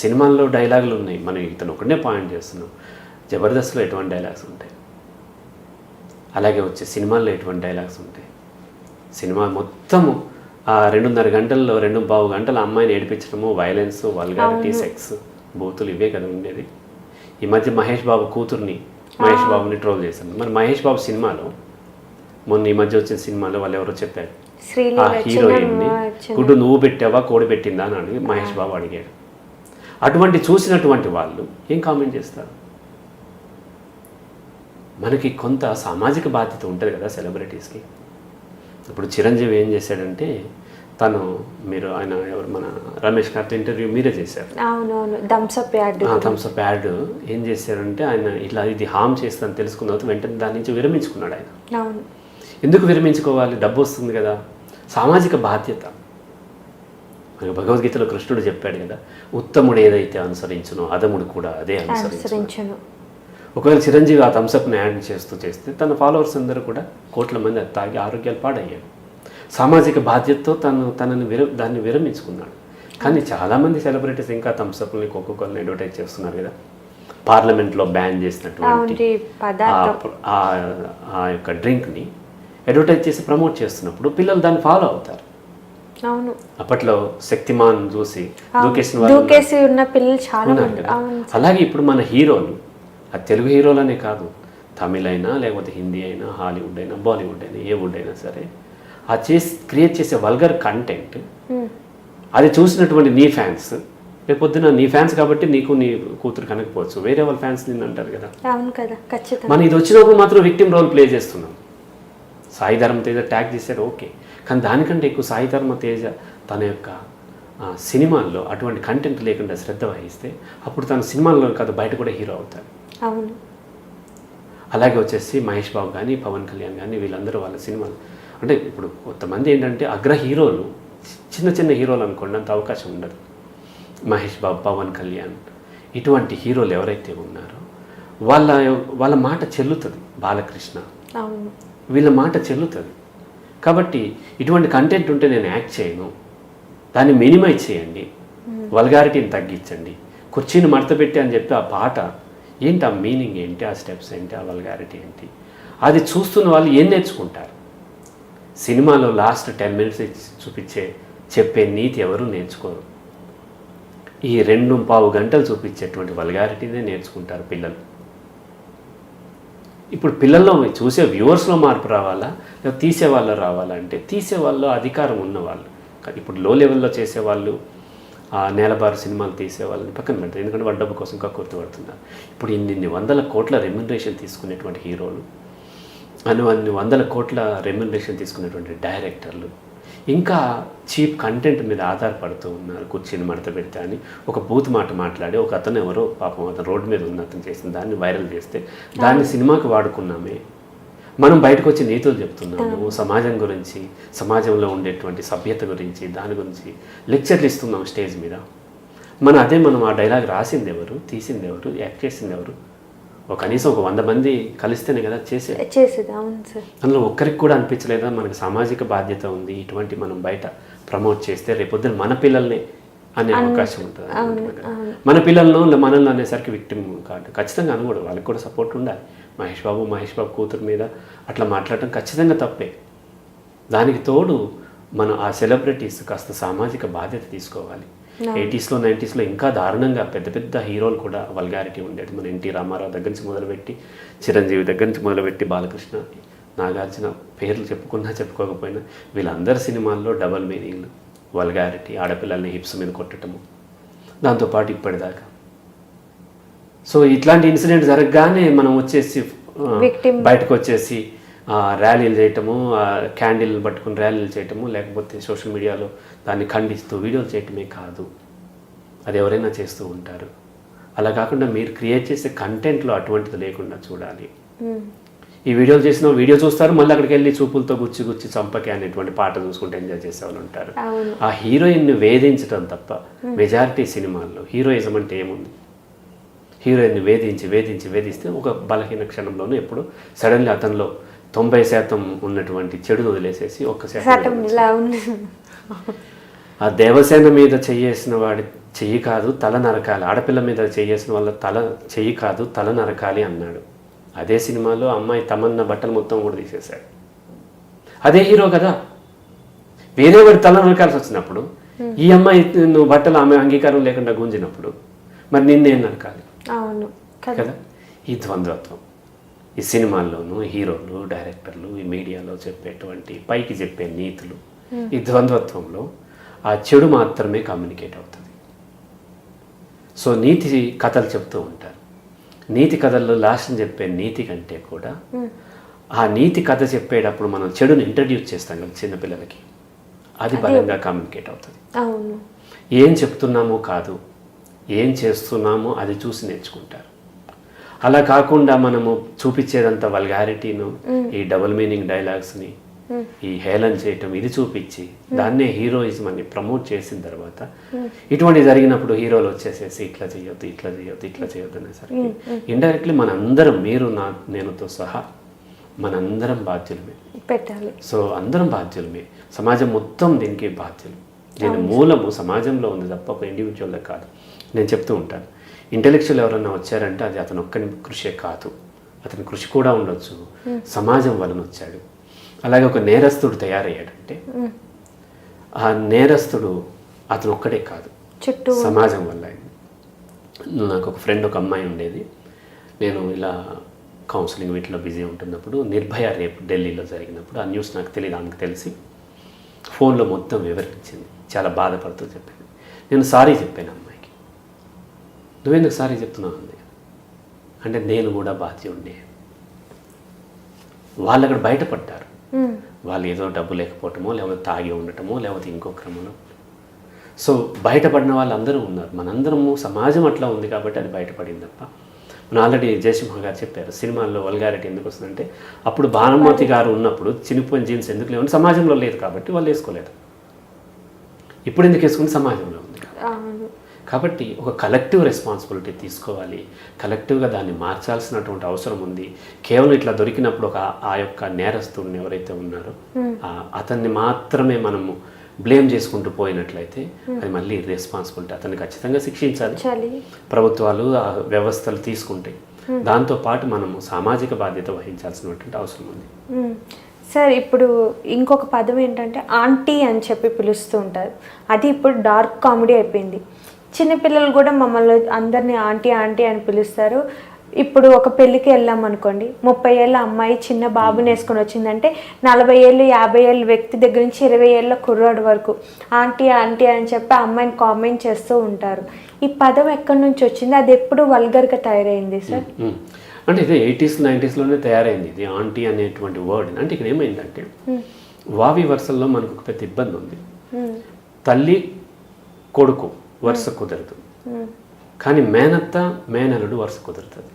సినిమాల్లో డైలాగులు ఉన్నాయి, మనం ఇతను ఒకటే పాయింట్ చేస్తున్నాం. జబర్దస్త్లో ఎటువంటి డైలాగ్స్ ఉంటాయి, అలాగే వచ్చే సినిమాల్లో ఎటువంటి డైలాగ్స్ ఉంటాయి. సినిమా మొత్తము 2.5 గంటల్లో 2.25 గంటల అమ్మాయిని ఏడిపించడము, వైలెన్స్, వల్గారిటీ, సెక్స్, బూతులు ఇవే కదా ఉండేది. ఈ మధ్య మహేష్ బాబు కూతుర్ని, మహేష్ బాబుని ట్రోల్ చేశాను. మరి మహేష్ బాబు సినిమాలో మొన్న ఈ మధ్య వచ్చిన సినిమాలో వాళ్ళు ఎవరో చెప్పారు, ఆ హీరోయిన్ని గుడ్డు నువ్వు పెట్టావా కోడి పెట్టిందా అని అడిగి మహేష్ బాబు అడిగాడు. అటువంటి చూసినటువంటి వాళ్ళు ఏం కామెంట్ చేస్తారు? మనకి కొంత సామాజిక బాధ్యత ఉంటుంది కదా సెలబ్రిటీస్కి. ఇప్పుడు చిరంజీవి ఏం చేశాడంటే, తను ఆయన ఎవరు మన రమేష్ గారితో ఇంటర్వ్యూ మీరే చేశారు. అవునవును, థమ్స్అప్ యాడ్ ఏం చేశారంటే, ఆయన ఇట్లా ఇది హామ్ చేస్తుందని తెలుసుకున్న తర్వాత వెంటనే దాని నుంచి విరమించుకున్నాడు ఆయన. అవును, ఎందుకు విరమించుకోవాలి? డబ్బు వస్తుంది కదా. సామాజిక బాధ్యత. మనకు భగవద్గీతలో కృష్ణుడు చెప్పాడు కదా, ఉత్తముడు ఏదైతే అనుసరించునో అధముడు కూడా అదే అనుసరించును. ఒకవేళ చిరంజీవి ఆ థమ్స్అప్ని యాడ్ చేస్తే తన ఫాలోవర్స్ అందరూ కూడా కోట్ల మంది అది తాగి ఆరోగ్యాలు పాడయ్యాడు. సామాజిక బాధ్యతతో దాన్ని విరమించుకున్నాడు. కానీ చాలామంది సెలబ్రిటీస్ ఇంకా థమ్స్అప్ని, కోకోకోలని అడ్వర్టైజ్ చేస్తున్నారు కదా. పార్లమెంట్లో బ్యాన్ చేసినటువంటి ఆ యొక్క డ్రింక్ని అడ్వర్టైజ్ చేసి ప్రమోట్ చేస్తున్నప్పుడు పిల్లలు దాన్ని ఫాలో అవుతారు. అవును, అప్పట్లో శక్తిమాన్ చూసి దూకేసి ఉన్న పిల్లలు చాలా ఉన్నారు కదా. అలాగే ఇప్పుడు మన హీరోలు, అది తెలుగు హీరోలనే కాదు, తమిళ అయినా లేకపోతే హిందీ అయినా, హాలీవుడ్ అయినా, బాలీవుడ్ అయినా, ఏ వుడ్ అయినా సరే, ఆ క్రియేట్ చేసే వల్గర్ కంటెంట్ అది చూసినటువంటి నీ ఫ్యాన్స్, రేపొద్దున నీ ఫ్యాన్స్ కాబట్టి నీకు నీ కూతురు కనకపోవచ్చు, వేరే వాళ్ళ ఫ్యాన్స్ నిన్ను అంటారు కదా. మనం ఇది వచ్చినప్పుడు మాత్రం విక్టిమ్ రోల్ ప్లే చేస్తున్నాం. సాయి ధర్మ తేజ ట్యాగ్ చేశారు, ఓకే. కానీ దానికంటే ఎక్కువ సాయి ధర్మ తేజ తన యొక్క సినిమాల్లో అటువంటి కంటెంట్ లేకుండా శ్రద్ధ వహిస్తే అప్పుడు తన సినిమాల్లో కాదు బయట కూడా హీరో అవుతారు. అవును, అలాగే వచ్చేసి మహేష్ బాబు కానీ, పవన్ కళ్యాణ్ కానీ, వీళ్ళందరూ వాళ్ళ సినిమాలు అంటే ఇప్పుడు కొంతమంది ఏంటంటే అగ్ర హీరోలు, చిన్న చిన్న హీరోలు అనుకోండి, అంత అవకాశం ఉండదు. మహేష్ బాబు, పవన్ కళ్యాణ్ ఇటువంటి హీరోలు ఎవరైతే ఉన్నారో వాళ్ళ మాట చెల్లుతుంది. బాలకృష్ణ, వీళ్ళ మాట చెల్లుతుంది. కాబట్టి ఇటువంటి కంటెంట్ ఉంటే నేను యాక్ట్ చేయను, దాన్ని మినిమైజ్ చేయండి, వల్గారిటీని తగ్గించండి, కుర్చీని మడతపెట్టి అని చెప్పి ఆ పాట ఏంటి, ఆ మీనింగ్ ఏంటి, ఆ స్టెప్స్ ఏంటి, ఆ వల్గారిటీ ఏంటి, అది చూస్తున్న వాళ్ళు ఏం నేర్చుకుంటారు? సినిమాలో లాస్ట్ 10 minutes చెప్పే నీతి ఎవరు నేర్చుకోరు. ఈ 2.25 గంటలు చూపించేటువంటి వల్గారిటీనే నేర్చుకుంటారు పిల్లలు. ఇప్పుడు పిల్లల్లో చూసే వ్యూవర్స్లో మార్పు రావాలా, లేదా తీసేవాళ్ళు రావాలా అంటే తీసేవాళ్ళు అధికారం ఉన్నవాళ్ళు. ఇప్పుడు లో లెవెల్లో చేసేవాళ్ళు, నేలబారు సినిమాలు తీసేవాళ్ళని పక్కన పెడతారు, ఎందుకంటే వాళ్ళ డబ్బు కోసం గుర్తుపడుతున్నారు. ఇప్పుడు ఇన్ని 100 కోట్ల రెమ్యునరేషన్ తీసుకునేటువంటి హీరోలు, అన్ని 100 కోట్ల రెమ్యునరేషన్ తీసుకునేటువంటి డైరెక్టర్లు ఇంకా చీప్ కంటెంట్ మీద ఆధారపడుతూ ఉన్నారు. కుర్చీని మడత పెడితే అని ఒక బూత్ మాట మాట్లాడి, ఒక అతను ఎవరో పాపం అతను రోడ్డు మీద ఉన్న అతను చేసిన దాన్ని వైరల్ చేస్తే దాన్ని సినిమాకి వాడుకున్నామే. మనం బయటకు వచ్చి నీతులు చెప్తున్నాము, సమాజం గురించి, సమాజంలో ఉండేటువంటి సభ్యత గురించి, దాని గురించి లెక్చర్లు ఇస్తున్నాం స్టేజ్ మీద. మనం ఆ డైలాగ్ రాసింది ఎవరు, తీసింది ఎవరు, యాక్ట్ చేసింది ఎవరు? కనీసం 100 మంది కలిస్తేనే కదా చేసేది. అందులో ఒక్కరికి కూడా అనిపించలేదా మనకు సామాజిక బాధ్యత ఉంది, ఇటువంటి మనం బయట ప్రమోట్ చేస్తే రేపొద్దున మన పిల్లల్ని అనే అవకాశం ఉంటుంది. మన పిల్లలను మనల్ని అనేసరికి విక్టిమ్ కాదు, ఖచ్చితంగా అనకూడదు, వాళ్ళకి కూడా సపోర్ట్ ఉండాలి. మహేష్ బాబు కూతురు మీద అట్లా మాట్లాడటం ఖచ్చితంగా తప్పే. దానికి తోడు మనం ఆ సెలబ్రిటీస్ కాస్త సామాజిక బాధ్యత తీసుకోవాలి. 80s, 90s ఇంకా దారుణంగా పెద్ద పెద్ద హీరోలు కూడా వల్గారిటీ ఉండేది. మన ఎన్టీ రామారావు దగ్గర నుంచి మొదలుపెట్టి, చిరంజీవి దగ్గర నుంచి మొదలుపెట్టి, బాలకృష్ణ, నాగార్జున పేర్లు చెప్పుకోకపోయినా వీళ్ళందరి సినిమాల్లో డబల్ మీనింగ్లు, వల్గారిటీ, ఆడపిల్లల్ని హిప్స్ మీద కొట్టడము, దాంతోపాటు ఇప్పటిదాకా. సో ఇట్లాంటి ఇన్సిడెంట్ జరగగానే మనం వచ్చేసి బయటకు వచ్చేసి ర్యాలీలు చేయటము, క్యాండిల్ పట్టుకుని ర్యాలీలు చేయటము, లేకపోతే సోషల్ మీడియాలో దాన్ని ఖండిస్తూ వీడియోలు చేయటమే కాదు, అది ఎవరైనా చేస్తూ ఉంటారు. అలా కాకుండా మీరు క్రియేట్ చేసే కంటెంట్లో అటువంటిది లేకుండా చూడాలి. ఈ వీడియోలు చేసిన వీడియో చూస్తారు, మళ్ళీ అక్కడికి వెళ్ళి చూపులతో గుచ్చి చంపకే అనేటువంటి పాట చూసుకుంటే ఎంజాయ్ చేసే వాళ్ళు ఉంటారు. ఆ హీరోయిన్ను వేధించడం తప్ప మెజారిటీ సినిమాల్లో హీరోయిజం అంటే ఏముంది? హీరోయిన్ని వేధిస్తే ఒక బలహీన క్షణంలోనూ ఎప్పుడు సడన్లీ అతనిలో 90% ఉన్నటువంటి చెడును వదిలేసేసి 1% ఆ దేవసేన మీద చెయ్యేసిన వాడి చెయ్యి కాదు తల నరకాలి, ఆడపిల్ల మీద చెయ్యేసిన వాళ్ళ చెయ్యి కాదు తల నరకాలి అన్నాడు. అదే సినిమాలో అమ్మాయి తమన్నా బట్టలు మొత్తం కూడా తీసేశాడు. అదే హీరో కదా. వేరే వాడి తల నరకాల్సి వచ్చినప్పుడు ఈ అమ్మాయి నువ్వు బట్టలు ఆమె అంగీకారం లేకుండా గుంజినప్పుడు మరి నిన్నేం నరకాలి? అవును కదా. ఈ ద్వంద్వత్వం ఈ సినిమాల్లోనూ హీరోలు, డైరెక్టర్లు, ఈ మీడియాలో చెప్పేటువంటి పైకి చెప్పే నీతులు, ఈ ద్వంద్వత్వంలో ఆ చెడు మాత్రమే కమ్యూనికేట్ అవుతుంది. సో నీతి కథలు చెప్తూ ఉంటారు. నీతి కథల్లో లాస్ట్ చెప్పే నీతి కంటే కూడా ఆ నీతి కథ చెప్పేటప్పుడు మనం చెడుని ఇంట్రడ్యూస్ చేస్తాం కదా చిన్నపిల్లలకి, అది బలంగా కమ్యూనికేట్ అవుతుంది. ఏం చెప్తున్నామో కాదు, ఏం చేస్తున్నామో అది చూసి నేర్చుకుంటారు. అలా కాకుండా మనము చూపించేదంతా వల్గారిటీను, ఈ డబుల్ మీనింగ్ డైలాగ్స్ని, ఈ హేళన చేయటం ఇది చూపించి దాన్నే హీరోయిజం అని ప్రమోట్ చేసిన తర్వాత ఇటువంటి జరిగినప్పుడు హీరోలు వచ్చేసేసి ఇట్లా చేయొద్దు అనేసరికి ఇండైరెక్ట్లీ మనందరం, మీరు నేనుతో సహా మనందరం బాధ్యులమే పెట్టాలి. సో అందరం బాధ్యులమే, సమాజం మొత్తం దీనికి బాధ్యులు. దీని మూలము సమాజంలో ఉంది తప్ప ఒక ఇండివిజువల్ కాదు. నేను చెప్తూ ఉంటాను, ఇంటెలెక్చువల్ ఎవరన్నా వచ్చారంటే అది అతను ఒక్కని కృషే కాదు, అతని కృషి కూడా ఉండొచ్చు, సమాజం వలన వచ్చాడు. అలాగే ఒక నేరస్తుడు తయారయ్యాడంటే ఆ నేరస్తుడు అతను ఒక్కడే కాదు, సమాజం వల్ల. నాకు ఒక ఫ్రెండ్, ఒక అమ్మాయి ఉండేది. నేను ఇలా కౌన్సిలింగ్ వీటిలో బిజీ ఉంటున్నప్పుడు నిర్భయ రేపు ఢిల్లీలో జరిగినప్పుడు ఆ న్యూస్ నాకు తెలియదు, ఆమెకు తెలిసి ఫోన్లో మొత్తం వివరించింది. చాలా బాధపడుతూ చెప్పింది. నేను సారీ చెప్పాను అమ్మాయికి. నువ్వెందుకు సారీ చెప్తున్నావు అంది. అంటే నేను కూడా బాధ్యుడినే. వాళ్ళు అక్కడ బయటపడ్డారు. వాళ్ళు ఏదో డబ్బు లేకపోవటమో, లేకపోతే తాగి ఉండటమో, లేకపోతే ఇంకో క్రమంలో. సో బయటపడిన వాళ్ళందరూ ఉన్నారు. మనందరము సమాజం అట్లా ఉంది కాబట్టి అది బయటపడింది తప్ప. మన ఆల్రెడీ జయసింహ గారు చెప్పారు, సినిమాల్లో వల్గారిటీ ఎందుకు వస్తుందంటే అప్పుడు భానుమతి గారు ఉన్నప్పుడు చినిపోయిన జీన్స్ ఎందుకు లేవని సమాజంలో లేదు కాబట్టి వాళ్ళు వేసుకోలేదు. ఇప్పుడు ఎందుకు వేసుకుని సమాజంలో ఉంది కాబట్టి ఒక కలెక్టివ్ రెస్పాన్సిబిలిటీ తీసుకోవాలి. కలెక్టివ్గా దాన్ని మార్చాల్సినటువంటి అవసరం ఉంది. కేవలం ఇట్లా దొరికినప్పుడు ఆ యొక్క నేరస్తుడిని ఎవరైతే ఉన్నారో అతన్ని మాత్రమే మనము బ్లేమ్ చేసుకుంటూ పోయినట్లయితే అది మళ్ళీ రెస్పాన్సిబిలిటీ. అతన్ని ఖచ్చితంగా శిక్షించాలి, ప్రభుత్వాలు వ్యవస్థలు తీసుకుంటాయి. దాంతోపాటు మనము సామాజిక బాధ్యత వహించాల్సినటువంటి అవసరం ఉంది. సార్, ఇప్పుడు ఇంకొక పదం ఏంటంటే ఆంటీ అని చెప్పి పిలుస్తూ ఉంటారు. అది ఇప్పుడు డార్క్ కామెడీ అయిపోయింది. చిన్నపిల్లలు కూడా మమ్మల్ని అందరినీ ఆంటీ ఆంటీ అని పిలుస్తారు. ఇప్పుడు ఒక పెళ్ళికి వెళ్ళాం అనుకోండి, 30 ఏళ్ళ అమ్మాయి చిన్న బాబుని వేసుకొని వచ్చిందంటే 40 ఏళ్ళు 50 ఏళ్ళ వ్యక్తి దగ్గర నుంచి 20 ఏళ్ళ కుర్రాడు వరకు ఆంటీ ఆంటీ అని చెప్పి అమ్మాయిని కామెంట్ చేస్తూ ఉంటారు. ఈ పదం ఎక్కడి నుంచి వచ్చింది? అది ఎప్పుడు వల్గర్గా తయారైంది సార్? అంటే ఇది 80s 90sలోనే తయారైంది ఇది ఆంటీ అనేటువంటి వర్డ్. అంటే ఇక్కడ ఏమైందంటే వావి వరుసల్లో మనకు ఒక పెద్ద ఇబ్బంది ఉంది. తల్లి కొడుకు వరుస కుదరదు, కానీ మేనత్త మేనలుడు వరుస కుదురుతుంది.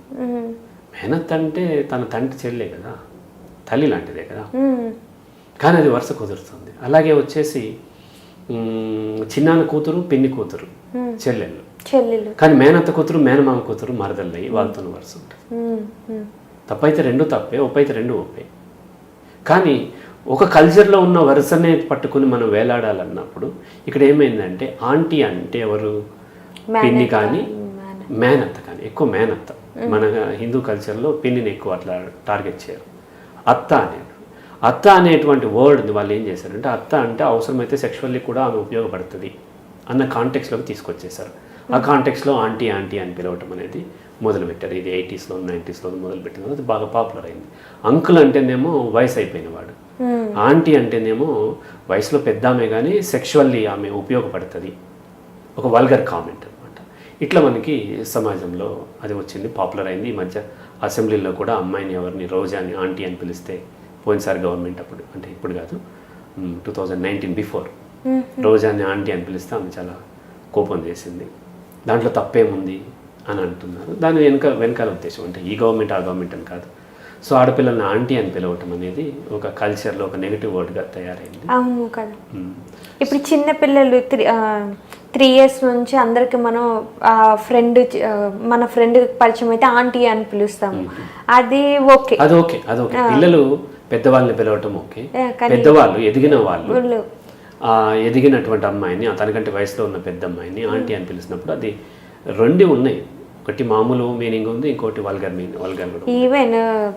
మేనత్త అంటే తన తండ్రి చెల్లె కదా, తల్లి లాంటిదే కదా, కానీ అది వరుస కుదురుతుంది. అలాగే వచ్చేసి చిన్నాన్న కూతురు పిన్ని కూతురు చెల్లెళ్ళు, కానీ మేనత్త కూతురు మేనమామ కూతురు మరదల్లయ్యి వాళ్ళతో వరుస ఉంటుంది. తప్పైతే రెండు తప్పే, ఒప్పైతే రెండు ఒప్పే. కానీ ఒక కల్చర్లో ఉన్న వరుసనే పట్టుకుని మనం వేలాడాలన్నప్పుడు ఇక్కడ ఏమైందంటే ఆంటీ అంటే ఎవరు? పిన్ని కానీ మేనత్త కానీ, ఎక్కువ మేనత్త. మన హిందూ కల్చర్లో పిన్నిని ఎక్కువ అట్లా టార్గెట్ చేయరు. అత్త అనేటువంటి వర్డ్ని వాళ్ళు ఏం చేశారంటే అత్త అంటే అవసరమైతే సెక్షువల్లీ కూడా ఆమె ఉపయోగపడుతుంది అన్న కాంటెక్స్లోకి తీసుకొచ్చేసారు. ఆ కాంటెక్స్లో ఆంటీ ఆంటీ అని పిలవటం అనేది మొదలుపెట్టారు. ఇది 80sలో 90sలో మొదలుపెట్టింది, అది బాగా పాపులర్ అయింది. అంకుల్ అంటేనేమో వయసు అయిపోయిన వాడు, ఆంటీ అంటేనేమో వయసులో పెద్ద ఆమె కానీ సెక్షువల్లీ ఆమె ఉపయోగపడుతుంది, ఒక వల్గర్ కామెంట్ అనమాట. ఇట్లా మనకి సమాజంలో అది వచ్చింది, పాపులర్ అయింది. ఈ మధ్య అసెంబ్లీలో కూడా అమ్మాయిని ఎవరిని రోజాని ఆంటీ అని పిలిస్తే పోయినసారి గవర్నమెంట్ అప్పుడు, అంటే ఇప్పుడు కాదు 2019 బిఫోర్, రోజాని ఆంటీ అని పిలిస్తే ఆమె చాలా కోపం చేసింది. దాంట్లో తప్పేముంది అని అంటున్నారు. దాని వెనకాల ఉద్దేశం అంటే ఈ గవర్నమెంట్ ఆ గవర్నమెంట్ అని కాదు. సో ఆడపిల్లల్ని ఆంటీ అని పిలవటం అనేది ఒక కల్చర్లో ఒక నెగిటివ్ వర్డ్గా తయారైంది. అవును కదా. ఇప్పుడు చిన్న పిల్లలు 3 years నుంచి అందరికి మనం మన ఫ్రెండ్ పరిచయం అయితే ఆంటీ అని పిలుస్తాము. అది ఓకే, అది ఓకే. పిల్లలు పెద్దవాళ్ళని పిలవటం ఓకే. పెద్దవాళ్ళు ఎదిగిన వాళ్ళు ఎదిగినటువంటి అమ్మాయిని, తనకంటే వయసులో ఉన్న పెద్ద అమ్మాయిని ఆంటీ అని పిలిచినప్పుడు అది రెండు ఉన్నాయి. ఒకటి మామూలు మీనింగ్ ఉంది, ఇంకోటి వల్గర్ కూడా. ఈవెన్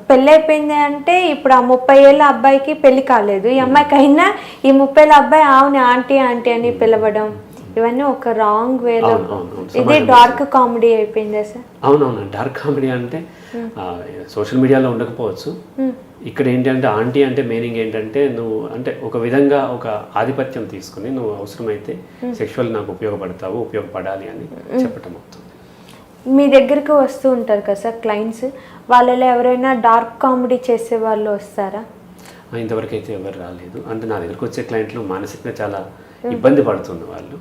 పెళ్ళి అయిపోయింది అంటే ఇప్పుడు ఆ 30 ఏళ్ళ అబ్బాయికి పెళ్లి కాలేదు, ఈ అమ్మాయికి అయినా ఈ 30 ఏళ్ళ అబ్బాయి ఆవుని ఆంటీ ఆంటీ అని పిలవడం, ఇవన్నీ ఒక రాంగ్ వేలో. ఇది డార్క్ కామెడీ అయిపోయిందా సార్? అవునవును, డార్క్ కామెడీ అంటే సోషల్ మీడియాలో ఉండకపోవచ్చు. ఇక్కడ ఏంటంటే ఆంటీ అంటే మీనింగ్ ఏంటంటే నువ్వు అంటే ఒక విధంగా ఒక ఆధిపత్యం తీసుకుని నువ్వు అవసరమైతే సెక్షువల్ నాకు ఉపయోగపడాలి అని చెప్పటం అవుతుంది. మీ దగ్గరికి వస్తూ ఉంటారు కదా సార్ క్లయింట్స్, వాళ్ళలో ఎవరైనా డార్క్ కామెడీ చేసే వాళ్ళు వస్తారా? ఇంతవరకు అయితే ఎవరు రాలేదు. అంటే నా దగ్గరకు వచ్చే క్లయింట్లు మానసికంగా చాలా ఇబ్బంది పడుతున్న వాళ్ళు.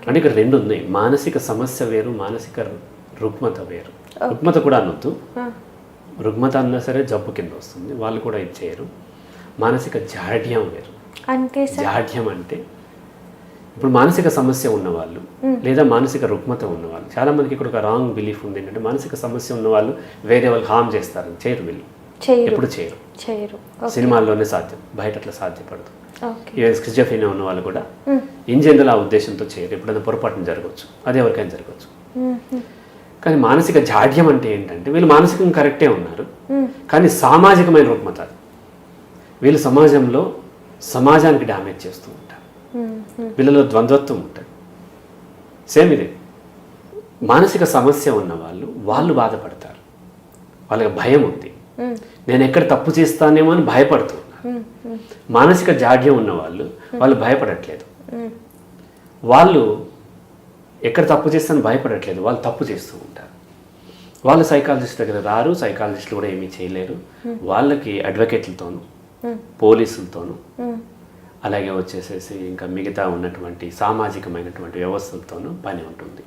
అంటే ఇక్కడ రెండు ఉన్నాయి, మానసిక సమస్య వేరు, మానసిక రుగ్మత వేరు. రుగ్మత కూడా అనొద్దు, రుగ్మత అన్నా సరే జబ్బు కింద వస్తుంది, వాళ్ళు కూడా ఇది చేయరు. మానసిక జాడ్యం వేరు. జాడ్యం అంటే ఇప్పుడు మానసిక సమస్య ఉన్నవాళ్ళు లేదా మానసిక రుగ్మత ఉన్నవాళ్ళు, చాలా మందికి ఇక్కడ ఒక రాంగ్ బిలీఫ్ ఉంది ఏంటంటే మానసిక సమస్య ఉన్నవాళ్ళు వేరే వాళ్ళు హామ్ చేస్తారని. చేయరు, వీళ్ళు ఎప్పుడు చేయరు. సినిమాల్లోనే సాధ్యం, బయట అట్లా సాధ్యపడదు. స్కిజోఫ్రెనియా ఉన్న వాళ్ళు కూడా ఇన్ జనరల్ ఆ ఉద్దేశంతో చేయరు, ఎప్పుడైనా పొరపాటున జరగవచ్చు, అది ఎవరికైనా జరగవచ్చు. కానీ మానసిక జాడ్యం అంటే ఏంటంటే వీళ్ళు మానసికంగా కరెక్టే ఉన్నారు కానీ సామాజికమైన రుగ్మత, వీళ్ళు సమాజానికి డ్యామేజ్ చేస్తూ ఉంటారు. వీళ్ళలో ద్వంద్వత్వం ఉంటుంది. సేమ్ ఇదే, మానసిక సమస్య ఉన్న వాళ్ళు బాధపడతారు, వాళ్ళకి భయం ఉంది, నేను ఎక్కడ తప్పు చేస్తానేమో అని భయపడుతున్నారు. మానసిక జాడ్యం ఉన్న వాళ్ళు భయపడట్లేదు, వాళ్ళు ఎక్కడ తప్పు చేస్తానని భయపడట్లేదు, వాళ్ళు తప్పు చేస్తూ ఉంటారు. వాళ్ళు సైకాలజిస్ట్ దగ్గర రారు, సైకాలజిస్టులు కూడా ఏమీ చేయలేరు. వాళ్ళకి అడ్వకేట్లతోనూ పోలీసులతోనూ అలాగే వచ్చేసేసి ఇంకా మిగతా ఉన్నటువంటి సామాజికమైనటువంటి వ్యవస్థలతోనూ పని ఉంటుంది.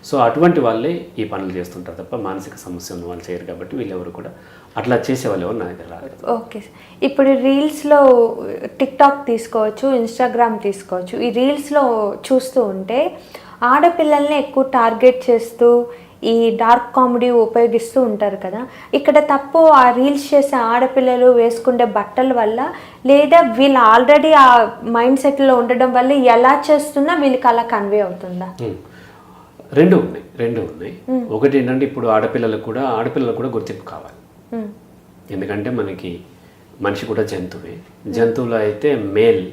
సో అటువంటి వాళ్ళే ఈ పనులు చేస్తుంటారు తప్ప మానసిక సమస్య ఉన్న వాళ్ళు చేయరు. కాబట్టి వీళ్ళెవరు కూడా అట్లా చేసేవాళ్ళు ఎవరు నా దగ్గర రాలేదు. ఓకే, ఇప్పుడు రీల్స్లో టిక్టాక్ తీసుకోవచ్చు, ఇన్స్టాగ్రామ్ తీసుకోవచ్చు. ఈ రీల్స్లో చూస్తూ ఉంటే ఆడపిల్లల్ని ఎక్కువ టార్గెట్ చేస్తూ ఈ డార్క్ కామెడీ ఉపయోగిస్తూ ఉంటారు కదా. ఇక్కడ తప్పు ఆ రీల్స్ చేసే ఆడపిల్లలు వేసుకునే బట్టల వల్ల, లేదా వీళ్ళు ఆల్రెడీ ఆ మైండ్ సెట్లో ఉండడం వల్ల ఎలా చేస్తున్నా వీళ్ళకి అలా కన్వే అవుతుందా? రెండు ఉన్నాయి. ఒకటి ఏంటంటే ఇప్పుడు ఆడపిల్లలకు కూడా గుర్తింపు కావాలి. ఎందుకంటే మనిషి కూడా జంతువే. జంతువులో అయితే మేల్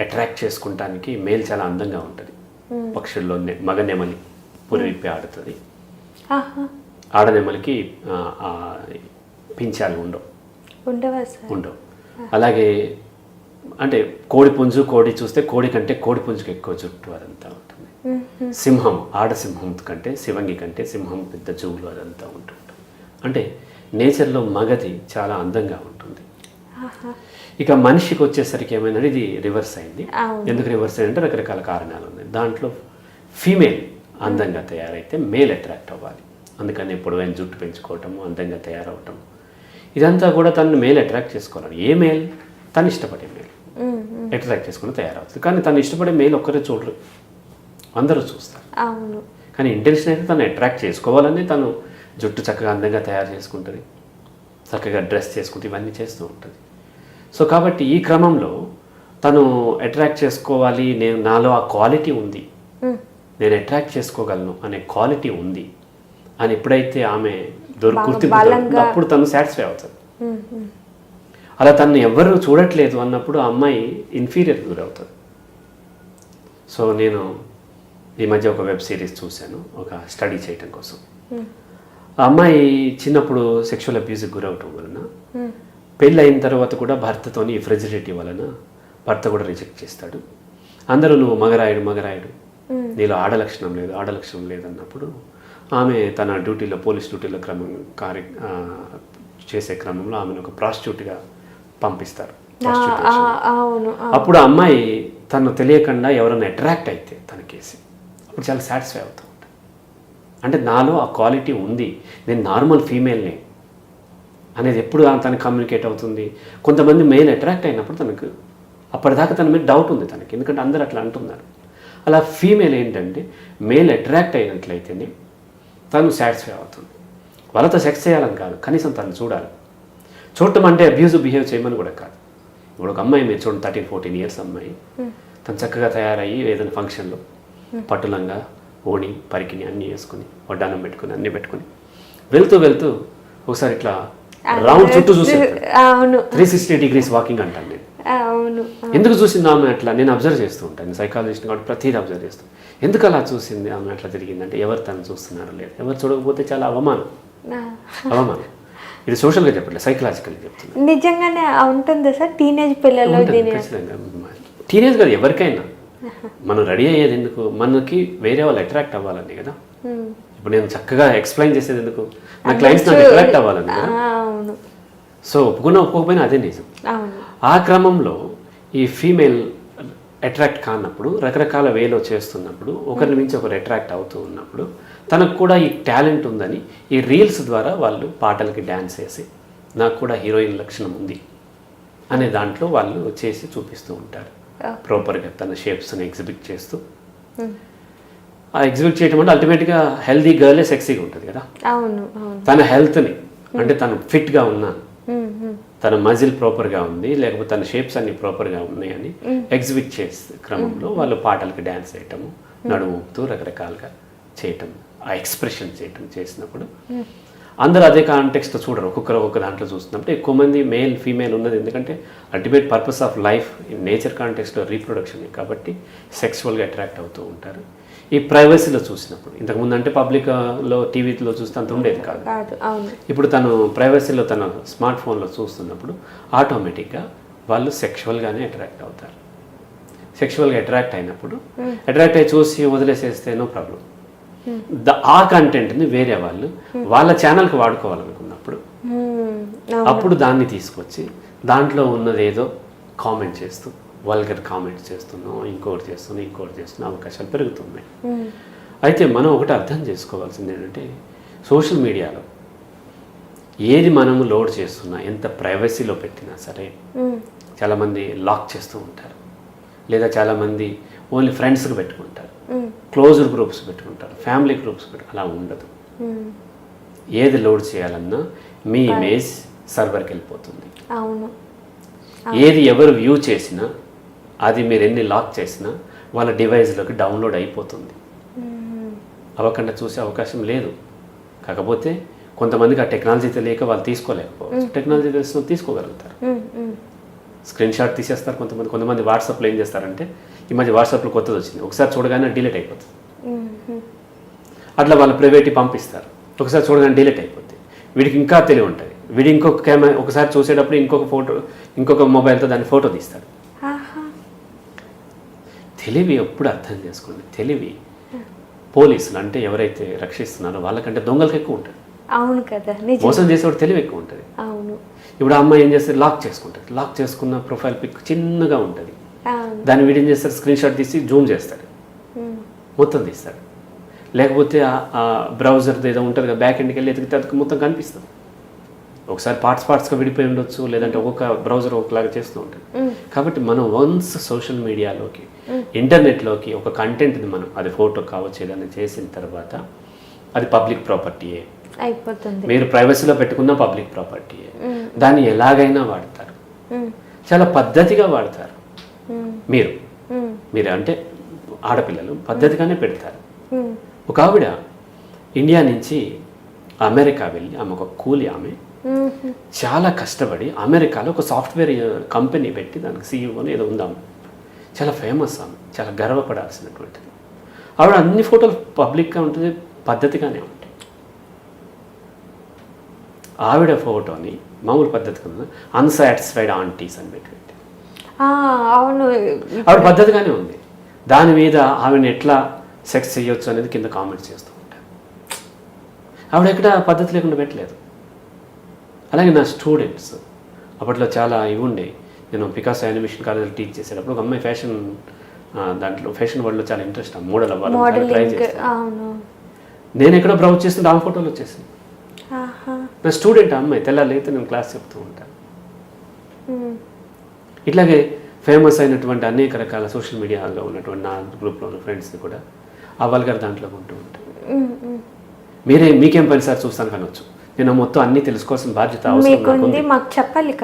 అట్రాక్ట్ చేసుకుంటానికి మేల్ చాలా అందంగా ఉంటుంది. పక్షుల్లో మగ నెమలి పురిపి ఆడుతుంది, ఆడనెమలికి పించాలు ఉండవు. అలాగే అంటే కోడి చూస్తే కోడి కంటే కోడి పుంజుకి ఎక్కువ జుట్టు అదంతా ఉంటుంది. సింహం, ఆడసింహం కంటే శివంగి కంటే సింహం పెద్ద జువులు అదంతా ఉంటుంది. అంటే నేచర్లో మగది చాలా అందంగా ఉంటుంది. ఇక మనిషికి వచ్చేసరికి ఏమైనా ఇది రివర్స్ అయింది. ఎందుకు రివర్స్ అయిందంటే రకరకాల కారణాలు ఉన్నాయి. దాంట్లో ఫీమేల్ అందంగా తయారైతే మేల్ అట్రాక్ట్ అవ్వాలి. అందుకని పొడవైన జుట్టు పెంచుకోవటము, అందంగా తయారవటం, ఇదంతా కూడా తను మేల్ అట్రాక్ట్ చేసుకోవాలి. ఏ మేల్? తను ఇష్టపడే మేల్ అట్రాక్ట్ చేసుకుని తయారవుతుంది. కానీ తను ఇష్టపడే మేల్ ఒక్కరే చూడరు, అందరూ చూస్తారు. కానీ ఇంటెన్షన్ అయితే తను అట్రాక్ట్ చేసుకోవాలని తను జుట్టు చక్కగా అందంగా తయారు చేసుకుంటుంది, చక్కగా డ్రెస్ చేసుకుంటే ఇవన్నీ చేస్తూ ఉంటుంది. సో కాబట్టి ఈ క్రమంలో తను అట్రాక్ట్ చేసుకోవాలి, నాలో ఆ క్వాలిటీ ఉంది, నేను అట్రాక్ట్ చేసుకోగలను అనే క్వాలిటీ ఉంది అని ఎప్పుడైతే ఆమె గుర్తింపు అప్పుడు తను సాటిస్ఫై అవుతుంది. అలా తను ఎవరు చూడట్లేదు అన్నప్పుడు ఆ అమ్మాయి ఇన్ఫీరియర్ గురవుతుంది. సో నేను ఈ మధ్య ఒక వెబ్ సిరీస్ చూశాను, ఒక స్టడీ చేయటం కోసం. ఆ అమ్మాయి చిన్నప్పుడు సెక్షువల్ అబ్యూస్కి గురవటం వలన పెళ్ళి అయిన తర్వాత కూడా భర్తతోని ఫ్రెజిలిటీ వలన భర్త కూడా రిజెక్ట్ చేస్తాడు. అందరూ నువ్వు మగరాయుడు, నీలో ఆడలక్షణం లేదు అన్నప్పుడు ఆమె తన డ్యూటీలో, పోలీస్ డ్యూటీలో చేసే క్రమంలో ఆమెను ఒక ప్రాస్టిట్యూట్గా పంపిస్తారు. అవును. అప్పుడు అమ్మాయి తను తెలియకుండా ఎవరైనా అట్రాక్ట్ అయితే తనకేసి అప్పుడు చాలా సాటిస్ఫై అవుతూ ఉంటాడు. అంటే నాలో ఆ క్వాలిటీ ఉంది, నేను నార్మల్ ఫీమేల్ని అనేది ఎప్పుడు తనకు కమ్యూనికేట్ అవుతుంది. కొంతమంది మెయిల్ అట్రాక్ట్ అయినప్పుడు తనకు అప్పటిదాకా తన మీద డౌట్ ఉంది తనకి, ఎందుకంటే అందరూ అట్లా అంటున్నారు. అలా ఫీమేల్ ఏంటంటే మేల్ అట్రాక్ట్ అయినట్లయితేనే తను సాటిస్ఫై అవుతుంది. వాళ్ళతో సెక్స్ చేయాలని కాదు, కనీసం తను చూడాలి. చూడటం అంటే అబ్యూజివ్ బిహేవ్ చేయమని కూడా కాదు. ఇప్పుడు ఒక అమ్మాయి మీరు చూడండి, 13-14 ఇయర్స్ అమ్మాయి తను చక్కగా తయారయ్యి ఏదైనా ఫంక్షన్లో పట్టులంగా ఓణి పరికిని అన్నీ వేసుకుని వడ్డానం పెట్టుకుని అన్నీ పెట్టుకుని వెళ్తూ ఒకసారి ఇట్లా రౌండ్ చుట్టూ చూసి 360 degrees వాకింగ్ అంటాను నేను. ఎందుకు చూసింది ఆమె అట్లా? నేను అబ్జర్వ్ చేస్తూ ఉంటాను, సైకాలజిస్ట్ కాబట్టి ప్రతిదీ అబ్జర్వ్ చేస్తాను. ఎందుకు అలా చూసింది ఆమె అట్లా తిరిగిందంటే ఎవరు తను చూస్తున్నారో లేదు, ఎవరు చూడకపోతే చాలా అవమానం. ఇది సోషల్గా చెప్పట్లేదు, సైకలాజికల్గా చెప్తున్నాను. నిజంగానే ఉంటుంది సార్ టీనేజ్ పిల్లలు. టీనేజ్ కాదు, ఎవరికైనా మనం రెడీ అయ్యేది ఎందుకు? మనకి వేరే వాళ్ళు అట్రాక్ట్ అవ్వాలని కదా. ఇప్పుడు నేను చక్కగా ఎక్స్ప్లెయిన్ చేసేది ఎందుకు? నా క్లయింట్స్ నాకు అట్రాక్ట్ అవ్వాలని కదా. సో ఒప్పుకోకపోయినా అదే నిజం. ఆ క్రమంలో ఈ ఫీమేల్ అట్రాక్ట్ కానప్పుడు రకరకాల వేలో చేస్తున్నప్పుడు ఒకరి నుంచి ఒకరు అట్రాక్ట్ అవుతూ ఉన్నప్పుడు తనకు కూడా ఈ టాలెంట్ ఉందని ఈ రీల్స్ ద్వారా వాళ్ళు పాటలకి డ్యాన్స్ చేసి నాకు కూడా హీరోయిన్ లక్షణం ఉంది అనే దాంట్లో వాళ్ళు చేసి చూపిస్తూ ఉంటారు. ప్రాపర్గా తన షేప్స్ని ఎగ్జిబిట్ చేస్తూ, ఆ ఎగ్జిబిట్ చేయడం అంటే అల్టిమేట్గా హెల్దీ గర్లే సెక్సీగా ఉంటుంది కదా. తన హెల్త్ని అంటే తను ఫిట్గా ఉన్నాను, తన మజిల్ ప్రాపర్గా ఉంది, లేకపోతే తన షేప్స్ అన్ని ప్రాపర్గా ఉన్నాయని ఎగ్జిబిట్ చేసే క్రమంలో వాళ్ళు పాటలకి డ్యాన్స్ చేయటము, నడుముతూ రకరకాలుగా చేయటం, ఆ ఎక్స్ప్రెషన్ చేయటం చేసినప్పుడు అందరూ అదే కాంటెక్స్ట్ చూడరు. ఒక్కొక్కరు ఒక్కొక్క దాంట్లో చూస్తున్నప్పుడు ఎక్కువ మంది మేల్ ఫీమేల్ ఉన్నది ఎందుకంటే ultimate purpose of life in nature కాంటెక్స్ట్లో రీప్రొడక్షన్ కాబట్టి సెక్సువల్గా అట్రాక్ట్ అవుతూ ఉంటారు. ఈ ప్రైవసీలో చూసినప్పుడు ఇంతకుముందు అంటే పబ్లిక్లో టీవీలో చూస్తే అంత ఉండేది కాదు. ఇప్పుడు తను ప్రైవసీలో తన స్మార్ట్ ఫోన్లో చూస్తున్నప్పుడు ఆటోమేటిక్గా వాళ్ళు సెక్షువల్గానే అట్రాక్ట్ అవుతారు. సెక్షువల్గా అట్రాక్ట్ అయినప్పుడు అట్రాక్ట్ అయ్యి చూసి వదిలేసేస్తే నో ప్రాబ్లం. ఆ కంటెంట్ని వేరే వాళ్ళు వాళ్ళ ఛానల్కి వాడుకోవాలనుకున్నప్పుడు అప్పుడు దాన్ని తీసుకొచ్చి దాంట్లో ఉన్నది ఏదో కామెంట్ చేస్తూ వల్గర్ కామెంట్స్ చేస్తున్నాం, ఇంకోటి చేస్తున్నా అవకాశాలు పెరుగుతున్నాయి. అయితే మనం ఒకటి అర్థం చేసుకోవాల్సింది ఏంటంటే సోషల్ మీడియాలో ఏది మనము లోడ్ చేస్తున్నా ఎంత ప్రైవసీలో పెట్టినా సరే చాలామంది లాక్ చేస్తూ ఉంటారు, లేదా చాలామంది ఓన్లీ ఫ్రెండ్స్కి పెట్టుకుంటారు, క్లోజ్డ్ గ్రూప్స్ పెట్టుకుంటారు, ఫ్యామిలీ గ్రూప్స్ అలా ఉండదు. ఏది లోడ్ చేయాలన్నా మీ ఇమేజ్ సర్వర్కి వెళ్ళిపోతుంది. ఏది ఎవరు వ్యూ చేసినా అది మీరు ఎన్ని లాక్ చేసినా వాళ్ళ డివైస్లోకి డౌన్లోడ్ అయిపోతుంది. అవ్వకుండా చూసే అవకాశం లేదు. కాకపోతే కొంతమందికి ఆ టెక్నాలజీ తెలియక వాళ్ళు తీసుకోలేకపోవచ్చు, టెక్నాలజీ తెలిసిన తీసుకోగలుగుతారు. స్క్రీన్ షాట్ తీసేస్తారు కొంతమంది వాట్సాప్లో ఏం చేస్తారంటే ఈ మధ్య వాట్సాప్లో కొత్తది వచ్చింది, ఒకసారి చూడగానే డిలీట్ అయిపోతుంది. అట్లా వాళ్ళ ప్రైవేట్కి పంపిస్తారు, ఒకసారి చూడగానే డిలీట్ అయిపోతుంది. వీడికి ఇంకా తెలివి ఉంటుంది, వీడి ఇంకొక కెమెరా ఒకసారి చూసేటప్పుడు ఇంకొక మొబైల్తో దాన్ని ఫోటో తీస్తాడు. తెలివి ఎప్పుడు అర్థం చేసుకోండి, తెలివి పోలీసులు అంటే ఎవరైతే రక్షిస్తున్నారో వాళ్ళకంటే దొంగలకు ఎక్కువ ఉంటుంది. అవును కదా, మోసం చేసేవాడు తెలివి ఎక్కువ ఉంటుంది. అవును. ఇప్పుడు ఆ అమ్మాయి ఏం చేస్తారు, లాక్ చేసుకుంటుంది, లాక్ చేసుకున్న ప్రొఫైల్ పిక్ చిన్నగా ఉంటుంది, దాన్ని వీడు ఏం చేస్తారు స్క్రీన్ షాట్ తీసి జూమ్ చేస్తాడు, మొత్తం తీస్తాడు. లేకపోతే ఆ బ్రౌజర్ ఏదో ఉంటుంది కదా బ్యాక్ ఎండ్కి వెళ్ళి ఎతికితే అది మొత్తం కనిపిస్తుంది. ఒకసారి పార్ట్స్గా విడిపోయి ఉండొచ్చు, లేదంటే ఒక్కొక్క బ్రౌజర్ ఒకలాగా చేస్తూ ఉంటుంది. కాబట్టి మనం వన్స్ సోషల్ మీడియాలోకి ఇంటర్నెట్లోకి ఒక కంటెంట్ని మనం అది ఫోటో కావచ్చు ఏదైనా చేసిన తర్వాత అది పబ్లిక్ ప్రాపర్టీయే అయిపోతుంది. మీరు ప్రైవసీలో పెట్టుకున్న పబ్లిక్ ప్రాపర్టీయే. దాన్ని ఎలాగైనా వాడతారు, చాలా పద్ధతిగా వాడతారు. మీరు అంటే ఆడపిల్లలు పద్ధతిగానే పెడతారు. ఒక ఆవిడ ఇండియా నుంచి అమెరికా వెళ్ళి ఆమె ఒక కూలి ఆమె చాలా కష్టపడి అమెరికాలో ఒక సాఫ్ట్వేర్ కంపెనీ పెట్టి దానికి సీఈఓని ఏదో ఉందాము, చాలా ఫేమస్ ఆమె, చాలా గర్వపడాల్సినటువంటిది. ఆవిడ అన్ని ఫోటోలు పబ్లిక్గా ఉంటుంది, పద్ధతిగానే ఉంటాయి. ఆవిడ ఫోటోని మామూలు పద్ధతిగా అన్సాటిస్ఫైడ్ ఆంటీస్ అని పెట్టి అవును, ఆవిడ పద్ధతిగానే ఉంది. దాని మీద ఆమెను ఎట్లా సెక్స్ చేయొచ్చు అనేది కింద కామెంట్స్ చేస్తూ ఉంటారు. ఆవిడ ఎక్కడ పద్ధతి లేకుండా పెట్టలేదు. అలాగే నా స్టూడెంట్స్ అప్పట్లో చాలా ఇవి ఉండే. నేను పికాసో యానిమేషన్ కాలేజ్లో టీచ్ చేసేటప్పుడు ఒక అమ్మాయి ఫ్యాషన్ దాంట్లో ఫ్యాషన్ వరల్డ్లో చాలా ఇంట్రెస్ట్, మోడల్ అవ్వాలి ట్రై చేస్తాను. నేను ఎక్కడో బ్రౌజ్ చేస్తుంటే ఆ ఫోటోలు వచ్చేసింది. నా స్టూడెంట్ అమ్మాయి, తెల్లారైతే నేను క్లాస్ చెప్తూ ఉంటాను. ఇట్లాగే ఫేమస్ అయినటువంటి అనేక రకాల సోషల్ మీడియాలో ఉన్నటువంటి నా గ్రూప్లో ఉన్న ఫ్రెండ్స్ని కూడా ఆ వల్గర్ దాంట్లో ఉంటూ ఉంటాను. మీకేం పని సార్ చూస్తాను కనొచ్చు, నేను మొత్తం అన్నీ తెలుసుకోవాల్సిన బాధ్యత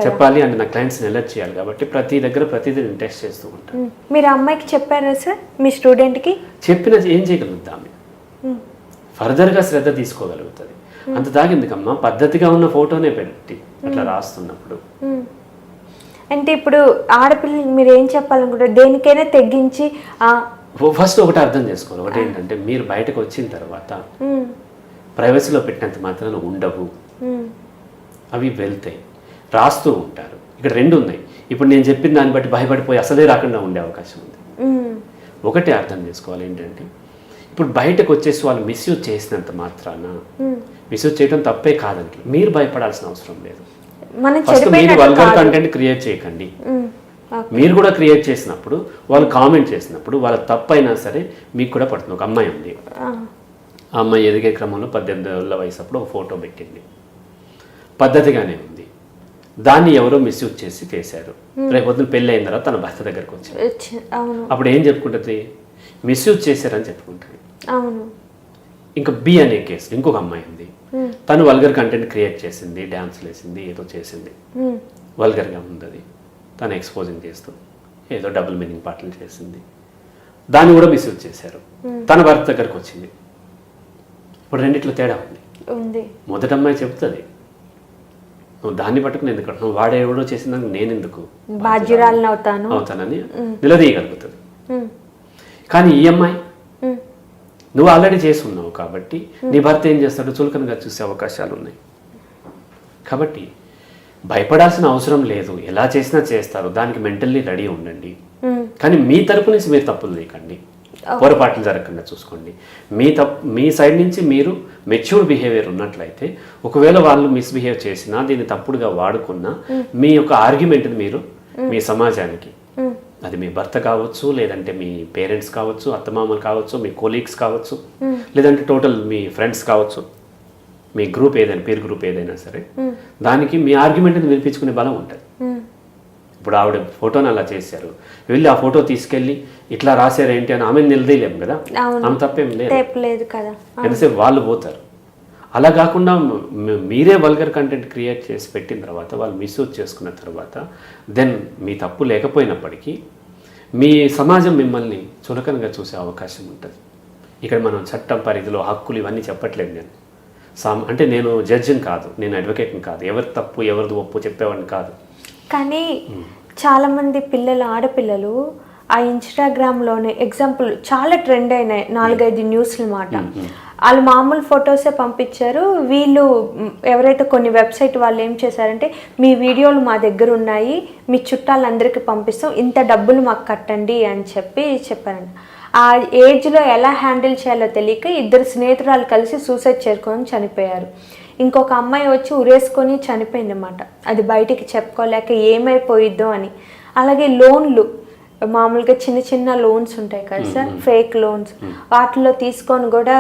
చెప్పాలి అంటే నా క్లయింట్స్ని అలర్ట్ చేయాలి. కాబట్టి ప్రతి దగ్గర ప్రతిదీ నేను టెస్ట్ చేస్తూ ఉంటాను. మీరు అమ్మాయికి చెప్పారా సార్ మీ స్టూడెంట్కి? చెప్పిన ఏం చేయగలుగుతా ఆమె ఫర్దర్గా శ్రద్ధ తీసుకోగలుగుతుంది. అంత దాగెందుకమ్మా, పద్ధతిగా ఉన్న ఫోటోనే పెట్టి అట్లా రాస్తున్నప్పుడు. అంటే ఇప్పుడు ఆడపిల్లలకి మీరు ఏం చెప్పాలనుకుంటారు? దేనికైనా తెగించి ఫస్ట్ ఒకటి అర్థం చేసుకోవాలి. ఒకటి ఏంటంటే మీరు బయటకు వచ్చిన తర్వాత ప్రైవసీలో పెట్టినంత మాత్రాన ఉండవు, అవి వెళ్తాయి, రాస్తూ ఉంటారు. ఇక్కడ రెండు ఉన్నాయి. ఇప్పుడు నేను చెప్పిన దాన్ని బట్టి భయపడిపోయి అసలే రాకుండా ఉండే అవకాశం ఉంది. ఒకటి అర్థం చేసుకోవాలి ఏంటంటే, ఇప్పుడు బయటకు వచ్చేసి వాళ్ళు మిస్యూజ్ చేసినంత మాత్రాన, మిస్యూజ్ చేయడం తప్పే కాదంటే మీరు భయపడాల్సిన అవసరం లేదు. ఫస్ట్ మీరు వల్గర్ కంటెంట్ క్రియేట్ చేయకండి. మీరు కూడా క్రియేట్ చేసినప్పుడు వాళ్ళు కామెంట్ చేసినప్పుడు వాళ్ళ తప్పైనా సరే మీకు కూడా పడుతుంది. ఒక అమ్మాయి ఉంది, ఆ అమ్మాయి ఎదిగే క్రమంలో 18 ఏళ్ళ వయసు అప్పుడు ఒక ఫోటో పెట్టింది, పద్ధతిగానే ఉంది. దాన్ని ఎవరో మిస్యూజ్ చేశారు. రేపు పొద్దున పెళ్ళి అయిన తర్వాత తన భర్త దగ్గరకు వచ్చింది. అప్పుడు ఏం చెప్పుకుంటుంది? మిస్యూజ్ చేశారని చెప్పుకుంటుంది. ఇంకా బి అనే కేసు, ఇంకొక అమ్మాయి ఉంది, తను వల్గర్ కంటెంట్ క్రియేట్ చేసింది, డ్యాన్స్లు వేసింది, ఏదో చేసింది, వల్గర్గా ఉంది. అది తను ఎక్స్పోజింగ్ చేస్తూ ఏదో డబుల్ మీనింగ్ పాటలు చేసింది, దాన్ని కూడా మిస్యూజ్ చేశారు. తన భర్త దగ్గరకు వచ్చింది. ఇప్పుడు రెండిట్లో తేడా ఉంది. మొదటి అమ్మాయి చెప్తుంది, నువ్వు దాన్ని పట్టుకుని ఎందుకు అంటున్నావు, వాడేవాడో చేసిందానికి నేను ఎందుకు బాధ్యురాలను అవుతానని నిలదీయగలుగుతుంది. కానీ ఈ అమ్మాయి, నువ్వు ఆల్రెడీ చేస్తున్నావు కాబట్టి నీ భర్త ఏం చేస్తాడు, చులకనగా చూసే అవకాశాలు ఉన్నాయి. కాబట్టి భయపడాల్సిన అవసరం లేదు. ఎలా చేసినా చేస్తారు, దానికి మెంటల్లీ రెడీ ఉండండి. కానీ మీ తరపు నుంచి మీరు తప్పులు లేకండి, పొరపాట్లు జరగకుండా చూసుకోండి. మీ సైడ్ నుంచి మీరు మెచ్యూర్డ్ బిహేవియర్ ఉన్నట్లయితే, ఒకవేళ వాళ్ళు మిస్బిహేవ్ చేసినా, దీన్ని తప్పుడుగా వాడుకున్నా, మీ యొక్క ఆర్గ్యుమెంట్ని మీరు మీ సమాజానికి, అది మీ భర్త కావచ్చు, లేదంటే మీ పేరెంట్స్ కావచ్చు, అత్తమామలు కావచ్చు, మీ కొలీగ్స్ కావచ్చు, లేదంటే టోటల్ మీ ఫ్రెండ్స్ కావచ్చు, మీ గ్రూప్ ఏదైనా, పీర్ గ్రూప్ ఏదైనా సరే, దానికి మీ ఆర్గ్యుమెంట్ని వినిపించుకునే బలం ఉంటుంది. ఇప్పుడు ఆవిడ ఫోటోని అలా చేశారు, వెళ్ళి ఆ ఫోటో తీసుకెళ్ళి ఇట్లా రాశారు ఏంటి అని ఆమె నిలదీయలేము కదా, ఆమె తప్పేం లేదు కదా, ఎంతసేపు వాళ్ళు పోతారు. అలా కాకుండా మీరే వల్గర్ కంటెంట్ క్రియేట్ చేసి పెట్టిన తర్వాత, వాళ్ళు మిస్యూజ్ చేసుకున్న తర్వాత, దెన్ మీ తప్పు లేకపోయినప్పటికీ మీ సమాజం మిమ్మల్ని చులకనగా చూసే అవకాశం ఉంటుంది. ఇక్కడ మనం చట్టం పరిధిలో హక్కులు ఇవన్నీ చెప్పట్లేదు. నేను అంటే నేను జడ్జిని కాదు, నేను అడ్వకేట్ని కాదు, ఎవరి తప్పు ఎవరిది ఒప్పు చెప్పేవాడిని కాదు. కానీ చాలామంది ఆడపిల్లలు ఆ ఇన్స్టాగ్రామ్లోనే ఎగ్జాంపుల్ చాలా ట్రెండ్ అయినాయి 4-5 న్యూస్లు మాట. వాళ్ళు మామూలు ఫొటోసే పంపించారు. వీళ్ళు ఎవరైతే కొన్ని వెబ్సైట్ వాళ్ళు ఏం చేశారంటే, మీ వీడియోలు మా దగ్గర ఉన్నాయి, మీ చుట్టాలందరికీ పంపిస్తాం, ఇంత డబ్బులు మాకు కట్టండి అని చెప్పారంట. ఆ ఏజ్లో ఎలా హ్యాండిల్ చేయాలో తెలియక 2 స్నేహితురాలు కలిసి సూసైడ్ చేసుకొని చనిపోయారు. ఇంకొక అమ్మాయి వచ్చి ఉరేసుకొని చనిపోయింది అన్నమాట. అది బయటికి చెప్పుకోలేక ఏమైపోయిద్దో అని. అలాగే లోన్లు, మామూలుగా చిన్న లోన్స్ ఉంటాయి కదా సార్, ఫేక్ లోన్స్, వాటిలో తీసుకొని కూడా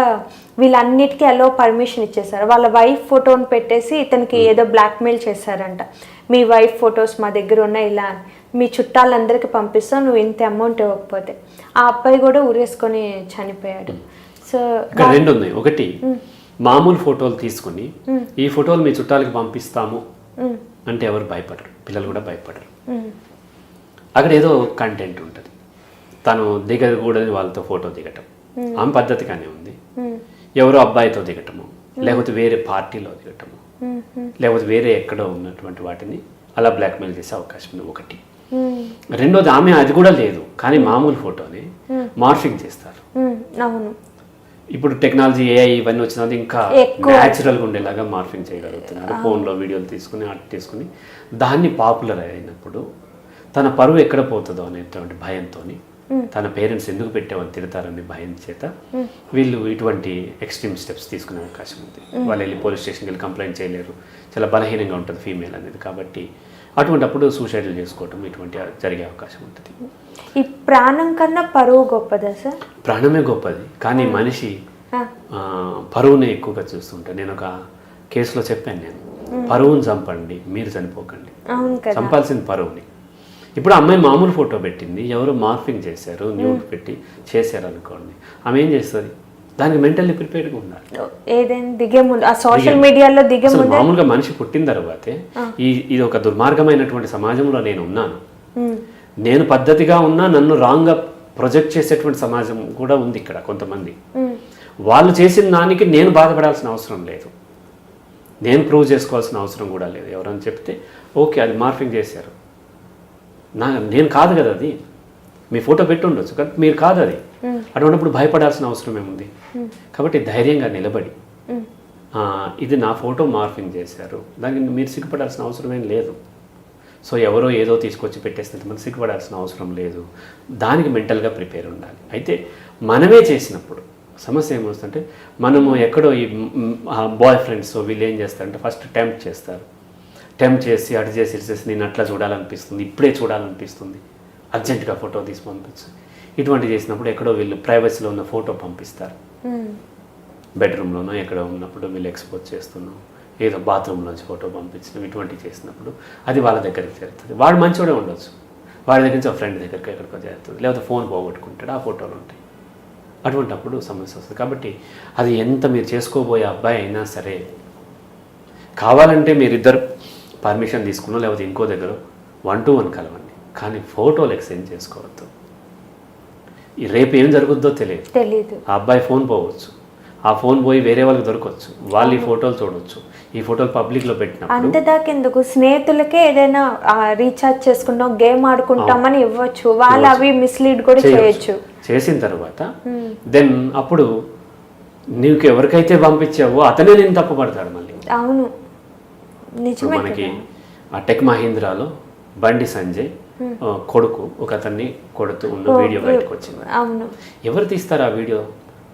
వీళ్ళన్నిటికీ ఎలా పర్మిషన్ ఇచ్చేసారు. వాళ్ళ వైఫ్ ఫోటోని పెట్టేసి ఇతనికి ఏదో బ్లాక్మెయిల్ చేశారంట. మీ వైఫ్ ఫొటోస్ మా దగ్గర ఉన్నాయి, ఇలా మీ చుట్టాలందరికీ పంపిస్తాం, నువ్వు ఇంత అమౌంట్ ఇవ్వకపోతే. ఆ అబ్బాయి కూడా ఉరేసుకొని చనిపోయాడు. సో రెండు ఉన్నాయి. ఒకటి, మామూలు ఫోటోలు తీసుకుని ఈ ఫోటోలు మీ చుట్టాలకి పంపిస్తాము అంటే ఎవరు భయపడరు, పిల్లలు కూడా భయపడరు. అక్కడ ఏదో కంటెంట్ ఉంటుంది, తను దిగకూడని వాళ్ళతో ఫోటో దిగటం, ఆమె పద్ధతిగానే ఉంది. ఎవరో అబ్బాయితో దిగటము, లేకపోతే వేరే పార్టీలో దిగటము, లేకపోతే వేరే ఎక్కడో ఉన్నటువంటి వాటిని అలా బ్లాక్మెయిల్ చేసే అవకాశం ఉంది. ఒకటి. రెండోది, ఆమె అది కూడా లేదు కానీ మామూలు ఫోటోని మార్ఫింగ్ చేస్తారు. ఇప్పుడు టెక్నాలజీ ఏఐ ఇవన్నీ వచ్చినది ఇంకా న్యాచురల్గా ఉండేలాగా మార్ఫింగ్ చేయగలుగుతున్నారు. ఫోన్లో వీడియోలు తీసుకుని ఆర్ట్ తీసుకుని దాన్ని పాపులర్ అయినప్పుడు తన పరువు ఎక్కడ పోతుందో అనేటువంటి భయంతో, తన పేరెంట్స్ ఎందుకు పెట్టామని తిడతారని భయం చేత వీళ్ళు ఇటువంటి ఎక్స్ట్రీమ్ స్టెప్స్ తీసుకునే అవకాశం ఉంది. వాళ్ళు వెళ్ళి పోలీస్ స్టేషన్కి వెళ్ళి కంప్లైంట్ చేయలేరు, చాలా బలహీనంగా ఉంటుంది ఫీమేల్ అనేది. కాబట్టి అటువంటప్పుడు సూసైడ్లు చేసుకోవటం ఇటువంటి జరిగే అవకాశం ఉంటుంది. ఈ ప్రాణం కన్నా పరువు గొప్పదా సార్? ప్రాణమే గొప్పది, కానీ మనిషి పరువుని ఎక్కువగా చూస్తుంటాడు. నేను ఒక కేసులో చెప్పాను, నేను పరువుని చంపండి, మీరు చనిపోకండి. చంపాల్సిన పరువుని. ఇప్పుడు అమ్మాయి మామూలు ఫోటో పెట్టింది, ఎవరు మార్ఫింగ్ చేశారు, న్యూడ్ పెట్టి చేశారు అనుకోండి, ఆమె ఏం చేస్తుంది? దానికి మెంటల్లీ ప్రిపేర్డ్గా ఉండాలి. ఏదైనా దిగే ముందు, ఆ సోషల్ మీడియాలో దిగే ముందు మామూలుగా మనిషి పుట్టిన తర్వాతే ఇది ఒక దుర్మార్గమైనటువంటి సమాజంలో నేను ఉన్నాను, నేను పద్ధతిగా ఉన్నా, నన్ను రాంగ్గా ప్రొజెక్ట్ చేసేటువంటి సమాజం కూడా ఉంది ఇక్కడ కొంతమంది. వాళ్ళు చేసిన దానికి నేను బాధపడాల్సిన అవసరం లేదు, నేను ప్రూవ్ చేసుకోవాల్సిన అవసరం కూడా లేదు. ఎవరైనా చెప్తే ఓకే, అది మార్ఫింగ్ చేశారు, నేను కాదు కదా అది, మీ ఫోటో పెట్టి ఉండొచ్చు కానీ మీరు కాదు అది. అటువంటిప్పుడు భయపడాల్సిన అవసరం ఏముంది? కాబట్టి ధైర్యంగా నిలబడి ఇది నా ఫోటో మార్ఫింగ్ చేశారు, దానికి మీరు సిగ్గుపడాల్సిన అవసరం ఏం లేదు. సో ఎవరో ఏదో తీసుకొచ్చి పెట్టేసినట్టు మనం సిగ్గుపడాల్సిన అవసరం లేదు. దానికి మెంటల్గా ప్రిపేర్ ఉండాలి. అయితే మనమే చేసినప్పుడు సమస్య ఏమొస్తుందంటే, మనము ఎక్కడో ఈ బాయ్ ఫ్రెండ్స్ వీళ్ళు ఏం చేస్తారంటే ఫస్ట్ టెంప్ట్ చేస్తారు. టెంప్ట్ చేసి అటు చేసి ఇటు చేసి నేను అట్లా చూడాలనిపిస్తుంది, ఇప్పుడే చూడాలనిపిస్తుంది, అర్జెంటుగా ఫోటో తీసి పంపించు. ఇటువంటి చేసినప్పుడు ఎక్కడో వీళ్ళు ప్రైవసీలో ఉన్న ఫోటో పంపిస్తారు. బెడ్రూమ్లోనో ఎక్కడో ఉన్నప్పుడు వీళ్ళు ఎక్స్పోజ్ చేస్తున్నాం, ఏదో బాత్రూంలోంచి ఫోటో పంపించడం, ఇటువంటివి చేసినప్పుడు అది వాళ్ళ దగ్గరికి చేరుతుంది. వాడు మంచివాడే ఉండొచ్చు, వాడి దగ్గర నుంచి ఒక ఫ్రెండ్ దగ్గరికి ఎక్కడికో చేరుతుంది, లేకపోతే ఫోన్ పోగొట్టుకుంటాడు, ఆ ఫోటోలు ఉంటాయి. అటువంటిప్పుడు సమస్య వస్తుంది. కాబట్టి అది ఎంత మీరు చేసుకోబోయే అబ్బాయి అయినా సరే, కావాలంటే మీరిద్దరు పర్మిషన్ తీసుకున్నా, లేకపోతే ఇంకో దగ్గర 1-to-1 కలవండి, కానీ ఫోటోలు ఎక్స్చేంజ్ చేసుకోవద్దు. రేపు ఏం జరుగుద్దో తెలియదు. ఆ అబ్బాయి ఫోన్ పోవచ్చు, ఆ ఫోన్ పోయి వేరే వాళ్ళకి దొరకవచ్చు, వాళ్ళు ఈ ఫోటోలు చూడవచ్చు, ఈ ఫోటోలు పబ్లిక్లో పెట్టినప్పుడు అంతదాకెందుకు స్నేహితులకే ఏదైనా రీఛార్జ్ చేసుకుంటాం, గేమ్ ఆడుకుంటామని ఇవ్వచ్చు, వాళ్ళు అవి మిస్లీడ్ కూడా చేయొచ్చు. చేసిన తర్వాత దెన్ అప్పుడు నీకు ఎవరికైతే పంపించావో అతనే నేను తప్పుపడతాడు మళ్ళీ. అవును, నిజమే. మనకి ఆ టెక్ మహీంద్రాలో బండి సంజయ్ కొడుకు ఒక అతన్ని కొడుతూ ఉన్న వీడియో బయటకు వచ్చింది. అవును, ఎవరు తీస్తారు ఆ వీడియో?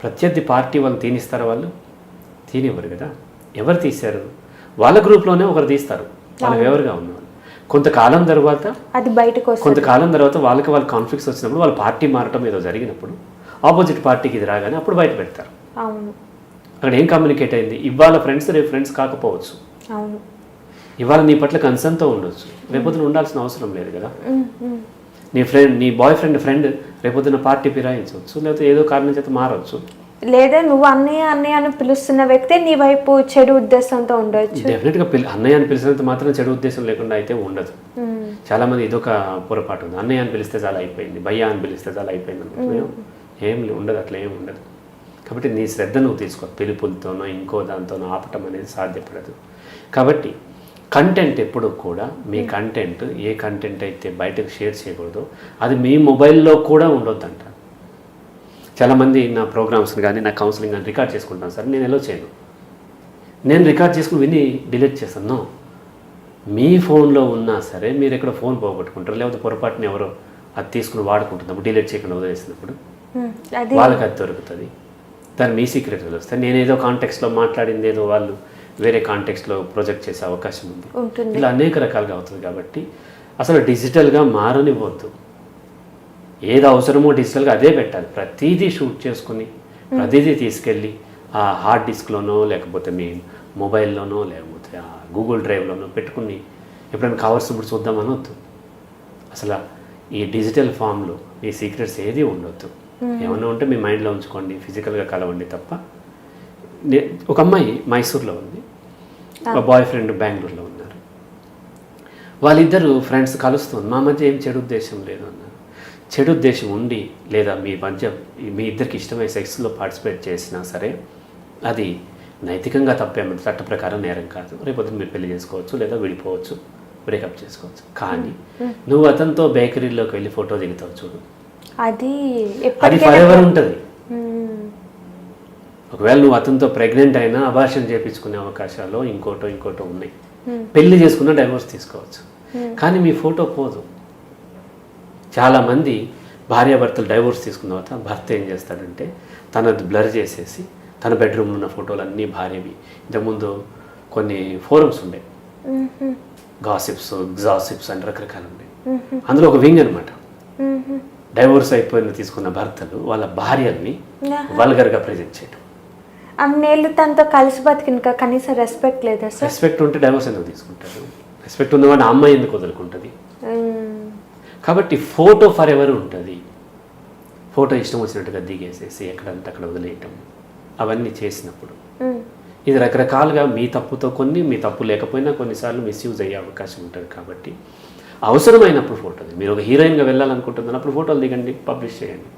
ప్రత్యర్థి పార్టీ వాళ్ళు తీనిస్తారా? వాళ్ళు తీనివ్వరు కదా. ఎవరు తీశారు? వాళ్ళ గ్రూప్లోనే ఒకరు తీస్తారు, వాళ్ళు ఎవరుగా ఉన్నవాళ్ళు. కొంతకాలం తర్వాత అది బయటకు వస్తుంది. కొంతకాలం తర్వాత వాళ్ళకి కాన్ఫ్లిక్ట్స్ వచ్చినప్పుడు, వాళ్ళ పార్టీ మారటం ఏదో జరిగినప్పుడు, ఆపోజిట్ పార్టీకి ఇది రాగానే అప్పుడు బయట పెడతారు. అవును, అక్కడ ఏం కమ్యూనికేట్ అయింది? ఇవాళ ఫ్రెండ్స్ రేపు ఫ్రెండ్స్ కాకపోవచ్చు. అవును, ఇవాళ నీ పట్ల కన్సర్న్తో ఉండొచ్చు, రేపొద్దున ఉండాల్సిన అవసరం లేదు కదా. నీ బాయ్ ఫ్రెండ్ రేపొద్దున పార్టీ ఫిరాయించవచ్చు, లేకపోతే ఏదో కారణం చేత మారవచ్చు. లేదా నువ్వు అన్నయ్య అని పిలుస్తున్న వ్యక్తి నీ వైపు చెడు ఉద్దేశంతో ఉండొచ్చు. డెఫినెట్గా అన్నయ్య అని పిలిచినంత మాత్రం చెడు ఉద్దేశం లేకుండా అయితే ఉండదు. చాలా మంది ఇదొక పొరపాటు ఉంది, అన్నయ్య అని పిలిస్తే చాలా అయిపోయింది, భయ్య అని పిలిస్తే చాలా అయిపోయింది అనుకుంటున్నాం. ఏం ఉండదు, అట్లా ఏం ఉండదు. కాబట్టి నీ శ్రద్ధ నువ్వు తీసుకో, పిలుపులతోనో ఇంకో దాంతోనో ఆపటం అనేది సాధ్యపడదు. కాబట్టి కంటెంట్ ఎప్పుడు కూడా, మీ కంటెంట్ ఏ కంటెంట్ అయితే బయటకు షేర్ చేయకూడదో అది మీ మొబైల్లో కూడా ఉండొద్దంట. చాలామంది నా ప్రోగ్రామ్స్ని కానీ నా కౌన్సిలింగ్ కానీ రికార్డ్ చేసుకుంటాను సార్, నేను ఎలా చేయను, నేను రికార్డ్ చేసుకుని విని డిలీట్ చేస్తాను. మీ ఫోన్లో ఉన్నా సరే మీరు ఎక్కడ ఫోన్ పోగొట్టుకుంటారు, లేకపోతే పొరపాటున ఎవరో అది తీసుకుని వాడుకుంటున్నప్పుడు డిలీట్ చేయకుండా వదిలేసినప్పుడు వాళ్ళకి అది దొరుకుతుంది. దాన్ని మీ సీక్రెట్ వస్తాయి. నేను ఏదో కాంటెక్స్లో మాట్లాడింది ఏదో వాళ్ళు వేరే కాంటెక్స్లో ప్రొజెక్ట్ చేసే అవకాశం ఉంది. ఇలా అనేక రకాలుగా అవుతుంది. కాబట్టి అసలు డిజిటల్గా మారనివ్వద్దు. ఏది అవసరమో డిజిటల్గా అదే పెట్టాలి. ప్రతిదీ షూట్ చేసుకుని ప్రతిదీ తీసుకెళ్ళి ఆ హార్డ్ డిస్క్లోనో లేకపోతే మీ మొబైల్లోనో లేకపోతే ఆ గూగుల్ డ్రైవ్లోనో పెట్టుకుని ఎప్పుడైనా కావాల్సినప్పుడు చూద్దామని వద్దు. అసలు ఈ డిజిటల్ ఫామ్లో మీ సీక్రెట్స్ ఏది ఉండొద్దు. ఏమన్నా ఉంటే మీ మైండ్లో ఉంచుకోండి, ఫిజికల్గా కలవండి తప్ప. ఒక అమ్మాయి మైసూర్లో ఉంది, ఒక బాయ్ ఫ్రెండ్ బెంగళూరులో ఉన్నారు. వాళ్ళిద్దరు ఫ్రెండ్స్ కలుస్తుంది, మా మధ్య ఏం చెడు ఉద్దేశం లేదు అన్నారు. చెడు ఉద్దేశం ఉండి లేదా మీ మధ్య మీ ఇద్దరికి ఇష్టమైన సెక్స్లో పార్టిసిపేట్ చేసినా సరే అది నైతికంగా తప్పేమంటే చట్ట ప్రకారం నేరం కాదు. రేపొద్దున మీరు పెళ్లి చేసుకోవచ్చు లేదా విడిపోవచ్చు, బ్రేకప్ చేసుకోవచ్చు. కానీ నువ్వు అతనితో బేకరీలోకి వెళ్ళి ఫోటో దిగుతావు చూడు, అది ఫర్ ఎవర్ ఉంటుంది. ఒకవేళ నువ్వు అతనితో ప్రెగ్నెంట్ అయినా అబార్షన్ చేయించుకునే అవకాశాలు ఇంకోటో ఉన్నాయి. పెళ్లి చేసుకున్న డైవోర్స్ తీసుకోవచ్చు, కానీ మీ ఫోటో పోదు. చాలామంది భార్యాభర్తలు డైవోర్స్ తీసుకున్న తర్వాత భర్త ఏం చేస్తాడంటే తనది బ్లర్ చేసేసి తన బెడ్రూమ్లో ఉన్న ఫోటోలు అన్నీ భార్యవి. ఇంతకుముందు కొన్ని ఫోరమ్స్ ఉండే, గాసిప్స్, ఎగ్జాసిప్స్ అని రకరకాలు ఉన్నాయి. అందులో ఒక వింగ్ అనమాట. డైవోర్స్ అయిపోయిన తీసుకున్న భర్తలు వాళ్ళ భార్యల్ని వల్గర్గా ప్రజెంట్ చేయడం. అన్నేళ్ళు తనతో కలిసి బతికిన కనీసం రెస్పెక్ట్ లేదా సార్? రెస్పెక్ట్ ఉంటే డైవోర్స్ ఎందుకు తీసుకుంటారు? రెస్పెక్ట్ ఉన్నవాడిని అమ్మాయి ఎందుకు వదులుకుంటుంది? కాబట్టి ఫోటో ఫర్ ఎవర్ ఉంటుంది. ఫోటో ఇష్టం వచ్చినట్టుగా దిగేసేసి ఎక్కడంటే అక్కడ వదిలేయటం, అవన్నీ చేసినప్పుడు ఇది రకరకాలుగా మీ తప్పుతో మీ తప్పు లేకపోయినా కొన్నిసార్లు మిస్యూజ్ అయ్యే అవకాశం ఉంటుంది. కాబట్టి అవసరమైనప్పుడు ఫోటోది. మీరు ఒక హీరోయిన్గా వెళ్ళాలనుకుంటున్నప్పుడు ఫోటోలు దిగండి, పబ్లిష్ చేయండి.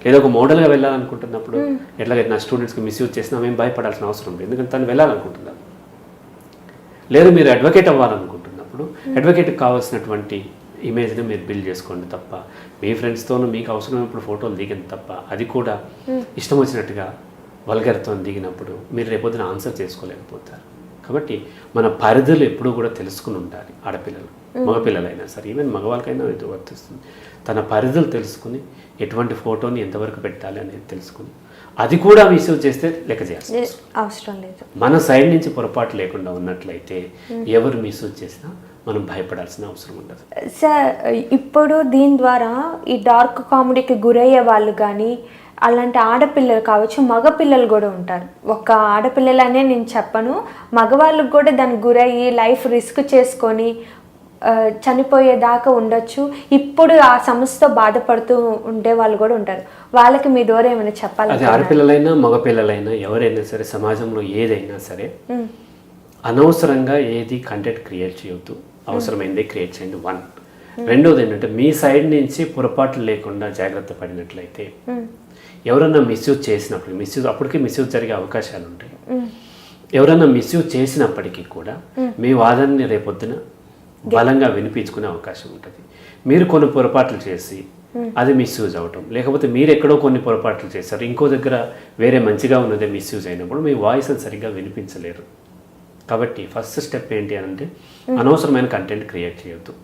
లేదా ఒక మోడల్గా వెళ్ళాలనుకుంటున్నప్పుడు ఎట్లాగైతే నా స్టూడెంట్స్కి మిస్యూజ్ చేసినా మేము భయపడాల్సిన అవసరం లేదు, ఎందుకంటే తను వెళ్ళాలనుకుంటున్నారు. లేదు మీరు అడ్వకేట్ అవ్వాలనుకుంటున్నప్పుడు అడ్వకేట్కి కావాల్సినటువంటి ఇమేజ్ని మీరు బిల్డ్ చేసుకోండి తప్ప మీ ఫ్రెండ్స్తోనూ మీకు అవసరమైనప్పుడు ఫోటోలు దిగండి తప్ప అది కూడా ఇష్టం వచ్చినట్టుగా వల్గర్తో దిగినప్పుడు మీరు రేపొద్దున ఆన్సర్ చేసుకోలేకపోతారు. కాబట్టి మన పరిధులు ఎప్పుడూ కూడా తెలుసుకుని ఉండాలి. ఆడపిల్లలు, మగపిల్లలైనా సరే, ఈవెన్ మగవాళ్ళకైనా ఇది వర్తిస్తుంది. తన పరిధులు తెలుసుకుని ఎటువంటి ఫోటోని ఎంతవరకు పెట్టాలి అనేది తెలుసుకుని అది కూడా మిస్యూజ్ చేస్తే లెక్క చేయాల్సిన అవసరం లేదు. మన సైడ్ నుంచి పొరపాటు లేకుండా ఉన్నట్లయితే ఎవరు మిస్యూజ్ చేసినా మనం భయపడాల్సిన అవసరం ఉండదు. సార్ ఇప్పుడు దీని ద్వారా ఈ డార్క్ కామెడీకి గురయ్యే వాళ్ళు కానీ అలాంటి ఆడపిల్లలు కావచ్చు, మగపిల్లలు కూడా ఉంటారు. ఒక ఆడపిల్లలనే నేను చెప్పను, మగవాళ్ళకు కూడా దానికి గురయ్యి లైఫ్ రిస్క్ చేసుకొని చనిపోయేదాకా ఉండొచ్చు. ఇప్పుడు ఆ సమస్యతో బాధపడుతూ ఉండే వాళ్ళు కూడా ఉంటారు. వాళ్ళకి మీ ద్వారా ఏమైనా చెప్పాలి? అది ఆడపిల్లలైనా మగపిల్లలైనా ఎవరైనా సరే, సమాజంలో ఏదైనా సరే అనవసరంగా ఏది కంటెంట్ క్రియేట్ చేయొద్దు. అవసరమైందే క్రియేట్ చేయండి. 1. రెండోది ఏంటంటే మీ సైడ్ నుంచి పొరపాట్లు లేకుండా జాగ్రత్త పడినట్లయితే ఎవరన్నా మిస్యూజ్ చేసినప్పుడు అప్పటికే మిస్యూజ్ జరిగే అవకాశాలు ఉంటాయి. ఎవరన్నా మిస్యూజ్ చేసినప్పటికీ కూడా మీ వాదనని రేపొద్దున బలంగా వినిపించుకునే అవకాశం ఉంటుంది. మీరు కొన్ని పొరపాట్లు చేసి అది మిస్యూజ్ అవటం, లేకపోతే మీరు ఎక్కడో కొన్ని పొరపాట్లు చేశారు, ఇంకో దగ్గర వేరే మంచిగా ఉన్నదే మిస్యూజ్ అయినప్పుడు మీ వాయిస్ అని సరిగ్గా వినిపించలేరు. కాబట్టి ఫస్ట్ స్టెప్ ఏంటి అంటే అనవసరమైన కంటెంట్ క్రియేట్ చేయొద్దు.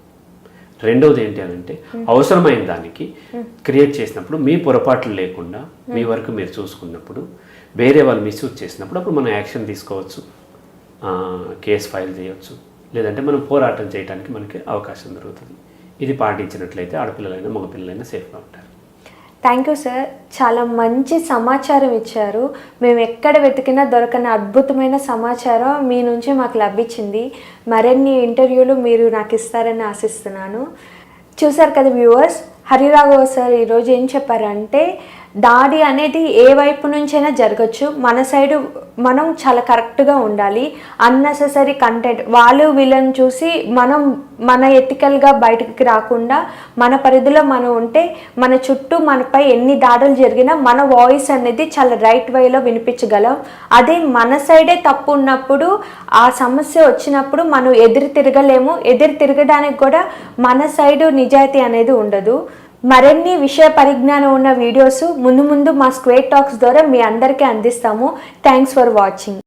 రెండవది ఏంటి అంటే అవసరమైన దానికి క్రియేట్ చేసినప్పుడు మీ పొరపాట్లు లేకుండా మీ వరకు మీరు చూసుకున్నప్పుడు వేరే వాళ్ళు మిస్యూజ్ చేసినప్పుడు అప్పుడు మనం యాక్షన్ తీసుకోవచ్చు, కేసు ఫైల్ చేయవచ్చు, లేదంటే మనం పోరాటం చేయడానికి మనకి అవకాశం దొరుకుతుంది. ఇది పాటించినట్లయితే ఆడపిల్లలైనా మగపిల్లలైనా సేఫ్గా ఉంటారు. థ్యాంక్ యూ సార్, చాలా మంచి సమాచారం ఇచ్చారు. మేము ఎక్కడ వెతికినా దొరకని అద్భుతమైన సమాచారం మీ నుంచి మాకు లభించింది. మరిన్ని ఇంటర్వ్యూలు మీరు నాకు ఇస్తారని ఆశిస్తున్నాను. చూసారు కదా వ్యూవర్స్, హరిరాఘవ సార్ ఈరోజు ఏం చెప్పారంటే దాడి అనేది ఏ వైపు నుంచైనా జరగచ్చు, మన సైడు మనం చాలా కరెక్ట్గా ఉండాలి. అన్నెసెసరీ కంటెంట్ వాళ్ళు వీళ్ళని చూసి మనం మన ఎథికల్గా బయటకి రాకుండా మన పరిధిలో మనం ఉంటే మన చుట్టూ మనపై ఎన్ని దాడులు జరిగినా మన వాయిస్ అనేది చాలా రైట్ వేలో వినిపించగలం. అదే మన సైడే తప్పు ఉన్నప్పుడు ఆ సమస్య వచ్చినప్పుడు మనం ఎదురు తిరగలేము. ఎదురు తిరగడానికి కూడా మన సైడు నిజాయితీ అనేది ఉండదు. మరిన్ని విషయ పరిజ్ఞానం ఉన్న వీడియోస్ ముందు మా స్క్వేర్ టాక్స్ ద్వారా మీ అందరికీ అందిస్తాము. Thanks for watching.